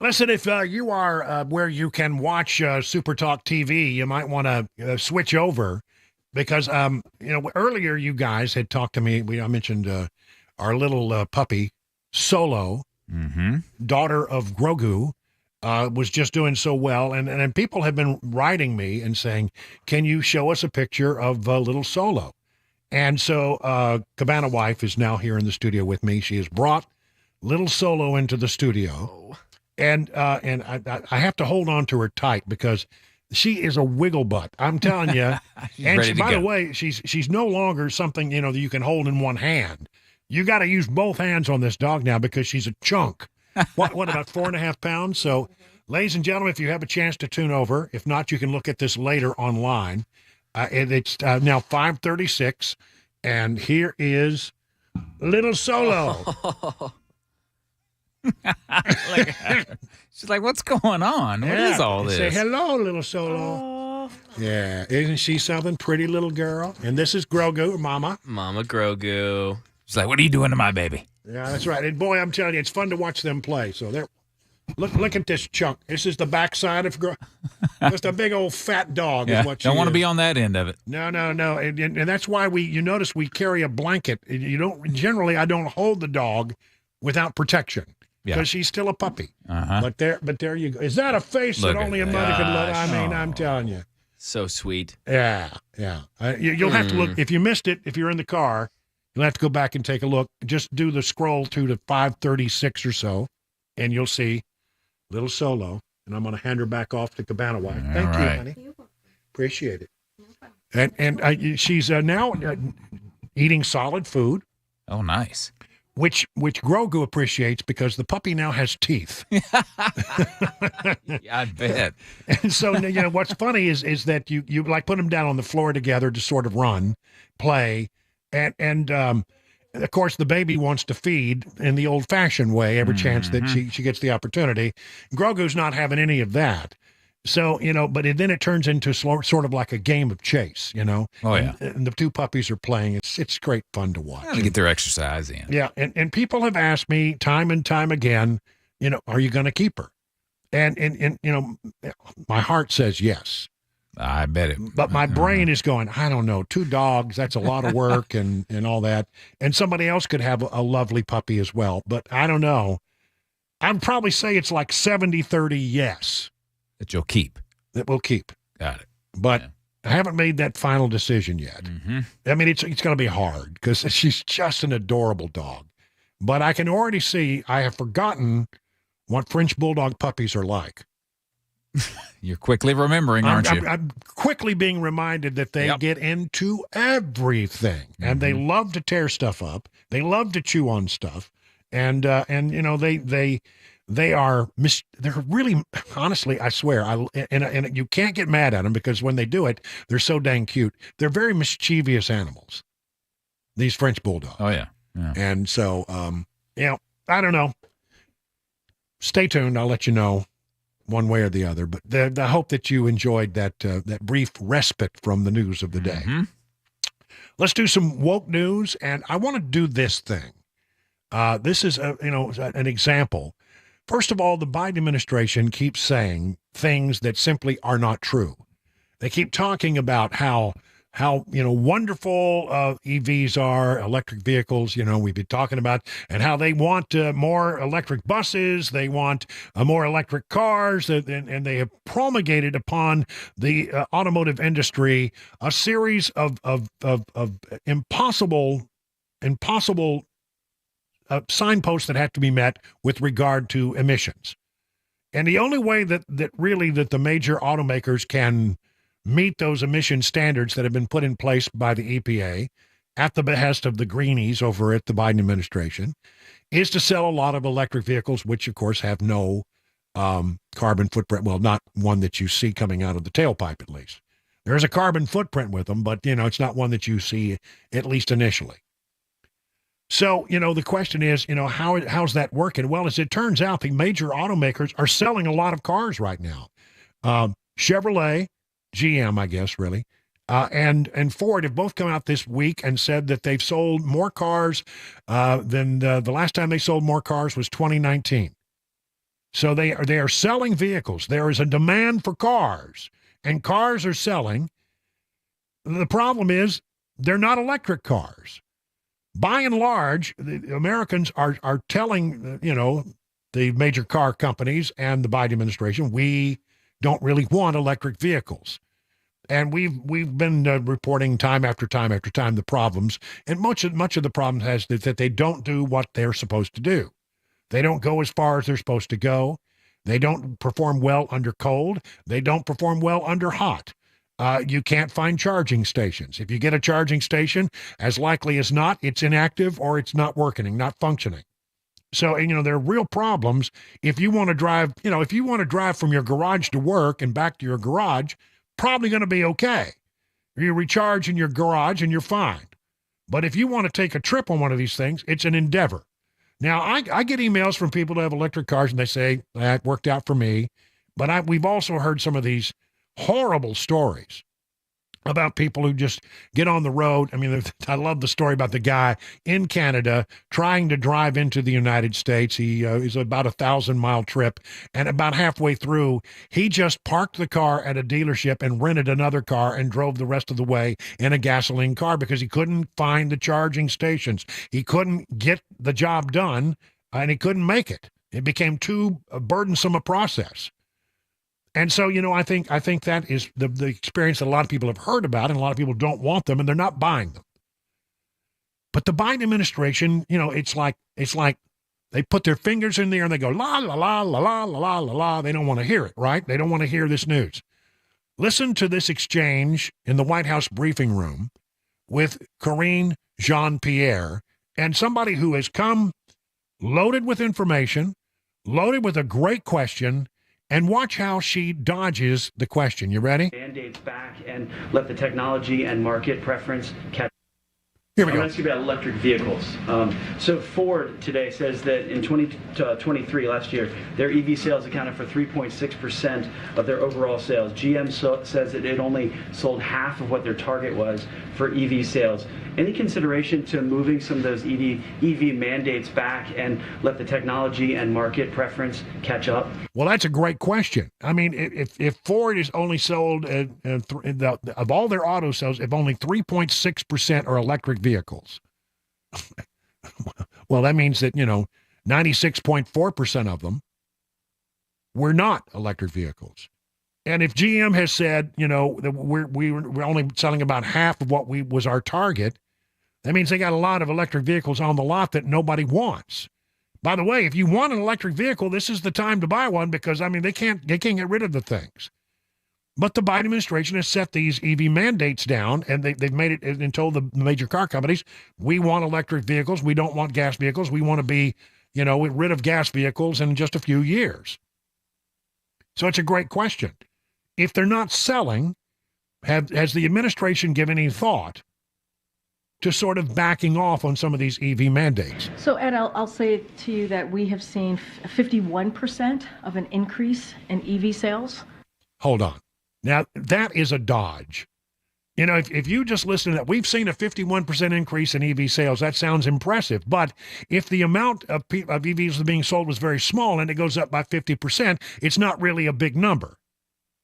Listen, if you are where you can watch Super Talk TV, you might want to switch over because, earlier you guys had talked to me. I mentioned our little puppy, Solo, daughter of Grogu, was just doing so well. And people have been writing me and saying, can you show us a picture of little Solo? And so Cabana Wife is now here in the studio with me. She has brought little Solo into the studio. And I have to hold on to her tight because she is a wiggle butt. I'm telling you. And she, by the way, she's no longer something, that you can hold in one hand. You got to use both hands on this dog now because she's a chunk. What about 4.5 pounds? So, ladies and gentlemen, if you have a chance to tune over, if not, you can look at this later online. It's now 5:36, and here is little Solo. She's like, what's going on? What is all this? Say hello, little Solo. Yeah, isn't she something? Pretty little girl. And this is Grogu, Mama. Mama Grogu. She's like, what are you doing to my baby? Yeah, that's right. And boy, I'm telling you, it's fun to watch them play. So there, look at this chunk. This is the backside of Grogu. Just a big old fat dog. Yeah, is what she don't want to is. be on that end of it. No. And that's why you notice we carry a blanket. Generally, I don't hold the dog without protection. Because she's still a puppy. But there you go. Is that a face that only a mother could love? I mean, I'm telling you. So sweet. Yeah. You'll have to look. If you missed it, if you're in the car, you'll have to go back and take a look. Just do the scroll to 5:36 or so, and you'll see little Solo. And I'm going to hand her back off to Cabana Wife. Thank you, honey. Appreciate it. And she's now eating solid food. Oh, nice. Which Grogu appreciates because the puppy now has teeth. I bet. And so, what's funny is that you like put them down on the floor together to sort of run, play, and of course the baby wants to feed in the old-fashioned way every chance that she gets the opportunity. Grogu's not having any of that. So, but then it turns into sort of like a game of chase, Oh, yeah. And the two puppies are playing. It's great fun to watch. To get their exercise in. Yeah, and people have asked me time and time again, are you going to keep her? And my heart says yes. I bet it. But my brain is going, I don't know, 2 dogs, that's a lot of work and all that. And somebody else could have a lovely puppy as well. But I don't know. I'd probably say it's like 70-30 yes. That you'll keep. That we'll keep. Got it. But I haven't made that final decision yet. I mean, it's going to be hard because she's just an adorable dog. But I can already see I have forgotten what French Bulldog puppies are like. You're quickly remembering, aren't you? I'm quickly being reminded that they get into everything, and they love to tear stuff up. They love to chew on stuff, and they are they're really, honestly, I swear, and you can't get mad at them because when they do it, they're so dang cute. They're very mischievous animals, these French Bulldogs. Oh, yeah. And so, I don't know. Stay tuned. I'll let you know one way or the other. But I hope that you enjoyed that brief respite from the news of the day. Let's do some woke news, and I want to do this thing. This is an example. First of all, the Biden administration keeps saying things that simply are not true. They keep talking about how wonderful EVs are, electric vehicles, we've been talking about, and how they want more electric buses, they want more electric cars, and they have promulgated upon the automotive industry a series of impossible signposts that have to be met with regard to emissions. And the only way that the major automakers can meet those emission standards that have been put in place by the EPA at the behest of the greenies over at the Biden administration is to sell a lot of electric vehicles, which of course have no carbon footprint. Well, not one that you see coming out of the tailpipe, at least. There's a carbon footprint with them, but it's not one that you see, at least initially. So, the question is, how's that working? Well, as it turns out, the major automakers are selling a lot of cars right now. Chevrolet, GM, I guess, really, and Ford have both come out this week and said that they've sold more cars than the last time they sold more cars was 2019. So they are selling vehicles. There is a demand for cars, and cars are selling. The problem is they're not electric cars. By and large, the Americans are telling, the major car companies and the Biden administration, we don't really want electric vehicles. And we've been reporting time after time after time the problems, and much of the problem has that they don't do what they're supposed to do. They don't go as far as they're supposed to go. They don't perform well under cold. They don't perform well under hot. You can't find charging stations. If you get a charging station, as likely as not, it's inactive or it's not working, not functioning. So, there are real problems. If you want to drive, from your garage to work and back to your garage, probably going to be okay. You recharge in your garage and you're fine. But if you want to take a trip on one of these things, it's an endeavor. Now, I get emails from people who have electric cars and they say, that worked out for me. But we've also heard some of these horrible stories about people who just get on the road. I mean, I love the story about the guy in Canada trying to drive into the United States. He is about 1,000-mile trip, and about halfway through, he just parked the car at a dealership and rented another car and drove the rest of the way in a gasoline car because he couldn't find the charging stations. He couldn't get the job done, and he couldn't make it. It became too burdensome a process. And so, I think that is the experience that a lot of people have heard about, and a lot of people don't want them, and they're not buying them. But the Biden administration, it's like they put their fingers in there and they go, la, la, la, la, la, la, la, la, la. They don't want to hear it, right? They don't want to hear this news. Listen to this exchange in the White House briefing room with Karine Jean-Pierre and somebody who has come loaded with information, loaded with a great question, and watch how she dodges the question. You ready? Mandates back and let the technology and market preference catch. Here we go. I'm asking about electric vehicles. So Ford today says that in 2023, last year, their EV sales accounted for 3.6% of their overall sales. GM says that it only sold half of what their target was for EV sales. Any consideration to moving some of those EV mandates back and let the technology and market preference catch up? Well, that's a great question. I mean, if Ford is only sold, of all their auto sales, if only 3.6% are electric vehicles, well, that means that, 96.4% of them were not electric vehicles. And if GM has said, that we're only selling about half of what was our target, that means they got a lot of electric vehicles on the lot that nobody wants. By the way, if you want an electric vehicle, this is the time to buy one because, they can't get rid of the things. But the Biden administration has set these EV mandates down, and they've made it and told the major car companies, we want electric vehicles. We don't want gas vehicles. We want to be, rid of gas vehicles in just a few years. So it's a great question. If they're not selling, has the administration given any thought to sort of backing off on some of these EV mandates? So, Ed, I'll say to you that we have seen 51% of an increase in EV sales. Hold on. Now, that is a dodge. If you just listen to that, we've seen a 51% increase in EV sales. That sounds impressive. But if the amount of EVs being sold was very small and it goes up by 50%, it's not really a big number,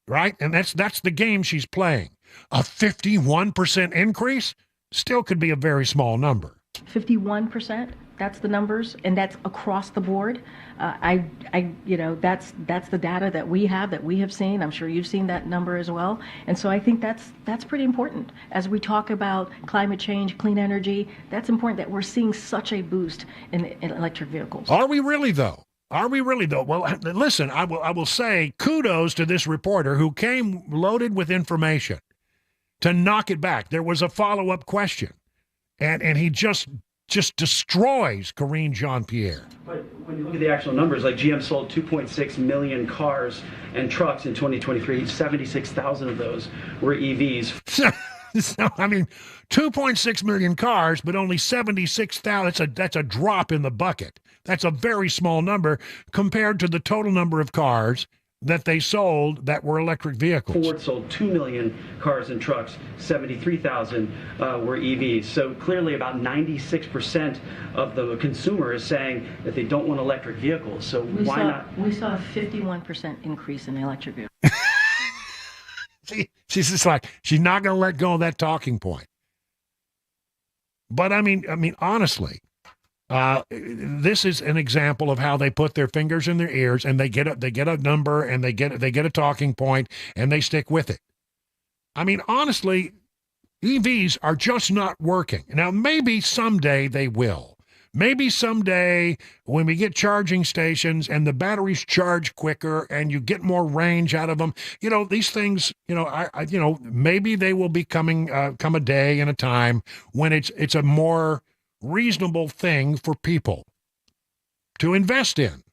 right? And that's the game she's playing. A 51% increase still could be a very small number. 51%, that's the numbers, and that's across the board. That's the data that we have seen. I'm sure you've seen that number as well. And so I think that's pretty important. As we talk about climate change, clean energy, that's important that we're seeing such a boost in electric vehicles. Are we really, though? Well, listen, I will say kudos to this reporter who came loaded with information to knock it back. There was a follow-up question, and he just destroys Karine Jean-Pierre. But when you look at the actual numbers, like GM sold 2.6 million cars and trucks in 2023. 76,000 of those were EVs. So, 2.6 million cars, but only 76,000. That's a drop in the bucket. That's a very small number compared to the total number of cars that they sold that were electric vehicles. Ford sold 2 million cars and trucks, 73,000 were EVs. So clearly about 96% of the consumer is saying that they don't want electric vehicles. So why not? We saw a 51% increase in electric vehicles. She's just like, she's not going to let go of that talking point. But honestly, this is an example of how they put their fingers in their ears and they get a number and they get a talking point and they stick with it. Honestly, EVs are just not working. Now, maybe someday they will. Maybe someday when we get charging stations and the batteries charge quicker and you get more range out of them, these things, maybe they will be come a day and a time when it's a more reasonable thing for people to invest in.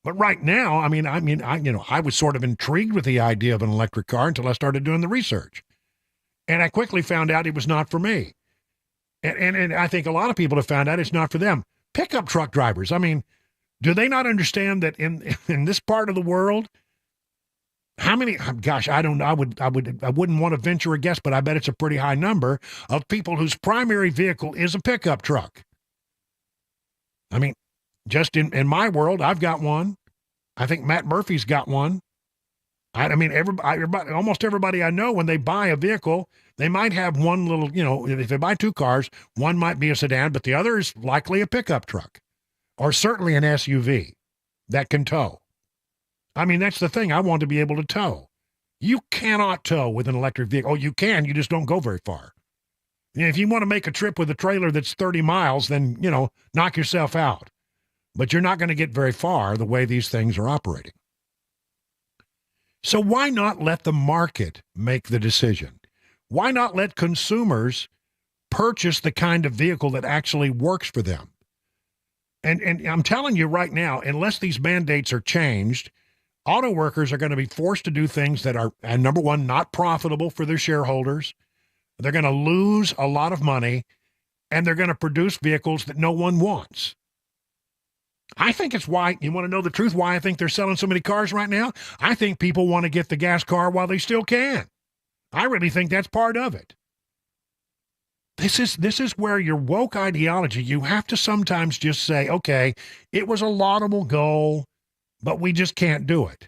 But right now, I was sort of intrigued with the idea of an electric car until I started doing the research. And I quickly found out it was not for me. And I think a lot of people have found out it's not for them. Pickup truck drivers, do they not understand that in this part of the world, how many, gosh, I don't know, I wouldn't want to venture a guess, but I bet it's a pretty high number of people whose primary vehicle is a pickup truck. Just in my world, I've got one. I think Matt Murphy's got one. Everybody, almost everybody I know, when they buy a vehicle, they might have one little, if they buy two cars, one might be a sedan, but the other is likely a pickup truck or certainly an SUV that can tow. That's the thing. I want to be able to tow. You cannot tow with an electric vehicle. Oh, you can. You just don't go very far. If you want to make a trip with a trailer that's 30 miles, then, knock yourself out. But you're not going to get very far the way these things are operating. So why not let the market make the decision? Why not let consumers purchase the kind of vehicle that actually works for them? And I'm telling you right now, unless these mandates are changed, auto workers are going to be forced to do things that are, and number one, not profitable for their shareholders. They're going to lose a lot of money, and they're going to produce vehicles that no one wants. I think it's why, you want to know the truth, why I think they're selling so many cars right now? I think people want to get the gas car while they still can. I really think that's part of it. This is where your woke ideology, you have to sometimes just say, okay, it was a laudable goal, but we just can't do it.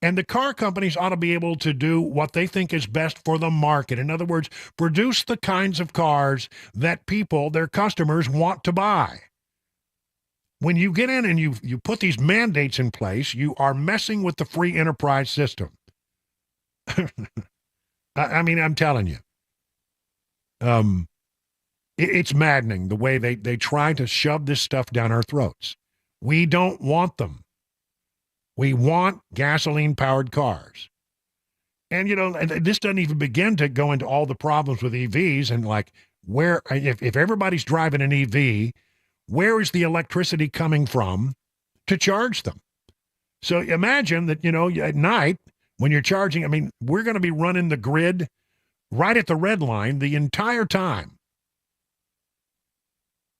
And the car companies ought to be able to do what they think is best for the market. In other words, produce the kinds of cars that people, their customers, want to buy. When you get in and you put these mandates in place, you are messing with the free enterprise system. I mean, I'm telling you. It's maddening the way they try to shove this stuff down our throats. We don't want them. We want gasoline-powered cars. And, you know, this doesn't even begin to go into all the problems with EVs and, like, where, if everybody's driving an EV, where is the electricity coming from to charge them? So imagine that, you know, at night when you're charging, I mean, we're going to be running the grid right at the red line the entire time.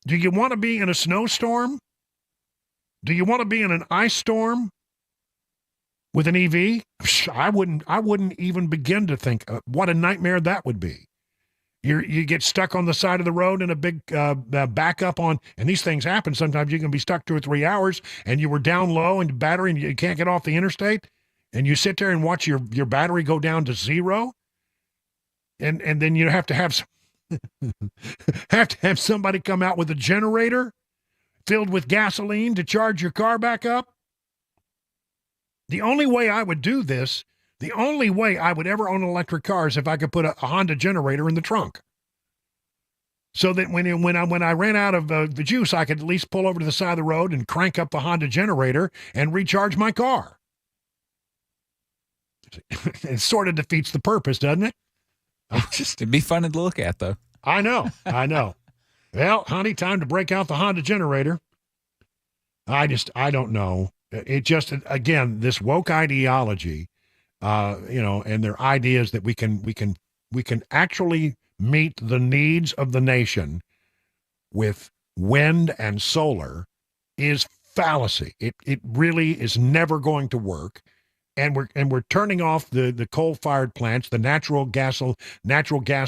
Do you want to be in a snowstorm? Do you want to be in an ice storm with an EV? I wouldn't even begin to think what a nightmare that would be. You get stuck on the side of the road in a big backup on, and these things happen. Sometimes you can be stuck 2 or 3 hours, and you were down low and battery, and you can't get off the interstate, and you sit there and watch your battery go down to zero, and then you have to have somebody come out with a generator filled with gasoline to charge your car back up. The only way I would do this, the only way I would ever own an electric car is if I could put a Honda generator in the trunk. So that when I ran out of the juice, I could at least pull over to the side of the road and crank up the Honda generator and recharge my car. It sort of defeats the purpose, doesn't it? It'd be fun to look at, though. I know. Well, honey, time to break out the Honda generator. I don't know. It just, again, this woke ideology, and their ideas that we can actually meet the needs of the nation with wind and solar is fallacy. It really is never going to work. And we're turning off the coal-fired plants. The natural gas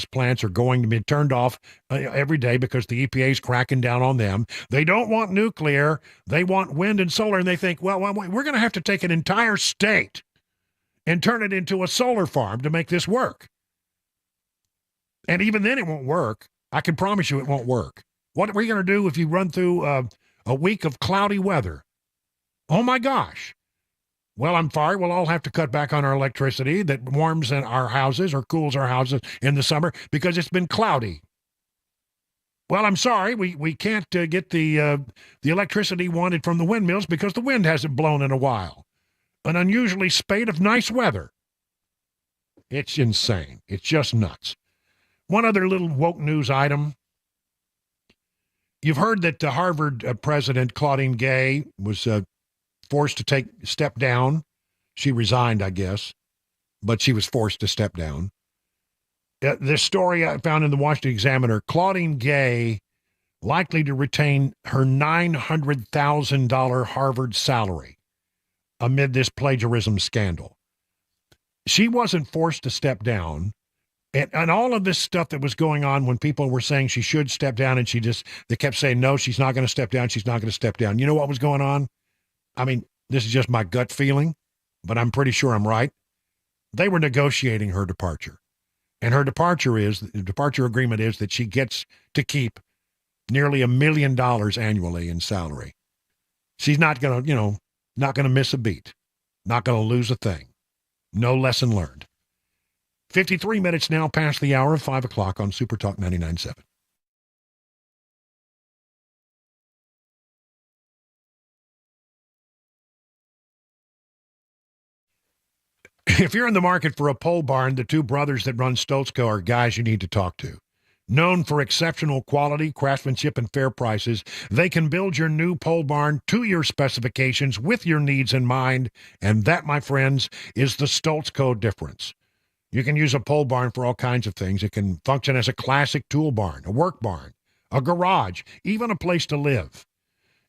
plants are going to be turned off every day because the EPA is cracking down on them. They don't want nuclear. They want wind and solar. And they think, well, we're going to have to take an entire state and turn it into a solar farm to make this work. And even then it won't work. I can promise you it won't work. What are we going to do if you run through a week of cloudy weather? Oh, my gosh. Well, I'm sorry. We'll all have to cut back on our electricity that warms in our houses or cools our houses in the summer because it's been cloudy. Well, I'm sorry. We can't get the electricity wanted from the windmills because the wind hasn't blown in a while. An unusually spate of nice weather. It's insane. It's just nuts. One other little woke news item. You've heard that Harvard president Claudine Gay was forced to step down. She resigned, I guess, but she was forced to step down. This story I found in the Washington Examiner, Claudine Gay likely to retain her $900,000 Harvard salary amid this plagiarism scandal. She wasn't forced to step down. And all of this stuff that was going on when people were saying she should step down and they kept saying, no, she's not going to step down. She's not going to step down. You know what was going on? I mean, this is just my gut feeling, but I'm pretty sure I'm right. They were negotiating her departure. And her departure agreement is that she gets to keep nearly $1 million annually in salary. She's not going to miss a beat. Not going to lose a thing. No lesson learned. 53 minutes now past the hour of 5 o'clock on Super Talk 99.7. If you're in the market for a pole barn, the two brothers that run Stoltz Co. are guys you need to talk to. Known for exceptional quality, craftsmanship, and fair prices, they can build your new pole barn to your specifications with your needs in mind, and that, my friends, is the Stoltz Co. difference. You can use a pole barn for all kinds of things. It can function as a classic tool barn, a work barn, a garage, even a place to live.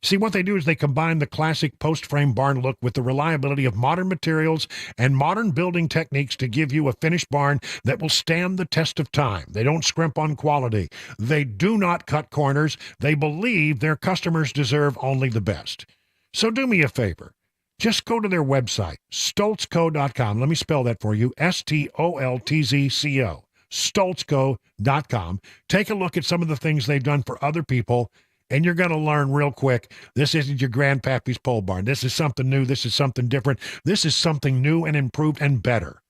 See, what they do is they combine the classic post-frame barn look with the reliability of modern materials and modern building techniques to give you a finished barn that will stand the test of time. They don't scrimp on quality. They do not cut corners. They believe their customers deserve only the best. So do me a favor. Just go to their website, stoltzco.com. Let me spell that for you, Stoltzco, stoltzco.com. Take a look at some of the things they've done for other people, and you're going to learn real quick, this isn't your grandpappy's pole barn. This is something new. This is something different. This is something new and improved and better.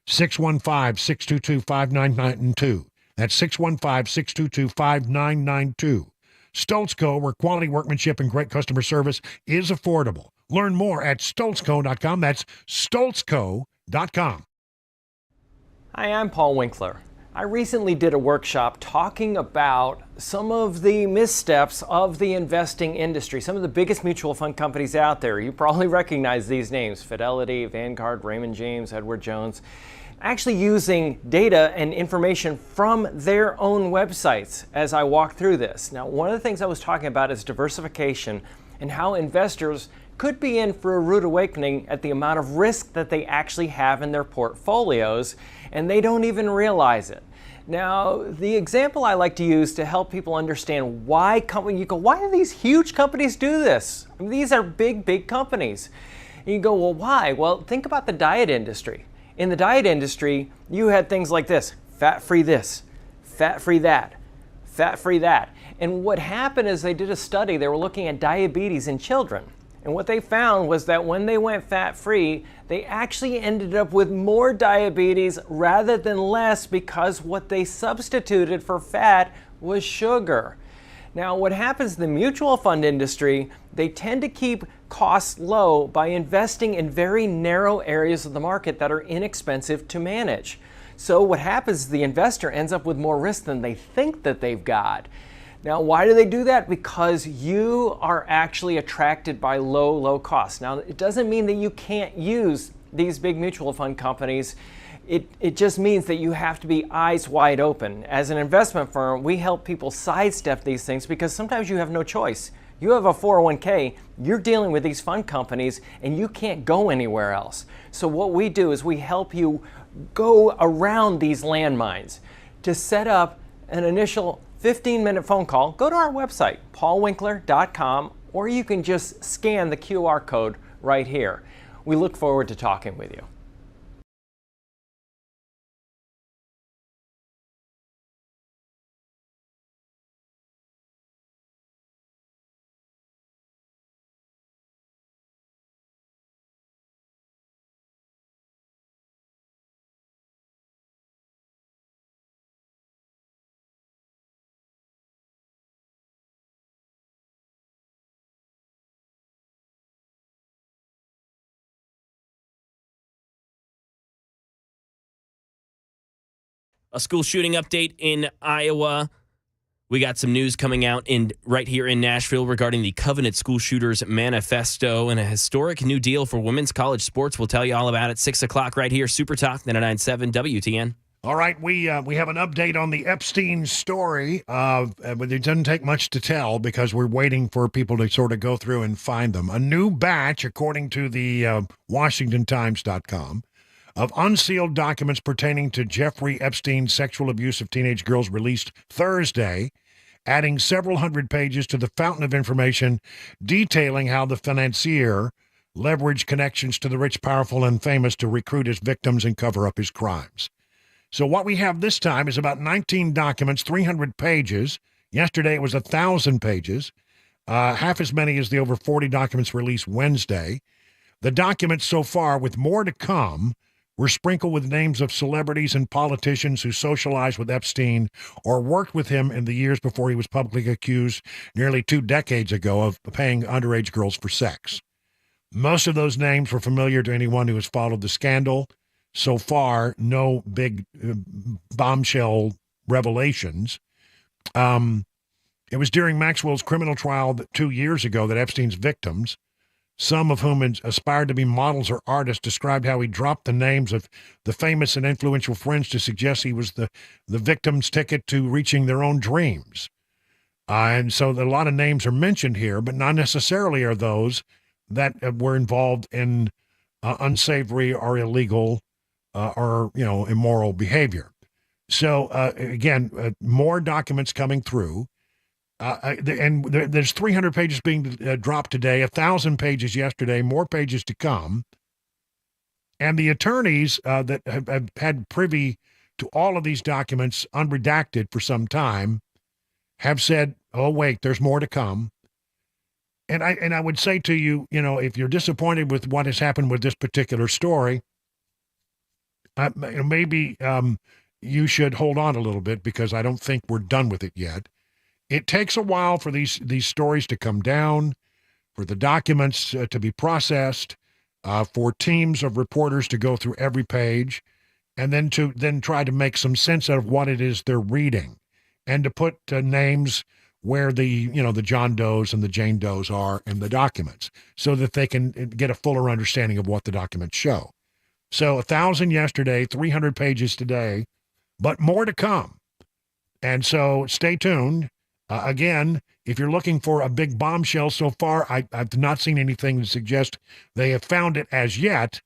615-622-5992. That's 615-622-5992. Stoltz Co., where quality workmanship and great customer service is affordable. Learn more at stoltzco.com. That's stoltzco.com. Hi, I'm Paul Winkler. I recently did a workshop talking about some of the missteps of the investing industry, some of the biggest mutual fund companies out there. You probably recognize these names: Fidelity, Vanguard, Raymond James, Edward Jones, actually using data and information from their own websites as I walk through this. Now, one of the things I was talking about is diversification and how investors could be in for a rude awakening at the amount of risk that they actually have in their portfolios, and they don't even realize it. Now, the example I like to use to help people understand why do these huge companies do this? I mean, these are big companies. And you go, well, why? Well, think about the diet industry. In the diet industry, you had things like this: fat-free this, fat-free that, fat-free that. And what happened is they did a study. They were looking at diabetes in children. And what they found was that when they went fat-free, they actually ended up with more diabetes rather than less, because what they substituted for fat was sugar. Now, what happens in the mutual fund industry, they tend to keep costs low by investing in very narrow areas of the market that are inexpensive to manage. So what happens is the investor ends up with more risk than they think that they've got. Now, why do they do that? Because you are actually attracted by low costs. Now, it doesn't mean that you can't use these big mutual fund companies. It just means that you have to be eyes wide open. As an investment firm, we help people sidestep these things because sometimes you have no choice. You have a 401k, you're dealing with these fund companies, and you can't go anywhere else. So what we do is we help you go around these landmines. To set up an initial 15-minute phone call, go to our website, paulwinkler.com, or you can just scan the QR code right here. We look forward to talking with you. A school shooting update in Iowa. We got some news coming out right here in Nashville regarding the Covenant School Shooters Manifesto and a historic new deal for women's college sports. We'll tell you all about it 6 o'clock right here. Super Talk 99.7 WTN. All right, we have an update on the Epstein story, but it doesn't take much to tell because we're waiting for people to sort of go through and find them. A new batch, according to the WashingtonTimes.com, of unsealed documents pertaining to Jeffrey Epstein's sexual abuse of teenage girls released Thursday, adding several hundred pages to the fountain of information detailing how the financier leveraged connections to the rich, powerful, and famous to recruit his victims and cover up his crimes. So what we have this time is about 19 documents, 300 pages. Yesterday it was 1,000 pages, half as many as the over 40 documents released Wednesday. The documents so far, with more to come, were sprinkled with names of celebrities and politicians who socialized with Epstein or worked with him in the years before he was publicly accused nearly 2 decades ago of paying underage girls for sex. Most of those names were familiar to anyone who has followed the scandal. so far, no big bombshell revelations. It was during Maxwell's criminal trial 2 years ago that Epstein's victims, some of whom aspired to be models or artists, described how he dropped the names of the famous and influential friends to suggest he was the victim's ticket to reaching their own dreams. And so a lot of names are mentioned here, but not necessarily are those that were involved in unsavory or illegal or immoral behavior. So again, more documents coming through. There's 300 pages being dropped today, 1,000 pages yesterday, more pages to come. And the attorneys that have had privy to all of these documents unredacted for some time have said, oh, wait, there's more to come. And I would say to you, if you're disappointed with what has happened with this particular story, maybe you should hold on a little bit, because I don't think we're done with it yet. It takes a while for these stories to come down, for the documents to be processed, for teams of reporters to go through every page, and then to try to make some sense out of what it is they're reading, and to put names where the John Does and the Jane Does are in the documents, so that they can get a fuller understanding of what the documents show. So 1,000 yesterday, 300 pages today, but more to come. And so stay tuned. Again, if you're looking for a big bombshell so far, I've not seen anything to suggest they have found it as yet.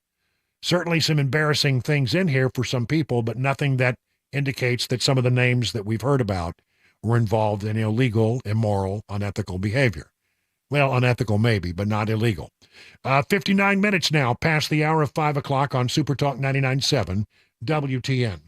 Certainly some embarrassing things in here for some people, but nothing that indicates that some of the names that we've heard about were involved in illegal, immoral, unethical behavior. Well, unethical maybe, but not illegal. 59 minutes now past the hour of 5 o'clock on Super Talk 99.7 WTN.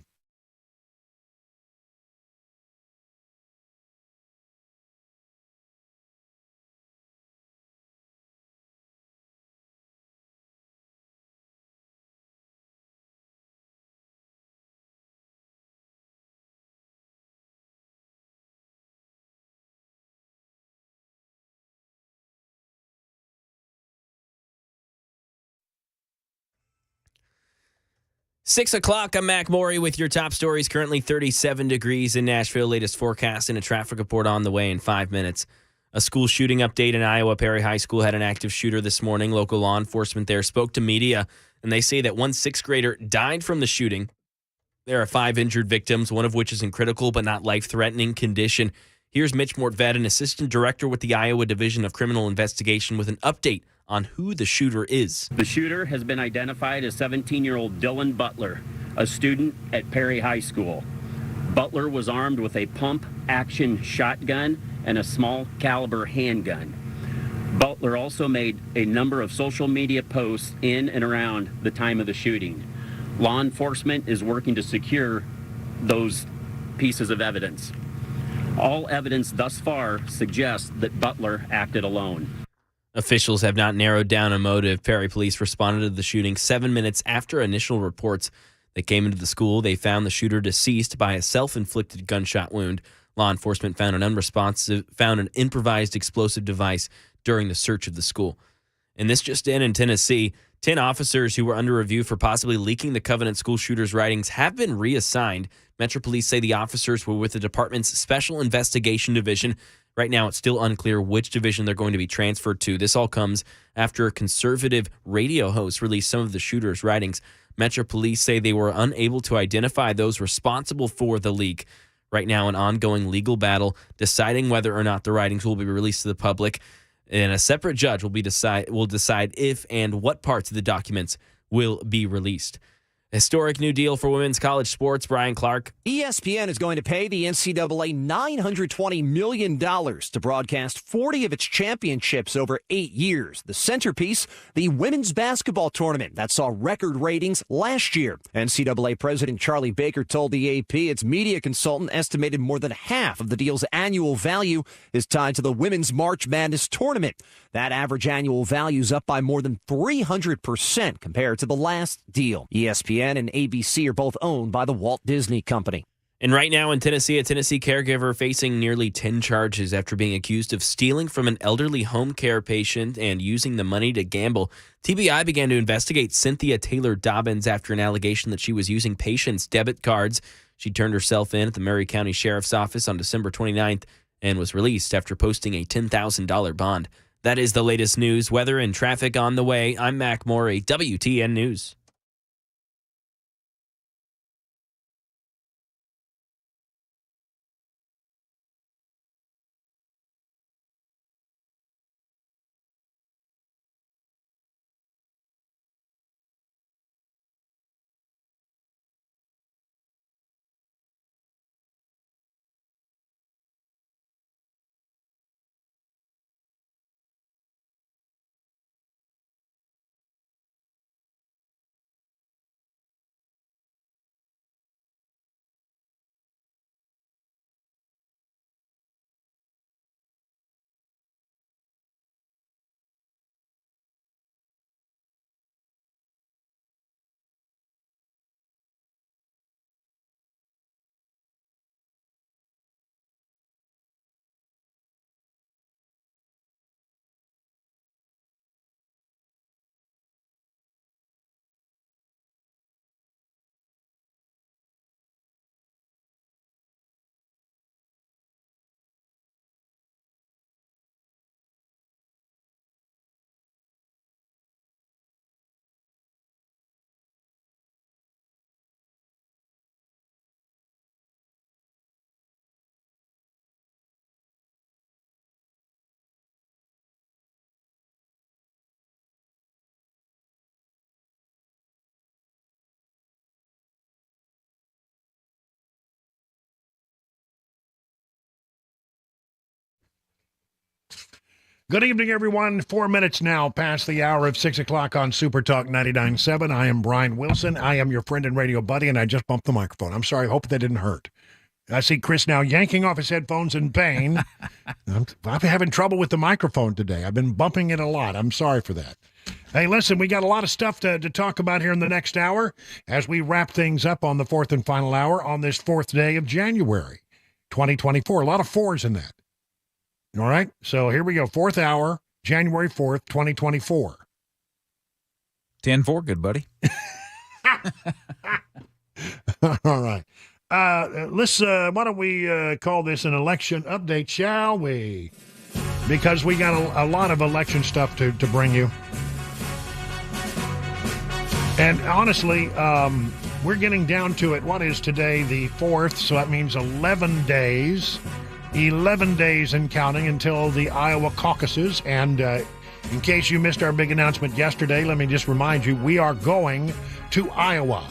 Six o'clock, I'm Mac Maury with your top stories. Currently 37 degrees in Nashville. Latest forecast and a traffic report on the way in 5 minutes. A school shooting update in Iowa. Perry High School had an active shooter this morning. Local law enforcement there spoke to media, and they say that one sixth grader died from the shooting. There are 5 injured victims, one of which is in critical but not life-threatening condition. Here's Mitch Mortvedt, an assistant director with the Iowa Division of Criminal Investigation, with an update on who the shooter is. The shooter has been identified as 17-year-old Dylan Butler, a student at Perry High School. Butler was armed with a pump-action shotgun and a small caliber handgun. Butler also made a number of social media posts in and around the time of the shooting. Law enforcement is working to secure those pieces of evidence. All evidence thus far suggests that Butler acted alone. Officials have not narrowed down a motive. Perry police responded to the shooting 7 minutes after initial reports that came into the school. They found the shooter deceased by a self-inflicted gunshot wound. Law enforcement found an improvised explosive device during the search of the school. And this just in Tennessee, 10 officers who were under review for possibly leaking the Covenant school shooter's writings have been reassigned. Metro Police say the officers were with the department's Special Investigation Division. Right now, it's still unclear which division they're going to be transferred to. This all comes after a conservative radio host released some of the shooter's writings. Metro Police say they were unable to identify those responsible for the leak. Right now, an ongoing legal battle deciding whether or not the writings will be released to the public. And a separate judge will decide if and what parts of the documents will be released. Historic new deal for women's college sports. Brian Clark. ESPN is going to pay the NCAA $920 million to broadcast 40 of its championships over 8 years. The centerpiece, the women's basketball tournament that saw record ratings last year. NCAA President Charlie Baker told the AP its media consultant estimated more than half of the deal's annual value is tied to the women's March Madness tournament. That average annual value is up by more than 300% compared to the last deal. ESPN and ABC are both owned by the Walt Disney Company. And right now in Tennessee, a Tennessee caregiver facing nearly 10 charges after being accused of stealing from an elderly home care patient and using the money to gamble. TBI began to investigate Cynthia Taylor Dobbins after an allegation that she was using patients' debit cards. She turned herself in at the Maury County Sheriff's Office on December 29th and was released after posting a $10,000 bond. That is the latest news, weather, and traffic on the way. I'm Mac Morey, WTN News. Good evening, everyone. 4 minutes now past the hour of 6 o'clock on Super Talk 99.7. I am Brian Wilson. I am your friend and radio buddy, and I just bumped the microphone. I'm sorry. I hope that didn't hurt. I see Chris now yanking off his headphones in pain. I'm having trouble with the microphone today. I've been bumping it a lot. I'm sorry for that. Hey, listen, we got a lot of stuff to talk about here in the next hour as we wrap things up on the fourth and final hour on this fourth day of January 2024. A lot of fours in that. All right, so here we go. Fourth hour, January 4th, 2024. 10-4, good buddy. All right. Why don't we call this an election update, shall we? Because we got a lot of election stuff to bring you. And honestly, we're getting down to it. What is today, the 4th? So that means 11 days. 11 days and counting until the Iowa caucuses. And in case you missed our big announcement yesterday, let me just remind you, we are going to Iowa.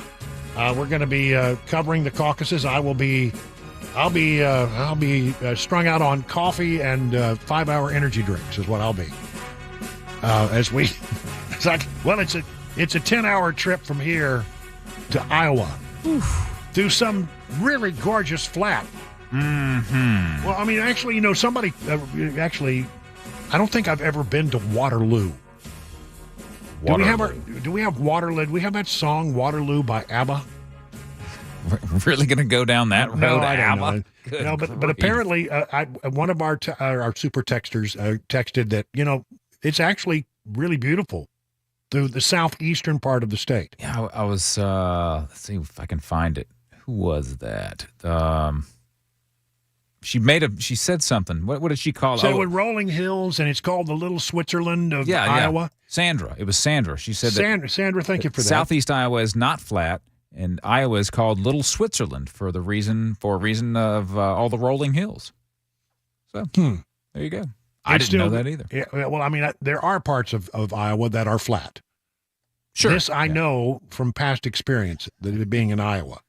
We're going to be covering the caucuses. I'll be strung out on coffee and 5-hour energy drinks is what I'll be. It's a 10-hour trip from here to Iowa. Through some really gorgeous flat. Mm-hmm. Well, I mean, actually, somebody I don't think I've ever been to Waterloo. Do we have Waterloo? Do we have that song Waterloo by ABBA? We're really going to go down that road, no, I don't ABBA? know. But apparently, one of our super texters texted that it's actually really beautiful through the southeastern part of the state. Yeah, I was. Let's see if I can find it. Who was that? She said something. What did she call it? So with rolling hills, and it's called the Little Switzerland of Iowa. Yeah. Sandra. It was Sandra. She said that. Sandra, thank you for that. Southeast Iowa is not flat, and Iowa is called Little Switzerland for a reason of all the rolling hills. So there you go. I didn't know that either. Yeah, well, I mean, there are parts of Iowa that are flat. Sure. This I know from past experience, that being in Iowa.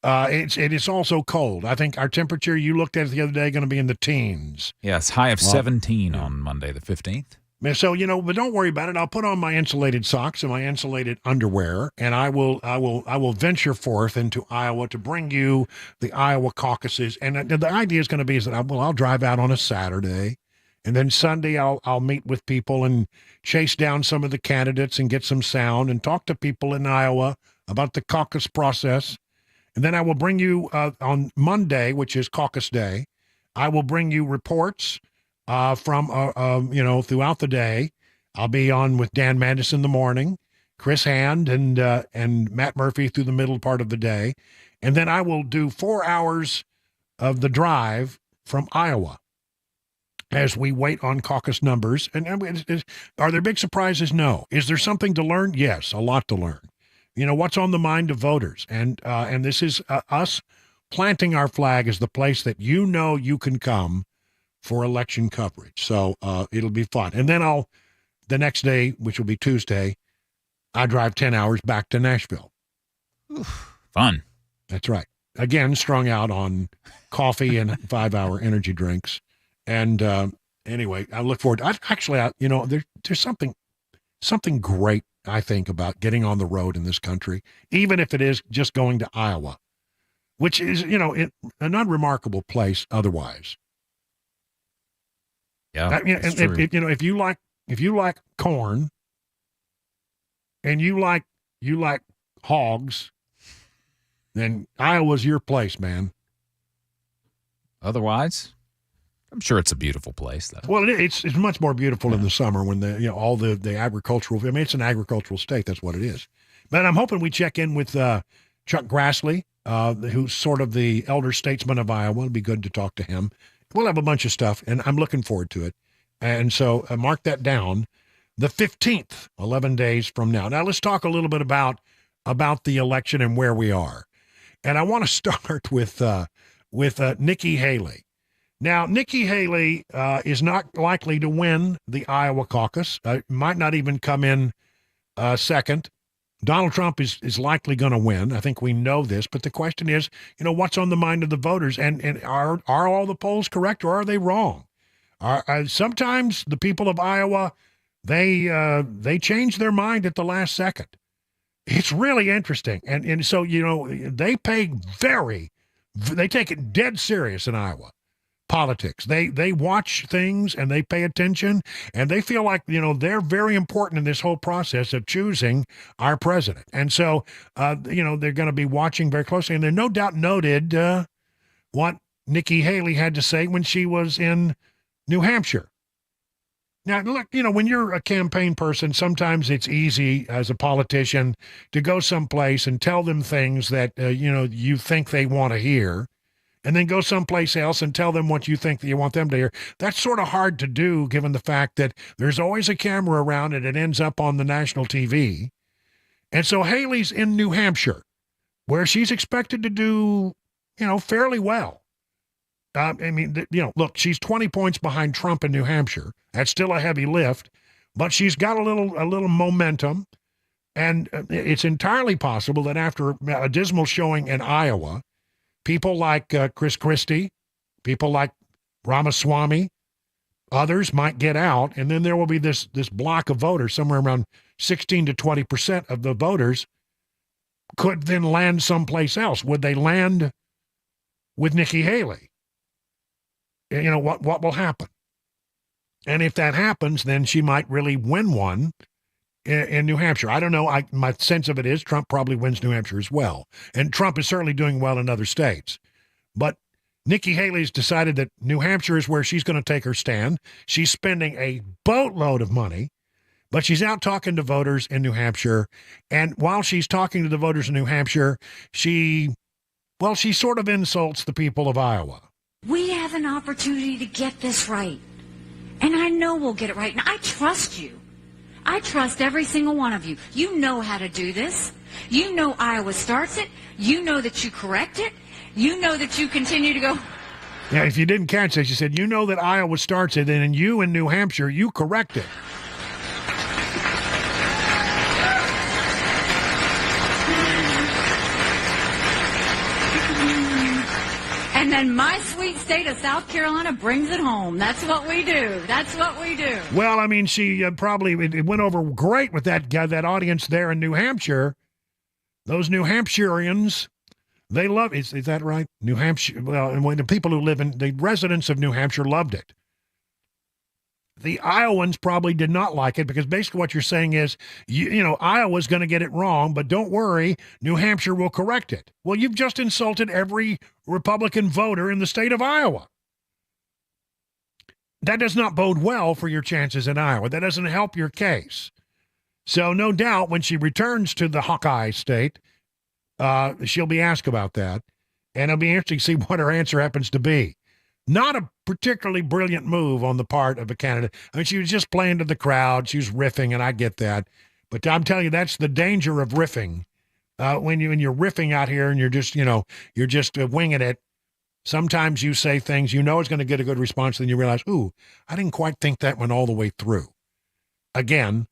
It is also cold. I think our temperature, you looked at it the other day, going to be in the teens. Yes, high of 17 on Monday the 15th. So, but don't worry about it. I'll put on my insulated socks and my insulated underwear, and I will venture forth into Iowa to bring you the Iowa caucuses. And the idea is going to be is that I'll drive out on a Saturday, and then Sunday I'll meet with people and chase down some of the candidates and get some sound and talk to people in Iowa about the caucus process. And then I will bring you on Monday, which is caucus day, I will bring you reports from throughout the day. I'll be on with Dan Mandis in the morning, Chris Hand and Matt Murphy through the middle part of the day. And then I will do 4 hours of the drive from Iowa as we wait on caucus numbers. And are there big surprises? No. Is there something to learn? Yes, a lot to learn. What's on the mind of voters? And this is us planting our flag as the place that you can come for election coverage. So it'll be fun. And then the next day, which will be Tuesday, I drive 10 hours back to Nashville. Oof, fun. That's right. Again, strung out on coffee and 5-hour energy drinks. And anyway, I look forward. There's something great, I think, about getting on the road in this country, even if it is just going to Iowa, which is, an unremarkable place otherwise. Yeah, if you like corn and you like hogs, then Iowa's your place, man. Otherwise, I'm sure it's a beautiful place, though. Well, it's much more beautiful in the summer when all the agricultural. I mean, it's an agricultural state. That's what it is. But I'm hoping we check in with Chuck Grassley, who's sort of the elder statesman of Iowa. It'll be good to talk to him. We'll have a bunch of stuff, and I'm looking forward to it. And so mark that down, the 15th, 11 days from now. Now let's talk a little bit about the election and where we are. And I want to start with Nikki Haley. Now, Nikki Haley is not likely to win the Iowa caucus. Might not even come in second. Donald Trump is likely going to win. I think we know this. But the question is, what's on the mind of the voters? And are all the polls correct or are they wrong? Sometimes the people of Iowa, they change their mind at the last second. It's really interesting. And so, they take it dead serious in Iowa. Politics. They watch things and they pay attention and they feel like, they're very important in this whole process of choosing our president. And so, they're going to be watching very closely. And they no doubt noted what Nikki Haley had to say when she was in New Hampshire. Now, look, when you're a campaign person, sometimes it's easy as a politician to go someplace and tell them things that, you think they want to hear. And then go someplace else and tell them what you think that you want them to hear. That's sort of hard to do given the fact that there's always a camera around and it ends up on the national TV. And so Haley's in New Hampshire, where she's expected to do, fairly well. Look, she's 20 points behind Trump in New Hampshire. That's still a heavy lift, but she's got a little momentum. And it's entirely possible that after a dismal showing in Iowa, people like Chris Christie, people like Ramaswamy, others might get out, and then there will be this block of voters, somewhere around 16 to 20% of the voters could then land someplace else. Would they land with Nikki Haley? What will happen? And if that happens, then she might really win one in New Hampshire. I don't know. My sense of it is Trump probably wins New Hampshire as well. And Trump is certainly doing well in other states. But Nikki Haley's decided that New Hampshire is where she's going to take her stand. She's spending a boatload of money, but she's out talking to voters in New Hampshire. And while she's talking to the voters in New Hampshire, she sort of insults the people of Iowa. We have an opportunity to get this right. And I know we'll get it right. And I trust you. I trust every single one of you. You know how to do this. You know Iowa starts it. You know that you correct it. You know that you continue to go. Yeah, if you didn't catch that, she said, you know that Iowa starts it, and you in New Hampshire, you correct it. And then my sweet state of South Carolina brings it home. That's what we do. That's what we do. Well, I mean, she it went over great with that audience there in New Hampshire. Those New Hampshireans, they love it. Is that right? New Hampshire. Well, and when the people who live in the residents of New Hampshire loved it. The Iowans probably did not like it because basically what you're saying is, Iowa's going to get it wrong, but don't worry, New Hampshire will correct it. Well, you've just insulted every Republican voter in the state of Iowa. That does not bode well for your chances in Iowa. That doesn't help your case. So no doubt when she returns to the Hawkeye state, she'll be asked about that. And it'll be interesting to see what her answer happens to be. Not a particularly brilliant move on the part of a candidate. I mean, she was just playing to the crowd. She was riffing, and I get that. But I'm telling you, that's the danger of riffing. When you're riffing out here and you're just winging it. Sometimes you say things it's going to get a good response, then you realize, ooh, I didn't quite think that went all the way through. Again,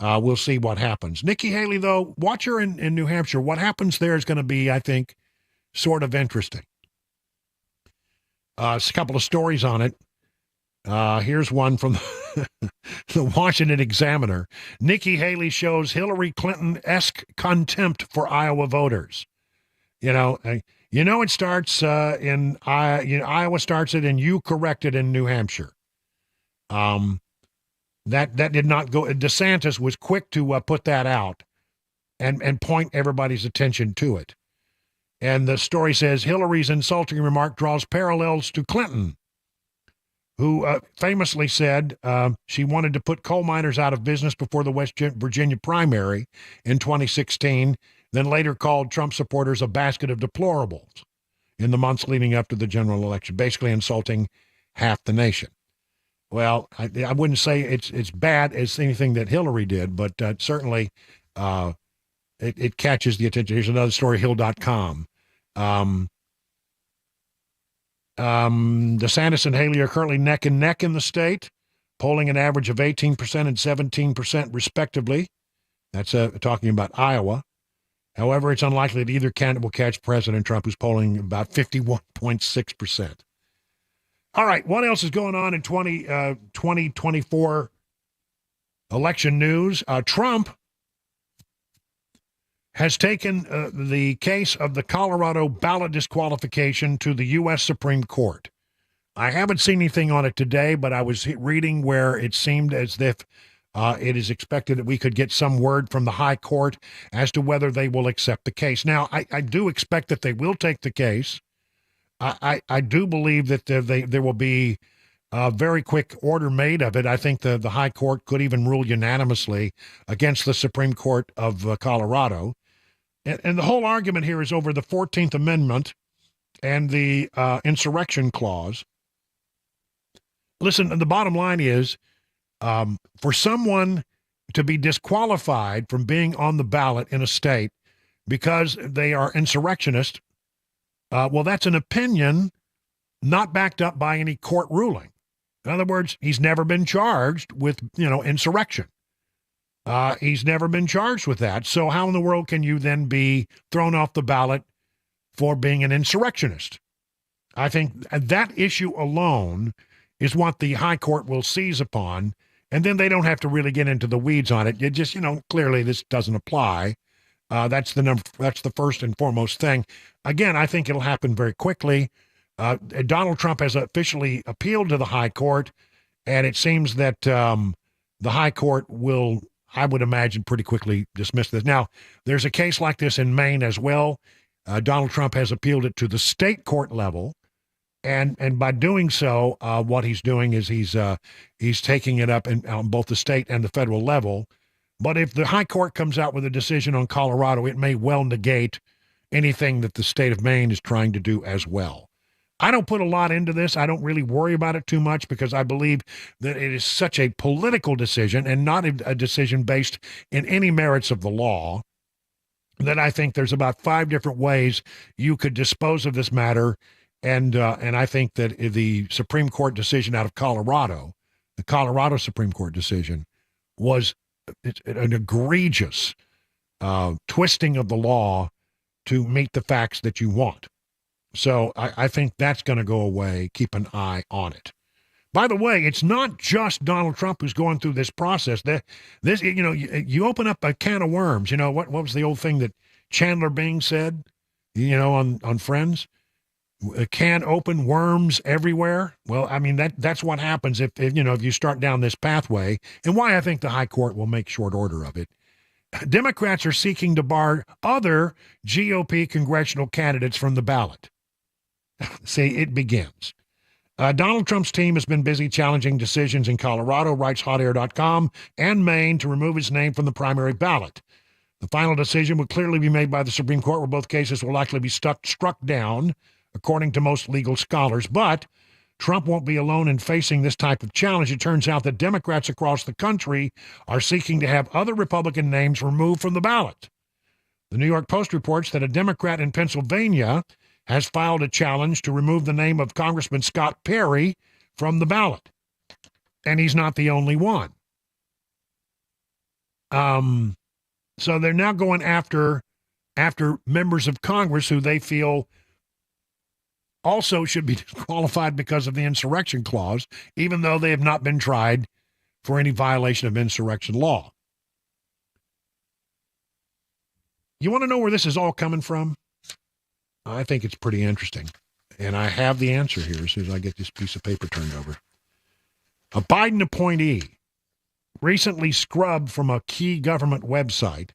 we'll see what happens. Nikki Haley, though, watch her in New Hampshire. What happens there is going to be, I think, sort of interesting. A couple of stories on it. Here's one from the Washington Examiner. Nikki Haley shows Hillary Clinton-esque contempt for Iowa voters. It starts in Iowa starts it, and you correct it in New Hampshire. That did not go. DeSantis was quick to put that out and point everybody's attention to it. And the story says Hillary's insulting remark draws parallels to Clinton, who famously said she wanted to put coal miners out of business before the West Virginia primary in 2016, then later called Trump supporters a basket of deplorables in the months leading up to the general election, basically insulting half the nation. Well, I wouldn't say it's bad as anything that Hillary did, but certainly it catches the attention. Here's another story, Hill.com. DeSantis and Haley are currently neck and neck in the state, polling an average of 18% and 17% respectively. That's talking about Iowa. However, it's unlikely that either candidate will catch President Trump, who's polling about 51.6%. All right, what else is going on in 2024 election news? Trump has taken the case of the Colorado ballot disqualification to the U.S. Supreme Court. I haven't seen anything on it today, but I was reading where it seemed as if it is expected that we could get some word from the high court as to whether they will accept the case. Now, I do expect that they will take the case. I do believe that there will be a very quick order made of it. I think the high court could even rule unanimously against the Supreme Court of Colorado. And the whole argument here is over the 14th Amendment and the insurrection clause. Listen, the bottom line is for someone to be disqualified from being on the ballot in a state because they are insurrectionists, well, that's an opinion not backed up by any court ruling. In other words, he's never been charged with, insurrection. He's never been charged with that. So how in the world can you then be thrown off the ballot for being an insurrectionist? I think that issue alone is what the high court will seize upon, and then they don't have to really get into the weeds on it. You just, clearly this doesn't apply. That's the first and foremost thing. Again, I think it'll happen very quickly. Donald Trump has officially appealed to the high court, and it seems that the high court will, I would imagine, pretty quickly dismiss this. Now, there's a case like this in Maine as well. Donald Trump has appealed it to the state court level, and by doing so, what he's doing is he's taking it up on both the state and the federal level. But if the high court comes out with a decision on Colorado, it may well negate anything that the state of Maine is trying to do as well. I don't put a lot into this. I don't really worry about it too much because I believe that it is such a political decision and not a decision based in any merits of the law that I think there's about 5 different ways you could dispose of this matter. And I think that the Supreme Court decision out of Colorado, the Colorado Supreme Court decision, was an egregious twisting of the law to meet the facts that you want. So I think that's going to go away. Keep an eye on it. By the way, it's not just Donald Trump who's going through this process. You open up a can of worms. What was the old thing that Chandler Bing said, on Friends? can open, worms everywhere. Well, I mean, that's what happens if you start down this pathway, and why I think the high court will make short order of it. Democrats are seeking to bar other GOP congressional candidates from the ballot. See, it begins. Donald Trump's team has been busy challenging decisions in Colorado, writes HotAir.com, and Maine to remove his name from the primary ballot. The final decision would clearly be made by the Supreme Court, where both cases will likely be struck down, according to most legal scholars. But Trump won't be alone in facing this type of challenge. It turns out that Democrats across the country are seeking to have other Republican names removed from the ballot. The New York Post reports that a Democrat in Pennsylvania has filed a challenge to remove the name of Congressman Scott Perry from the ballot. And he's not the only one. So they're now going after members of Congress who they feel also should be disqualified because of the insurrection clause, even though they have not been tried for any violation of insurrection law. You want to know where this is all coming from? I think it's pretty interesting. And I have the answer here as soon as I get this piece of paper turned over. A Biden appointee, recently scrubbed from a key government website,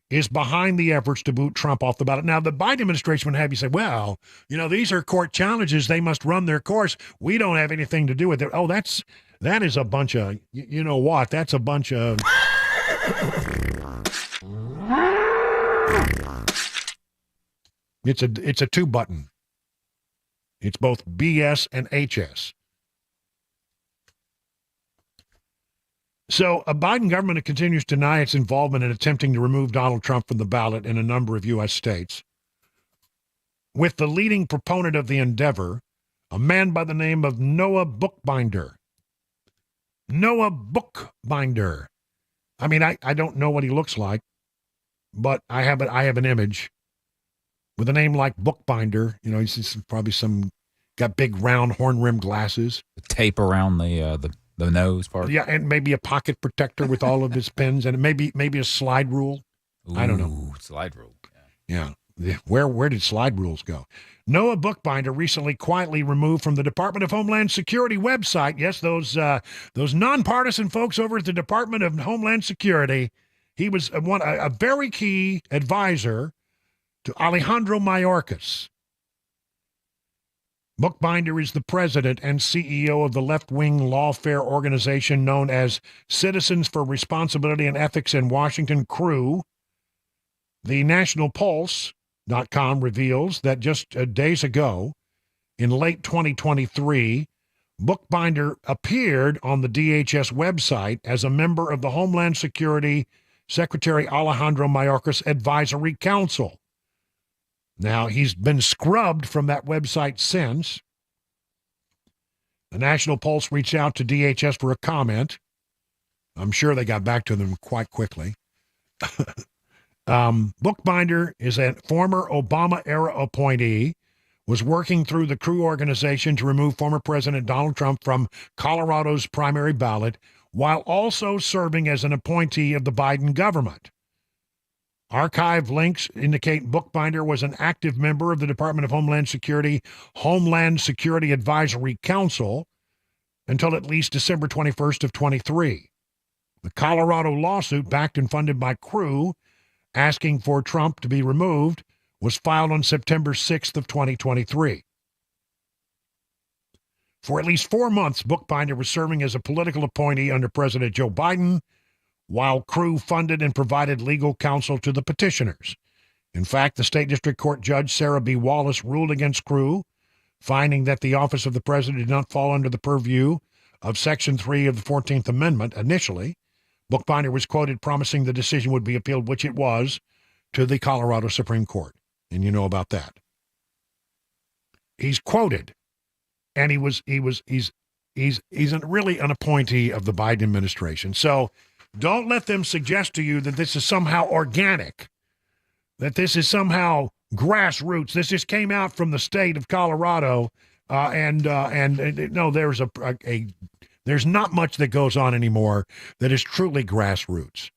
is behind the efforts to boot Trump off the ballot. Now, the Biden administration would have you say, well, these are court challenges. They must run their course. We don't have anything to do with it. Oh, that is a bunch of, you know what? That's a bunch of... It's a two-button. It's both BS and HS. So a Biden government continues to deny its involvement in attempting to remove Donald Trump from the ballot in a number of U.S. states. With the leading proponent of the endeavor, a man by the name of Noah Bookbinder. Noah Bookbinder. I mean, I don't know what he looks like, but I have an image. With a name like Bookbinder, he's probably got big round horn-rimmed glasses. The tape around the nose part. Yeah, and maybe a pocket protector with all of his pens, and maybe a slide rule. Ooh, I don't know. Slide rule. Yeah. Where did slide rules go? Noah Bookbinder recently quietly removed from the Department of Homeland Security website. Yes, those nonpartisan folks over at the Department of Homeland Security. He was a very key advisor to Alejandro Mayorkas. Bookbinder is the president and CEO of the left-wing lawfare organization known as Citizens for Responsibility and Ethics in Washington, CREW. The NationalPulse.com reveals that just days ago, in late 2023, Bookbinder appeared on the DHS website as a member of the Homeland Security Secretary Alejandro Mayorkas Advisory Council. Now, he's been scrubbed from that website since. The National Pulse reached out to DHS for a comment. I'm sure they got back to them quite quickly. Bookbinder is a former Obama-era appointee, was working through the CREW organization to remove former President Donald Trump from Colorado's primary ballot, while also serving as an appointee of the Biden government. Archive links indicate Bookbinder was an active member of the Department of Homeland Security Advisory Council until at least December 21st of 23. The Colorado lawsuit, backed and funded by CREW, asking for Trump to be removed, was filed on September 6th of 2023. For at least 4 months, Bookbinder was serving as a political appointee under President Joe Biden, while CREW funded and provided legal counsel to the petitioners. In fact, the state district court judge Sarah B. Wallace ruled against CREW, finding that the office of the president did not fall under the purview of Section 3 of the 14th Amendment initially. Bookbinder was quoted promising the decision would be appealed, which it was, to the Colorado Supreme Court. And you know about that. He's quoted, and he's really an appointee of the Biden administration. So don't let them suggest to you that this is somehow organic, that this is somehow grassroots. This just came out from the state of Colorado, and no, there's not much that goes on anymore that is truly grassroots.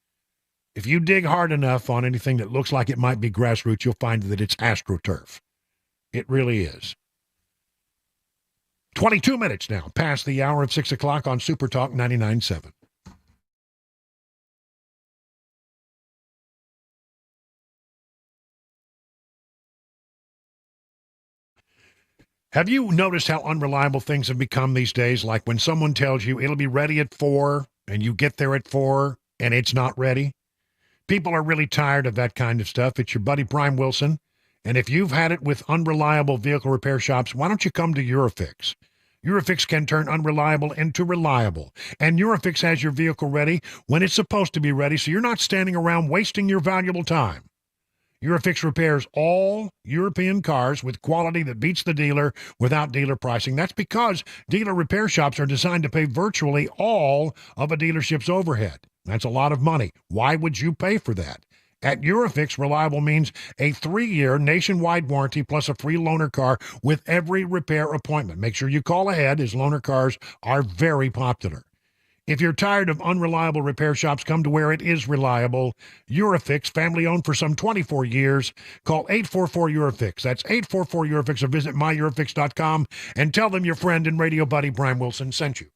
If you dig hard enough on anything that looks like it might be grassroots, you'll find that it's AstroTurf. It really is. 22 minutes now past the hour of 6 o'clock on Super Talk 99.7. Have you noticed how unreliable things have become these days? Like when someone tells you it'll be ready at 4 and you get there at 4 and it's not ready? People are really tired of that kind of stuff. It's your buddy Brian Wilson. And if you've had it with unreliable vehicle repair shops, why don't you come to Eurofix? Eurofix can turn unreliable into reliable. And Eurofix has your vehicle ready when it's supposed to be ready, so you're not standing around wasting your valuable time. Eurofix repairs all European cars with quality that beats the dealer without dealer pricing. That's because dealer repair shops are designed to pay virtually all of a dealership's overhead. That's a lot of money. Why would you pay for that? At Eurofix, reliable means a 3-year nationwide warranty plus a free loaner car with every repair appointment. Make sure you call ahead, as loaner cars are very popular. If you're tired of unreliable repair shops, come to where it is reliable. Eurofix, family-owned for some 24 years. Call 844-EUROFIX. That's 844-EUROFIX, or visit myEurofix.com and tell them your friend and radio buddy Brian Wilson sent you.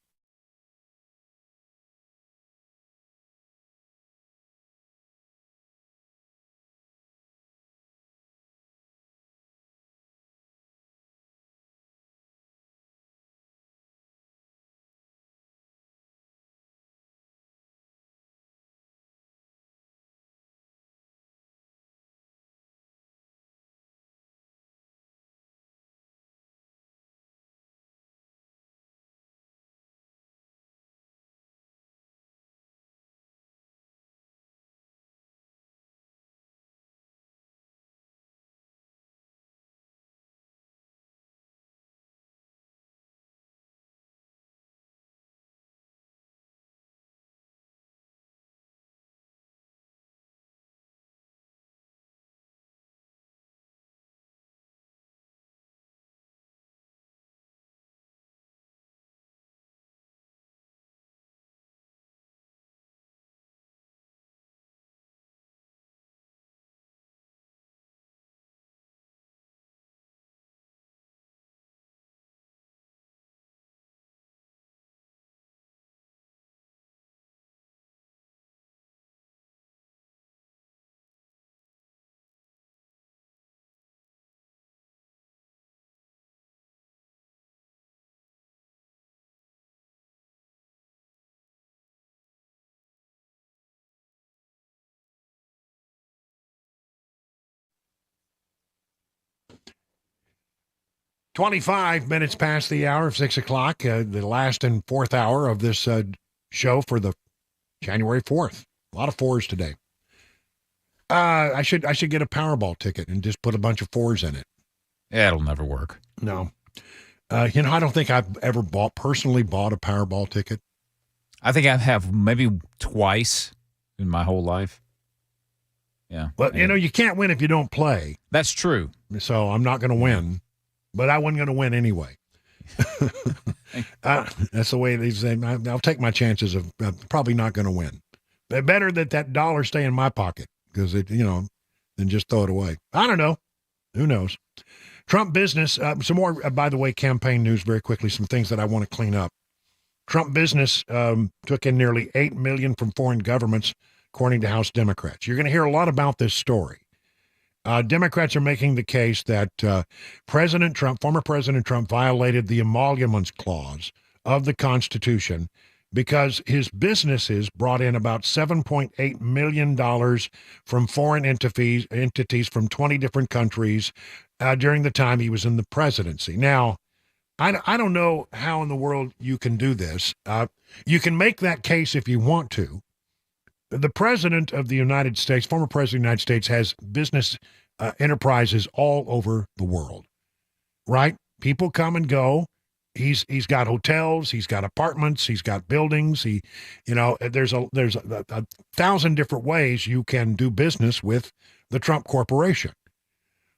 "25 minutes past the hour of 6 o'clock, the last and fourth hour of this show for the January 4th. A lot of fours today. I should get a Powerball ticket and just put a bunch of fours in it. Yeah, it'll never work. No. I don't think I've ever personally bought a Powerball ticket. I think I have maybe twice in my whole life. Yeah. But, you can't win if you don't play. That's true. So I'm not going to win. But I wasn't going to win anyway. That's the way they say. I'll take my chances of probably not going to win. But better that dollar stay in my pocket because than just throw it away. I don't know. Who knows? Trump business. Some more, by the way, campaign news very quickly. Some things that I want to clean up. Trump business took in nearly $8 million from foreign governments, according to House Democrats. You're going to hear a lot about this story. Democrats are making the case that former President Trump, violated the emoluments clause of the Constitution because his businesses brought in about $7.8 million from foreign entities from 20 different countries during the time he was in the presidency. Now, I don't know how in the world you can do this. You can make that case if you want to. The president of the United States, former president of the United States, has business enterprises all over the world, right? People come and go. He's got hotels, he's got apartments, he's got buildings. There's a thousand different ways you can do business with the Trump Corporation.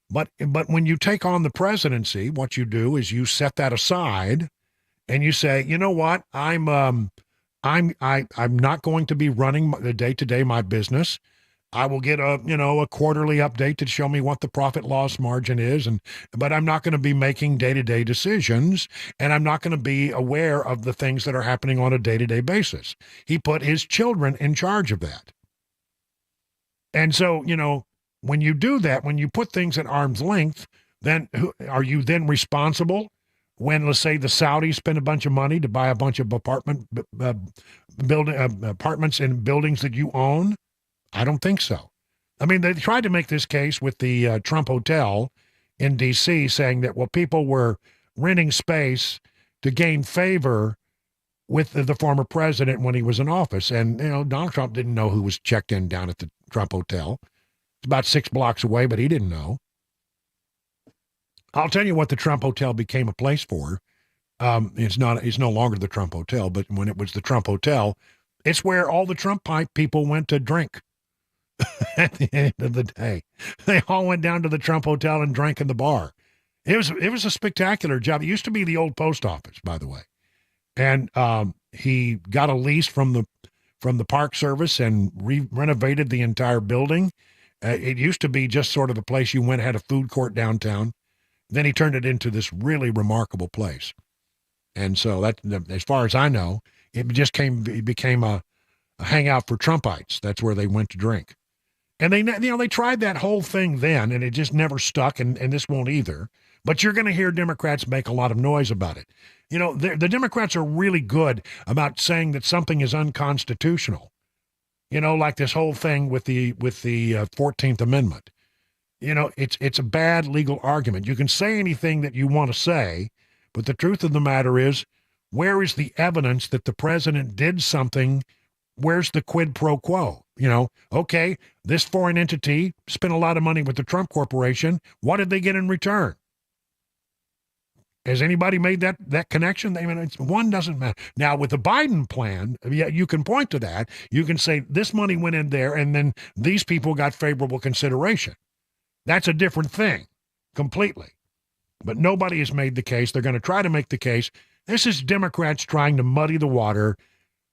But when you take on the presidency, what you do is you set that aside and you say, you know what, I'm not going to be running the day-to-day my business. I will get a quarterly update to show me what the profit loss margin is, but I'm not going to be making day-to-day decisions, and I'm not going to be aware of the things that are happening on a day-to-day basis. He put his children in charge of that. And so, when you do that, when you put things at arm's length, then are you then responsible when, let's say, the Saudis spend a bunch of money to buy a bunch of apartments in buildings that you own? I don't think so. I mean, they tried to make this case with the Trump Hotel in D.C., saying that, well, people were renting space to gain favor with the former president when he was in office. And, Donald Trump didn't know who was checked in down at the Trump Hotel. It's about 6 blocks away, but he didn't know. I'll tell you what the Trump Hotel became a place for. It's no longer the Trump Hotel, but when it was the Trump Hotel, it's where all the Trump people went to drink. At the end of the day, they all went down to the Trump Hotel and drank in the bar. It was a spectacular job. It used to be the old post office, by the way, and he got a lease from the Park Service and renovated the entire building. It used to be just sort of a place you went, had a food court downtown. Then he turned it into this really remarkable place. And so that, as far as I know, it became a hangout for Trumpites. That's where they went to drink. And they tried that whole thing then, and it just never stuck, and this won't either. But you're going to hear Democrats make a lot of noise about it. The Democrats are really good about saying that something is unconstitutional. Like this whole thing with the 14th Amendment. It's a bad legal argument. You can say anything that you want to say, but the truth of the matter is, where is the evidence that the president did something? Where's the quid pro quo? Okay, this foreign entity spent a lot of money with the Trump Corporation. What did they get in return? Has anybody made that connection? One doesn't matter. Now, with the Biden plan, yeah, you can point to that. You can say this money went in there, and then these people got favorable consideration. That's a different thing, completely. But nobody has made the case. They're going to try to make the case. This is Democrats trying to muddy the water,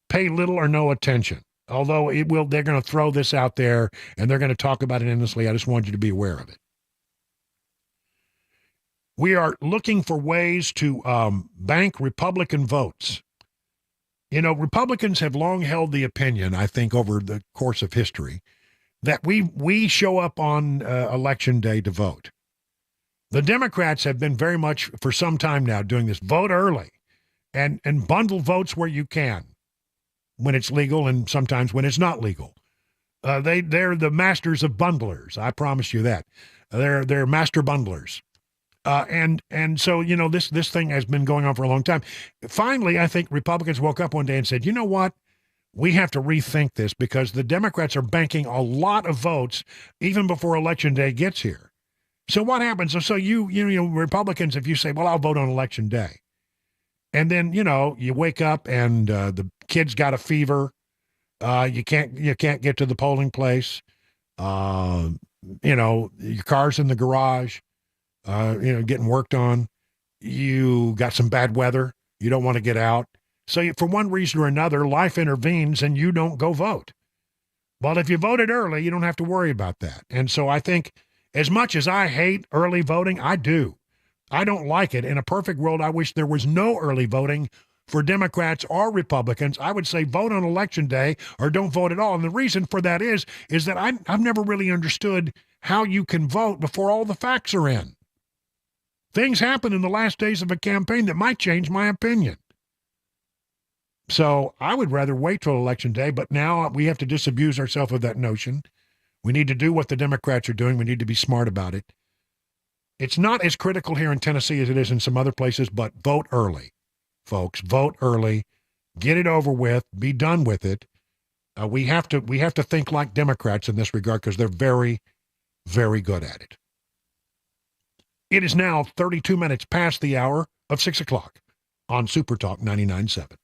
pay little or no attention. Although they're going to throw this out there, and they're going to talk about it endlessly. I just want you to be aware of it. We are looking for ways to bank Republican votes. Republicans have long held the opinion, I think, over the course of history, that we show up on Election Day to vote. The Democrats have been very much, for some time now, doing this. Vote early and bundle votes where you can, when it's legal and sometimes when it's not legal. They're the masters of bundlers. I promise you that. They're master bundlers. And so, this thing has been going on for a long time. Finally, I think Republicans woke up one day and said, you know what? We have to rethink this because the Democrats are banking a lot of votes even before Election Day gets here. So what happens? So you Republicans, if you say, well, I'll vote on Election Day, and then, you wake up and the kid's got a fever, you can't get to the polling place, your car's in the garage, getting worked on, you got some bad weather, you don't want to get out. So for one reason or another, life intervenes and you don't go vote. Well, if you voted early, you don't have to worry about that. And so I think, as much as I hate early voting, I do. I don't like it. In a perfect world, I wish there was no early voting for Democrats or Republicans. I would say vote on Election Day or don't vote at all. And the reason for that is that I've never really understood how you can vote before all the facts are in. Things happen in the last days of a campaign that might change my opinion. So I would rather wait till Election Day, but now we have to disabuse ourselves of that notion. We need to do what the Democrats are doing. We need to be smart about it. It's not as critical here in Tennessee as it is in some other places, but vote early, folks. Vote early. Get it over with. Be done with it. We have to think like Democrats in this regard because they're very, very good at it. It is now 32 minutes past the hour of 6 o'clock on Super Talk 99.7.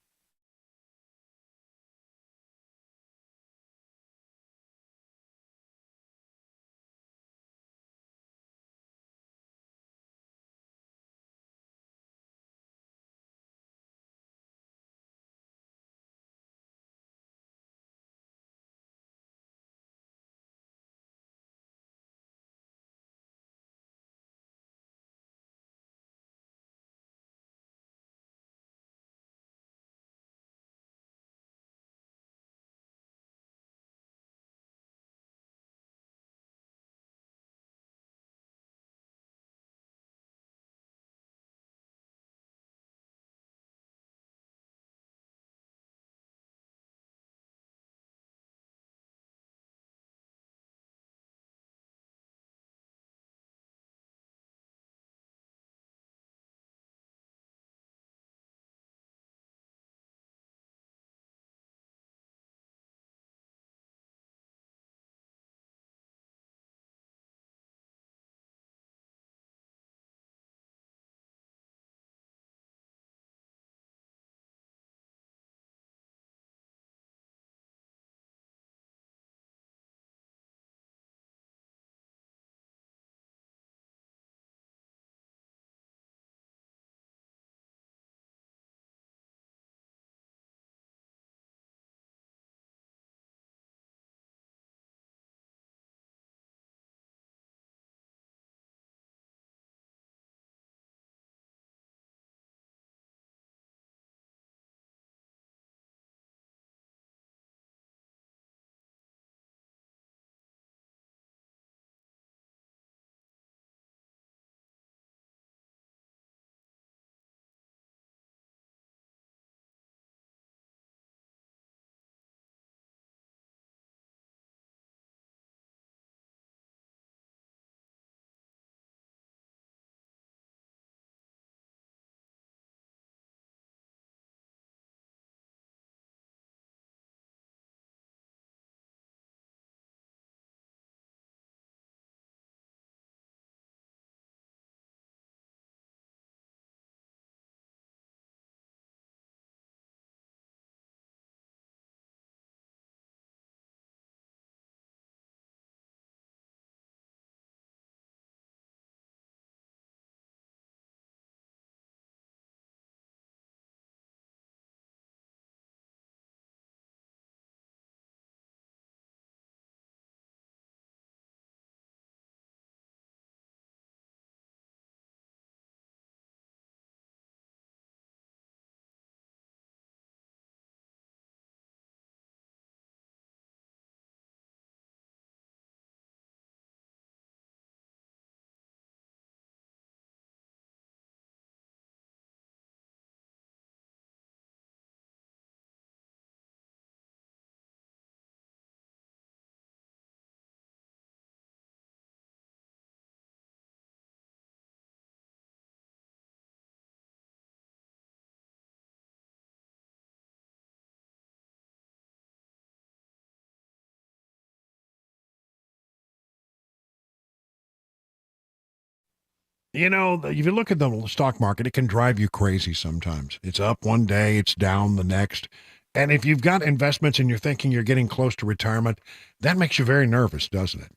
You know, if you look at the stock market, it can drive you crazy sometimes. It's up one day, it's down the next. And if you've got investments and you're thinking you're getting close to retirement, that makes you very nervous, doesn't it?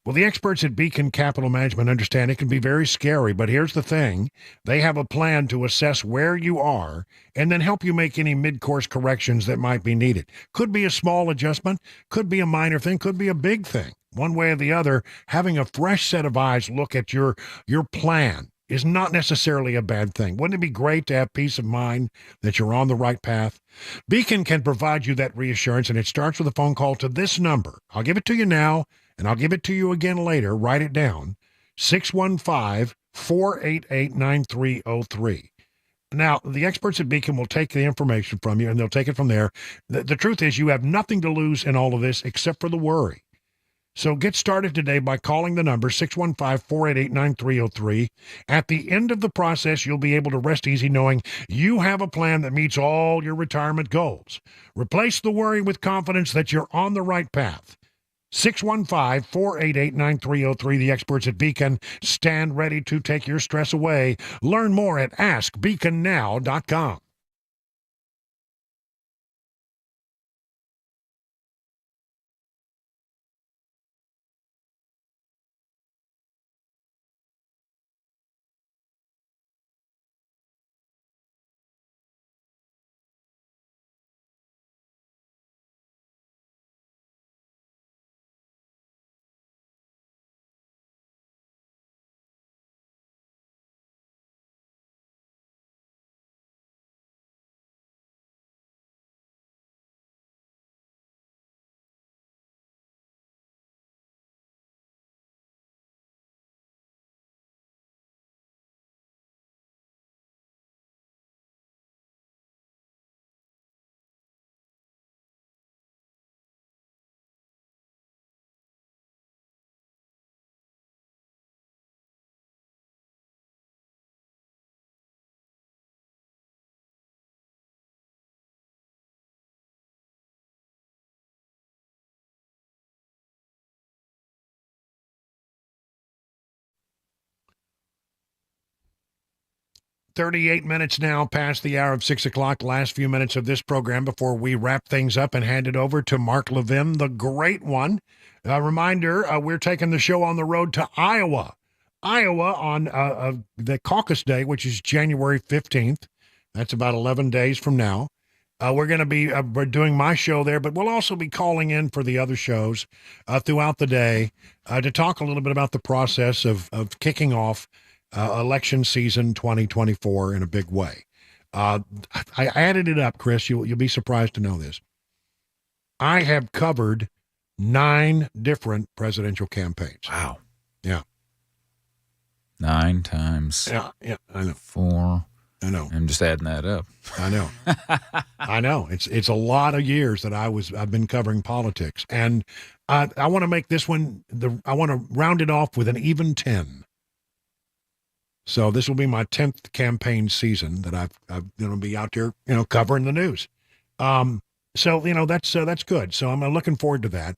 Well, the experts at Beacon Capital Management understand it can be very scary, but here's the thing. They have a plan to assess where you are and then help you make any mid-course corrections that might be needed. Could be a small adjustment, could be a minor thing, could be a big thing. One way or the other, having a fresh set of eyes look at your plan is not necessarily a bad thing. Wouldn't it be great to have peace of mind that you're on the right path? Beacon can provide you that reassurance, and it starts with a phone call to this number. I'll give it to you now, and I'll give it to you again later. Write it down, 615-488-9303. Now, the experts at Beacon will take the information from you, and they'll take it from there. The truth is you have nothing to lose in all of this except for the worry. So get started today by calling the number 615-488-9303. At the end of the process, you'll be able to rest easy knowing you have a plan that meets all your retirement goals. Replace the worry with confidence that you're on the right path. 615-488-9303. The experts at Beacon stand ready to take your stress away. Learn more at askbeaconnow.com. .38 minutes now past the hour of 6 o'clock. Last few minutes of this program before we wrap things up and hand it over to Mark Levin, the great one. A reminder, we're taking the show on the road to Iowa. Iowa on the caucus day, which is January 15th. That's about 11 days from now. We're going to be we're doing my show there, but we'll also be calling in for the other shows throughout the day to talk a little bit about the process of kicking off election season 2024 in a big way. I added it up, Chris. You'll be surprised to know this. I have covered 9 different presidential campaigns. Wow. Yeah. 9 times. Yeah, I know. 4. I know. I'm just adding that up. I know. I know. It's a lot of years that I've been covering politics, and I want to make this one. I want to round it off with an even 10. So this will be my 10th campaign season that I'm going to be out there, covering the news. So that's good. So I'm looking forward to that.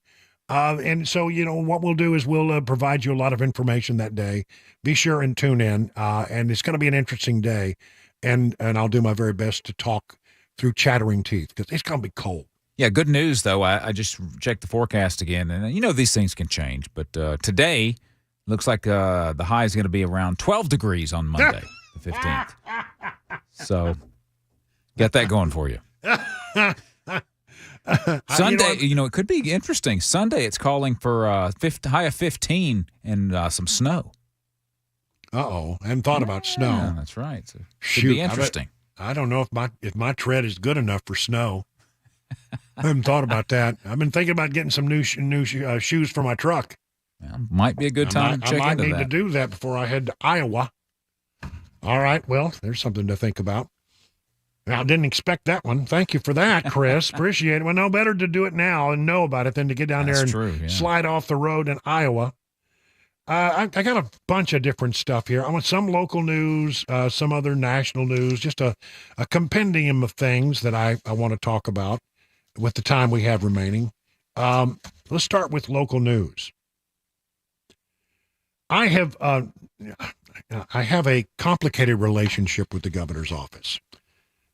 And so, what we'll do is we'll provide you a lot of information that day. Be sure and tune in. And it's going to be an interesting day. And I'll do my very best to talk through chattering teeth because it's going to be cold. Yeah, good news, though. I just checked the forecast again. And, these things can change. But today looks like the high is going to be around 12 degrees on Monday, the 15th. So get that going for you. Sunday, it could be interesting. Sunday, it's calling for high of 15 and some snow. Uh-oh. I hadn't thought about snow. Yeah, that's right. So should be interesting. I don't know if my tread is good enough for snow. I haven't thought about that. I've been thinking about getting some new shoes for my truck. Yeah, might be a good time to check into that. I might need to do that before I head to Iowa. All right. Well, there's something to think about. I didn't expect that one. Thank you for that, Chris. Appreciate it. Well, no better to do it now and know about it than to get down there and slide off the road in Iowa. I got a bunch of different stuff here. I want some local news, some other national news, just a compendium of things that I want to talk about with the time we have remaining. Let's start with local news. I have I have a complicated relationship with the governor's office.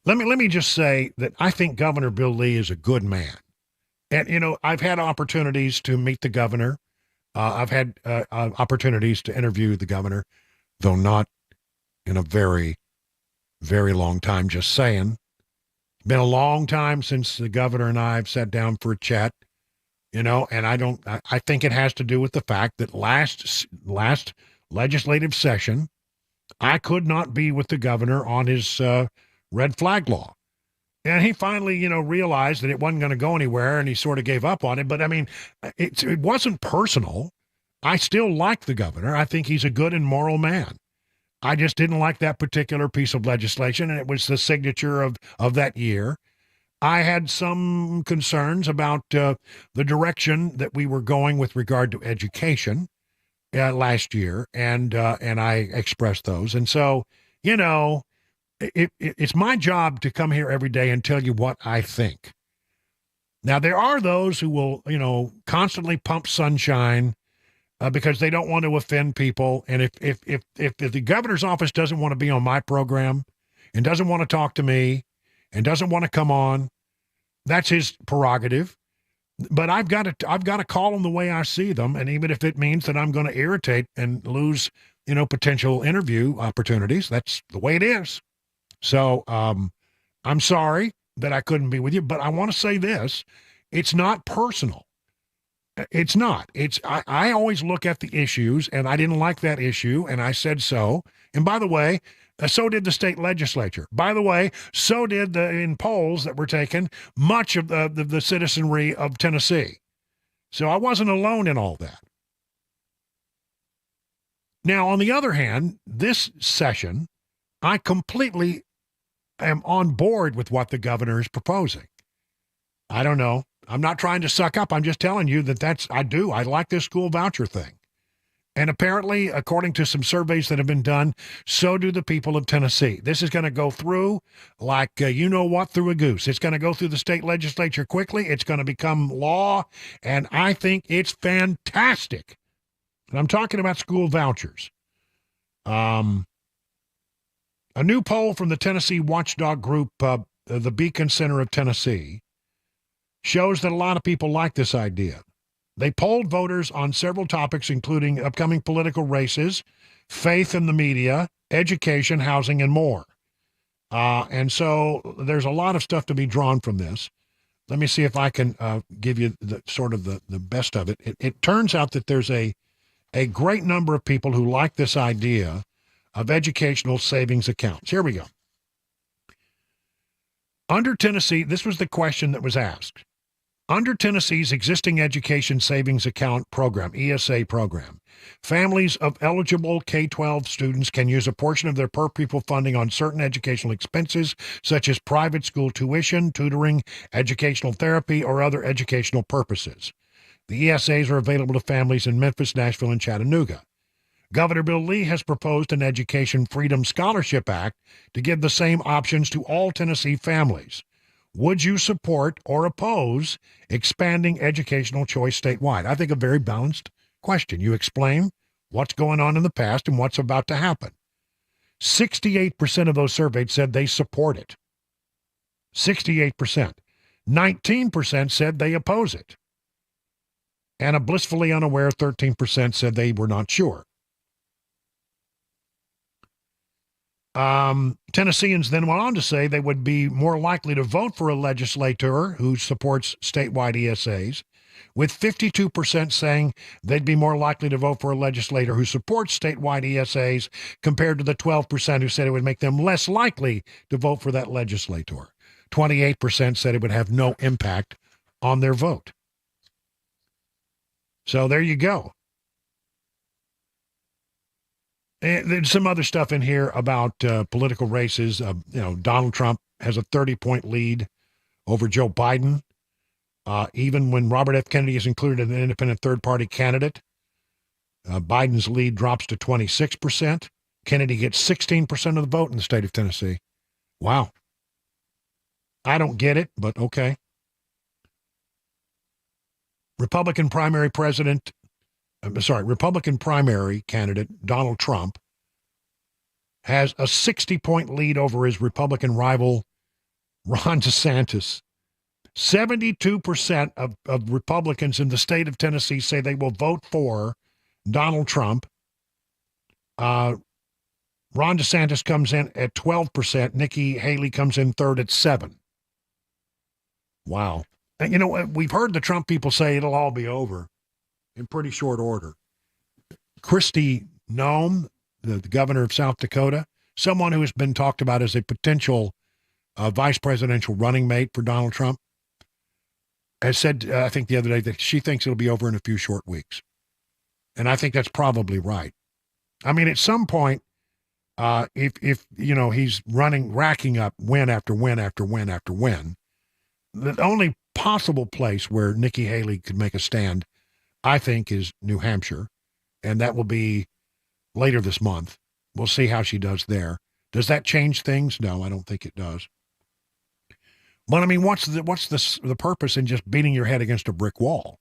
Let me just say that I think Governor Bill Lee is a good man. And, you know, I've had opportunities to meet the governor. I've had opportunities to interview the governor, though not in a very, very long time, just saying. It's been a long time since the governor and I have sat down for a chat, you know, and I think it has to do with the fact that last legislative session, I could not be with the governor on his red flag law. And he finally, you know, realized that it wasn't going to go anywhere, and he sort of gave up on it. But, I mean, it wasn't personal. I still like the governor. I think he's a good and moral man. I just didn't like that particular piece of legislation, and it was the signature of that year. I had some concerns about the direction that we were going with regard to education last year, and I expressed those. And so, you know, it's my job to come here every day and tell you what I think. Now, there are those who will, you know, constantly pump sunshine because they don't want to offend people. And if the governor's office doesn't want to be on my program and doesn't want to talk to me and doesn't want to come on, that's his prerogative. But I've got to call them the way I see them, and even if it means that I'm going to irritate and lose, you know, potential interview opportunities, that's the way it is. So I'm sorry that I couldn't be with you, but I want to say this. It's not personal. It's not. I always look at the issues, and I didn't like that issue, and I said so. And by the way, so did the state legislature. By the way, so did in polls that were taken, much of the citizenry of Tennessee. So I wasn't alone in all that. Now, on the other hand, this session, I completely am on board with what the governor is proposing. I don't know. I'm not trying to suck up. I'm just telling you that I like this school voucher thing. And apparently, according to some surveys that have been done, so do the people of Tennessee. This is going to go through like you know what through a goose. It's going to go through the state legislature quickly. It's going to become law. And I think it's fantastic. And I'm talking about school vouchers. A new poll from the Tennessee watchdog group, the Beacon Center of Tennessee, shows that a lot of people like this idea. They polled voters on several topics, including upcoming political races, faith in the media, education, housing, and more. And so there's a lot of stuff to be drawn from this. Let me see if I can give you the best of it. It turns out that there's a great number of people who like this idea of educational savings accounts. Here we go. Under Tennessee, this was the question that was asked. Under Tennessee's existing education savings account program, ESA program, families of eligible K-12 students can use a portion of their per-pupil funding on certain educational expenses, such as private school tuition, tutoring, educational therapy, or other educational purposes. The ESAs are available to families in Memphis, Nashville, and Chattanooga. Governor Bill Lee has proposed an Education Freedom Scholarship Act to give the same options to all Tennessee families. Would you support or oppose expanding educational choice statewide? I think a very balanced question. You explain what's going on in the past and what's about to happen. 68% of those surveyed said they support it. 68%. 19% said they oppose it. And a blissfully unaware 13% said they were not sure. Tennesseans then went on to say they would be more likely to vote for a legislator who supports statewide ESAs, with 52% saying they'd be more likely to vote for a legislator who supports statewide ESAs compared to the 12% who said it would make them less likely to vote for that legislator. 28% said it would have no impact on their vote. So there you go. And there's some other stuff in here about political races. Donald Trump has a 30-point lead over Joe Biden. Even when Robert F. Kennedy is included as an independent third-party candidate, Biden's lead drops to 26%. Kennedy gets 16% of the vote in the state of Tennessee. Wow. I don't get it, but okay. Republican primary candidate Donald Trump has a 60-point lead over his Republican rival, Ron DeSantis. 72% of Republicans in the state of Tennessee say they will vote for Donald Trump. Ron DeSantis comes in at 12%. Nikki Haley comes in third at 7%. Wow. And you know, we've heard the Trump people say it'll all be over in pretty short order. Kristi Noem, the governor of South Dakota, someone who has been talked about as a potential vice presidential running mate for Donald Trump, has said, I think the other day, that she thinks it'll be over in a few short weeks. And I think that's probably right. I mean, at some point, if you know, he's racking up win after win after win after win, the only possible place where Nikki Haley could make a stand, I think, is New Hampshire. And that will be later this month. We'll see how she does there. Does that change things? No, I don't think it does. But I mean, what's the purpose in just beating your head against a brick wall?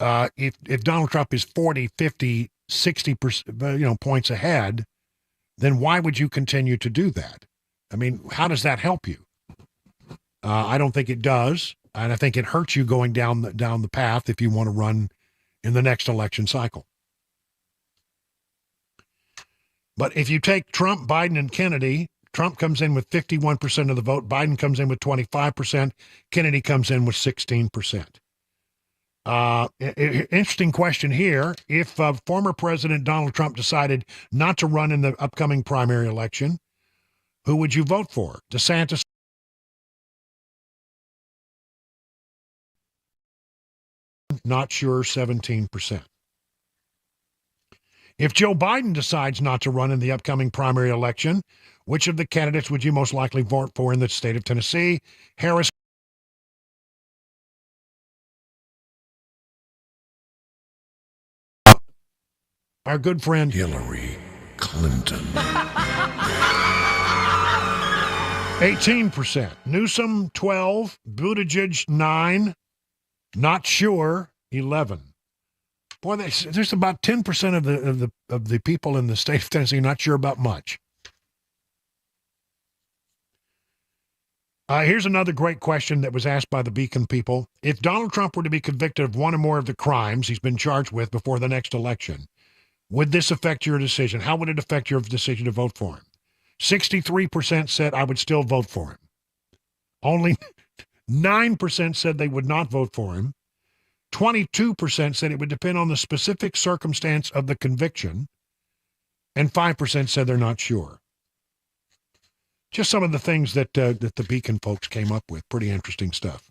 If Donald Trump is 40, 50, 60% points ahead, then why would you continue to do that? I mean, how does that help you? I don't think it does, and I think it hurts you going down the path if you want to run in the next election cycle. But if you take Trump, Biden, and Kennedy, Trump comes in with 51% of the vote, Biden comes in with 25%, Kennedy comes in with 16%. Interesting question here. If former President Donald Trump decided not to run in the upcoming primary election, who would you vote for? DeSantis? Not sure, 17%. If Joe Biden decides not to run in the upcoming primary election, which of the candidates would you most likely vote for in the state of Tennessee? Harris? Our good friend Hillary Clinton. 18%. Newsom, 12. Buttigieg, 9. Not sure, 11. Boy, there's about 10% of the people in the state of Tennessee not sure about much. Here's another great question that was asked by the Beacon people. If Donald Trump were to be convicted of one or more of the crimes he's been charged with before the next election, would this affect your decision? How would it affect your decision to vote for him? 63% said I would still vote for him. Only 9% said they would not vote for him. 22% said it would depend on the specific circumstance of the conviction. And 5% said they're not sure. Just some of the things that the Beacon folks came up with. Pretty interesting stuff.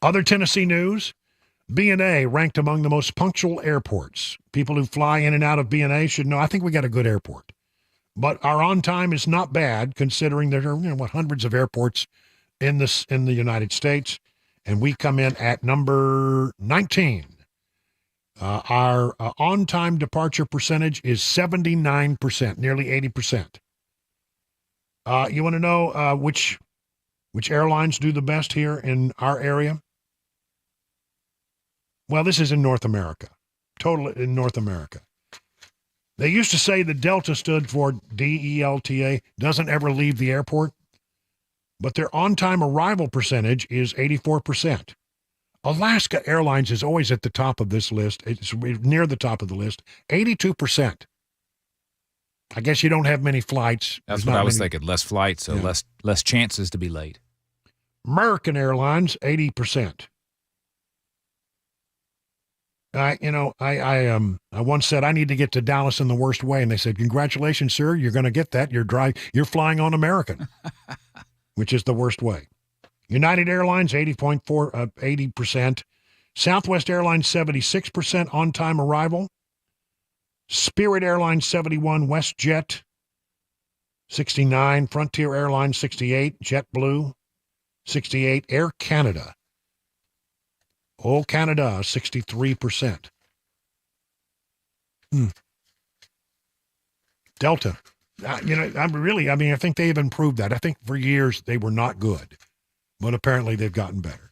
Other Tennessee news. B&A ranked among the most punctual airports. People who fly in and out of B&A should know, I think we got a good airport. But our on time is not bad, considering there are hundreds of airports in the United States, and we come in at number 19. Our on-time departure percentage is 79%, nearly 80%. You want to know which airlines do the best here in our area? Well, this is in North America, total in North America. They used to say that Delta stood for DELTA, doesn't ever leave the airport, but their on-time arrival percentage is 84%. Alaska Airlines is always at the top of this list. It's near the top of the list, 82%. I guess you don't have many flights. That's what I was thinking. Less flights, so less chances to be late. American Airlines, 80%. I once said I need to get to Dallas in the worst way, and they said, "Congratulations, sir, you're going to get that. You're flying on American," which is the worst way. United Airlines, 80%. Southwest Airlines, 76% on-time arrival. Spirit Airlines, 71. WestJet, 69. Frontier Airlines, 68. JetBlue, 68. Air Canada. Oh, Canada, 63%. Delta. I think they've improved that. I think for years they were not good, but apparently they've gotten better.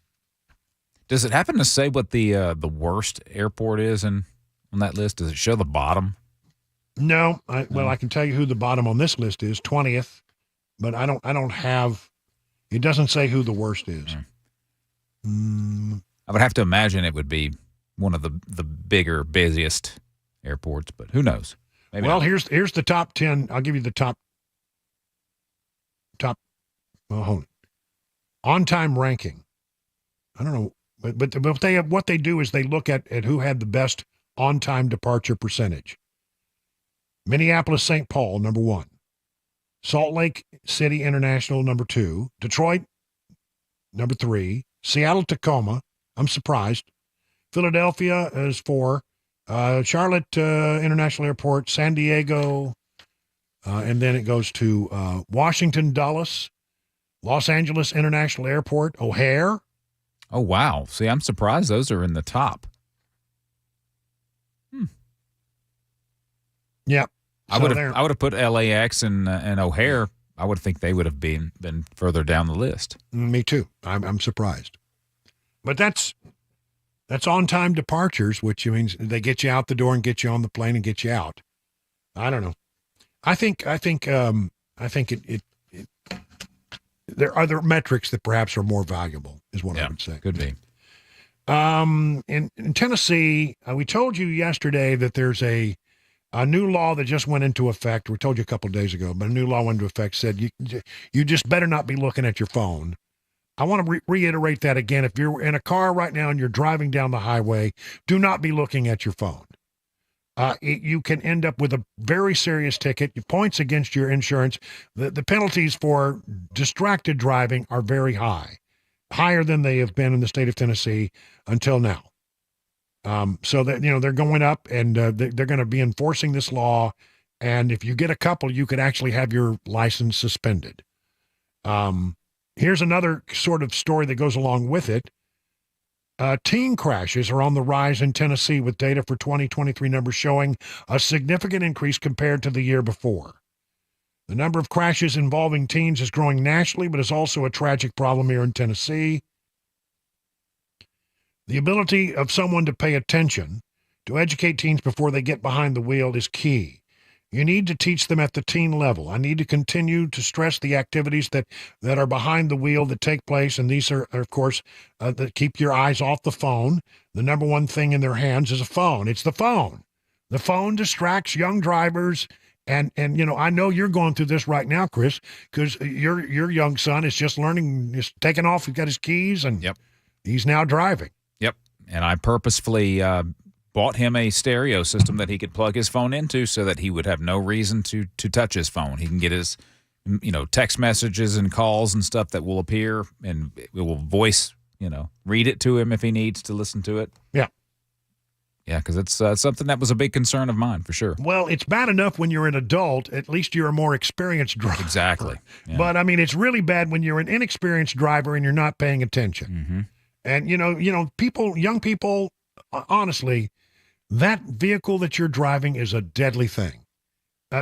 Does it happen to say what the worst airport is on that list? Does it show the bottom? No, I can tell you who the bottom on this list is, 20th, but I don't have. It doesn't say who the worst is. I would have to imagine it would be one of the bigger, busiest airports, but who knows? Maybe well, not. here's the top 10. I'll give you the top. On-time ranking. I don't know, but what they do is they look at who had the best on-time departure percentage. Minneapolis, St. Paul, number 1. Salt Lake City International, number 2. Detroit, number 3. Seattle, Tacoma, I'm surprised. Philadelphia is 4. Charlotte International Airport, San Diego, and then it goes to Washington, Dulles, Los Angeles International Airport, O'Hare. Oh, wow. See, I'm surprised those are in the top. Yeah. I would have put LAX and O'Hare. I would think they would have been further down the list. Me too. I'm surprised. But that's on-time departures, which means they get you out the door and get you on the plane and get you out. I don't know. I think there are other metrics that perhaps are more valuable, is what I would say. Could be. In Tennessee, we told you yesterday that there's a new law that just went into effect. We told you a couple of days ago, but a new law went into effect, said you just better not be looking at your phone. I want to reiterate that again. If you're in a car right now and you're driving down the highway, do not be looking at your phone. You can end up with a very serious ticket, points against your insurance. The penalties for distracted driving are very high, higher than they have been in the state of Tennessee until now. So that, they're going up, and they're going to be enforcing this law. And if you get a couple, you could actually have your license suspended. Here's another sort of story that goes along with it. Teen crashes are on the rise in Tennessee, with data for 2023 numbers showing a significant increase compared to the year before. The number of crashes involving teens is growing nationally, but is also a tragic problem here in Tennessee. The ability of someone to pay attention, to educate teens before they get behind the wheel, is key. You need to teach them at the teen level. I need to continue to stress the activities that are behind the wheel that take place, and these are of course, that keep your eyes off the phone. The number one thing in their hands is a phone. It's the phone. The phone distracts young drivers, and I know you're going through this right now, Chris, because your young son is just learning, is taking off. He's got his keys, and he's now driving. Yep, and I purposefully bought him a stereo system that he could plug his phone into so that he would have no reason to touch his phone. He can get his, text messages and calls and stuff that will appear, and it will voice, read it to him if he needs to listen to it. Yeah. Yeah, because it's something that was a big concern of mine, for sure. Well, it's bad enough when you're an adult. At least you're a more experienced driver. Exactly. Yeah. But, it's really bad when you're an inexperienced driver and you're not paying attention. Mm-hmm. And, young people, honestly, that vehicle that you're driving is a deadly thing.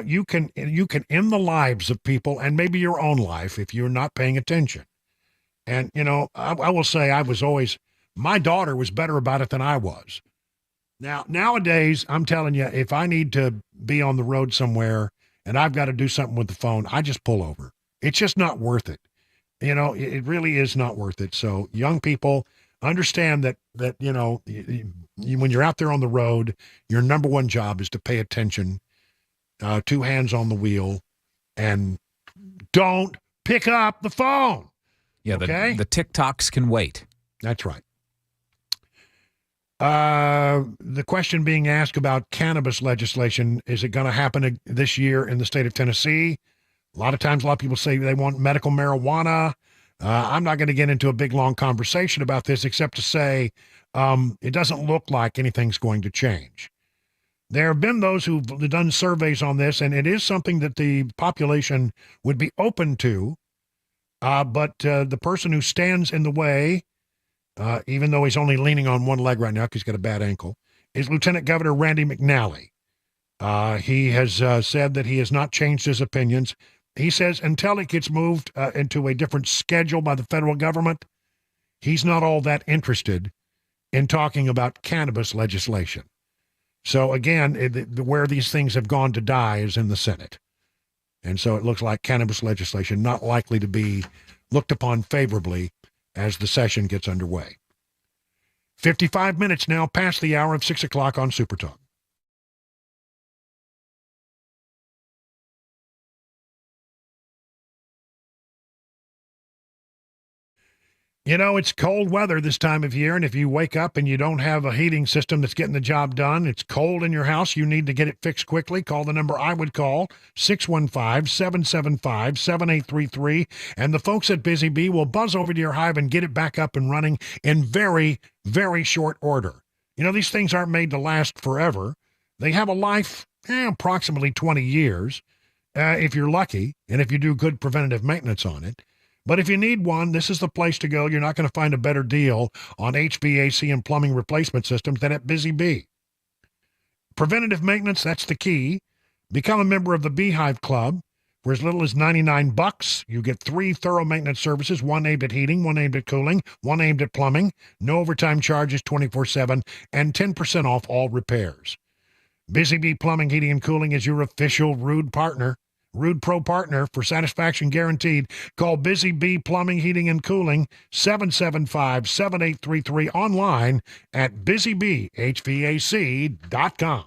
You can end the lives of people, and maybe your own life, if you're not paying attention. And, I will say my daughter was better about it than I was. Now, nowadays, I'm telling you, if I need to be on the road somewhere and I've got to do something with the phone, I just pull over. It's just not worth it. It really is not worth it. So young people, understand that when you're out there on the road, your number one job is to pay attention, 2 hands on the wheel, and don't pick up the phone. Yeah, okay? The TikToks can wait. That's right. The question being asked about cannabis legislation, is it going to happen this year in the state of Tennessee? A lot of times, a lot of people say they want medical marijuana. I'm not going to get into a big, long conversation about this, except to say it doesn't look like anything's going to change. There have been those who've done surveys on this, and it is something that the population would be open to. But the person who stands in the way, even though he's only leaning on one leg right now because he's got a bad ankle, is Lieutenant Governor Randy McNally. He has said that he has not changed his opinions. He says until it gets moved into a different schedule by the federal government, he's not all that interested in talking about cannabis legislation. So again, where these things have gone to die is in the Senate. And so it looks like cannabis legislation not likely to be looked upon favorably as the session gets underway. 55 minutes now past the hour of 6 o'clock on Super Talk. You know, it's cold weather this time of year, and if you wake up and you don't have a heating system that's getting the job done, it's cold in your house, you need to get it fixed quickly. Call the number I would call, 615-775-7833, and the folks at Busy Bee will buzz over to your hive and get it back up and running in very, very short order. You know, these things aren't made to last forever. They have a life, approximately 20 years, if you're lucky, and if you do good preventative maintenance on it. But if you need one, this is the place to go. You're not going to find a better deal on HVAC and plumbing replacement systems than at Busy Bee. Preventative maintenance, that's the key. Become a member of the Beehive Club. For as little as $99, you get 3 thorough maintenance services, one aimed at heating, one aimed at cooling, one aimed at plumbing, no overtime charges 24/7, and 10% off all repairs. Busy Bee Plumbing, Heating, and Cooling is your official Rude partner. Rude Pro partner for satisfaction guaranteed. Call Busy Bee Plumbing, Heating, and Cooling, 775-7833, online at busybehvac.com.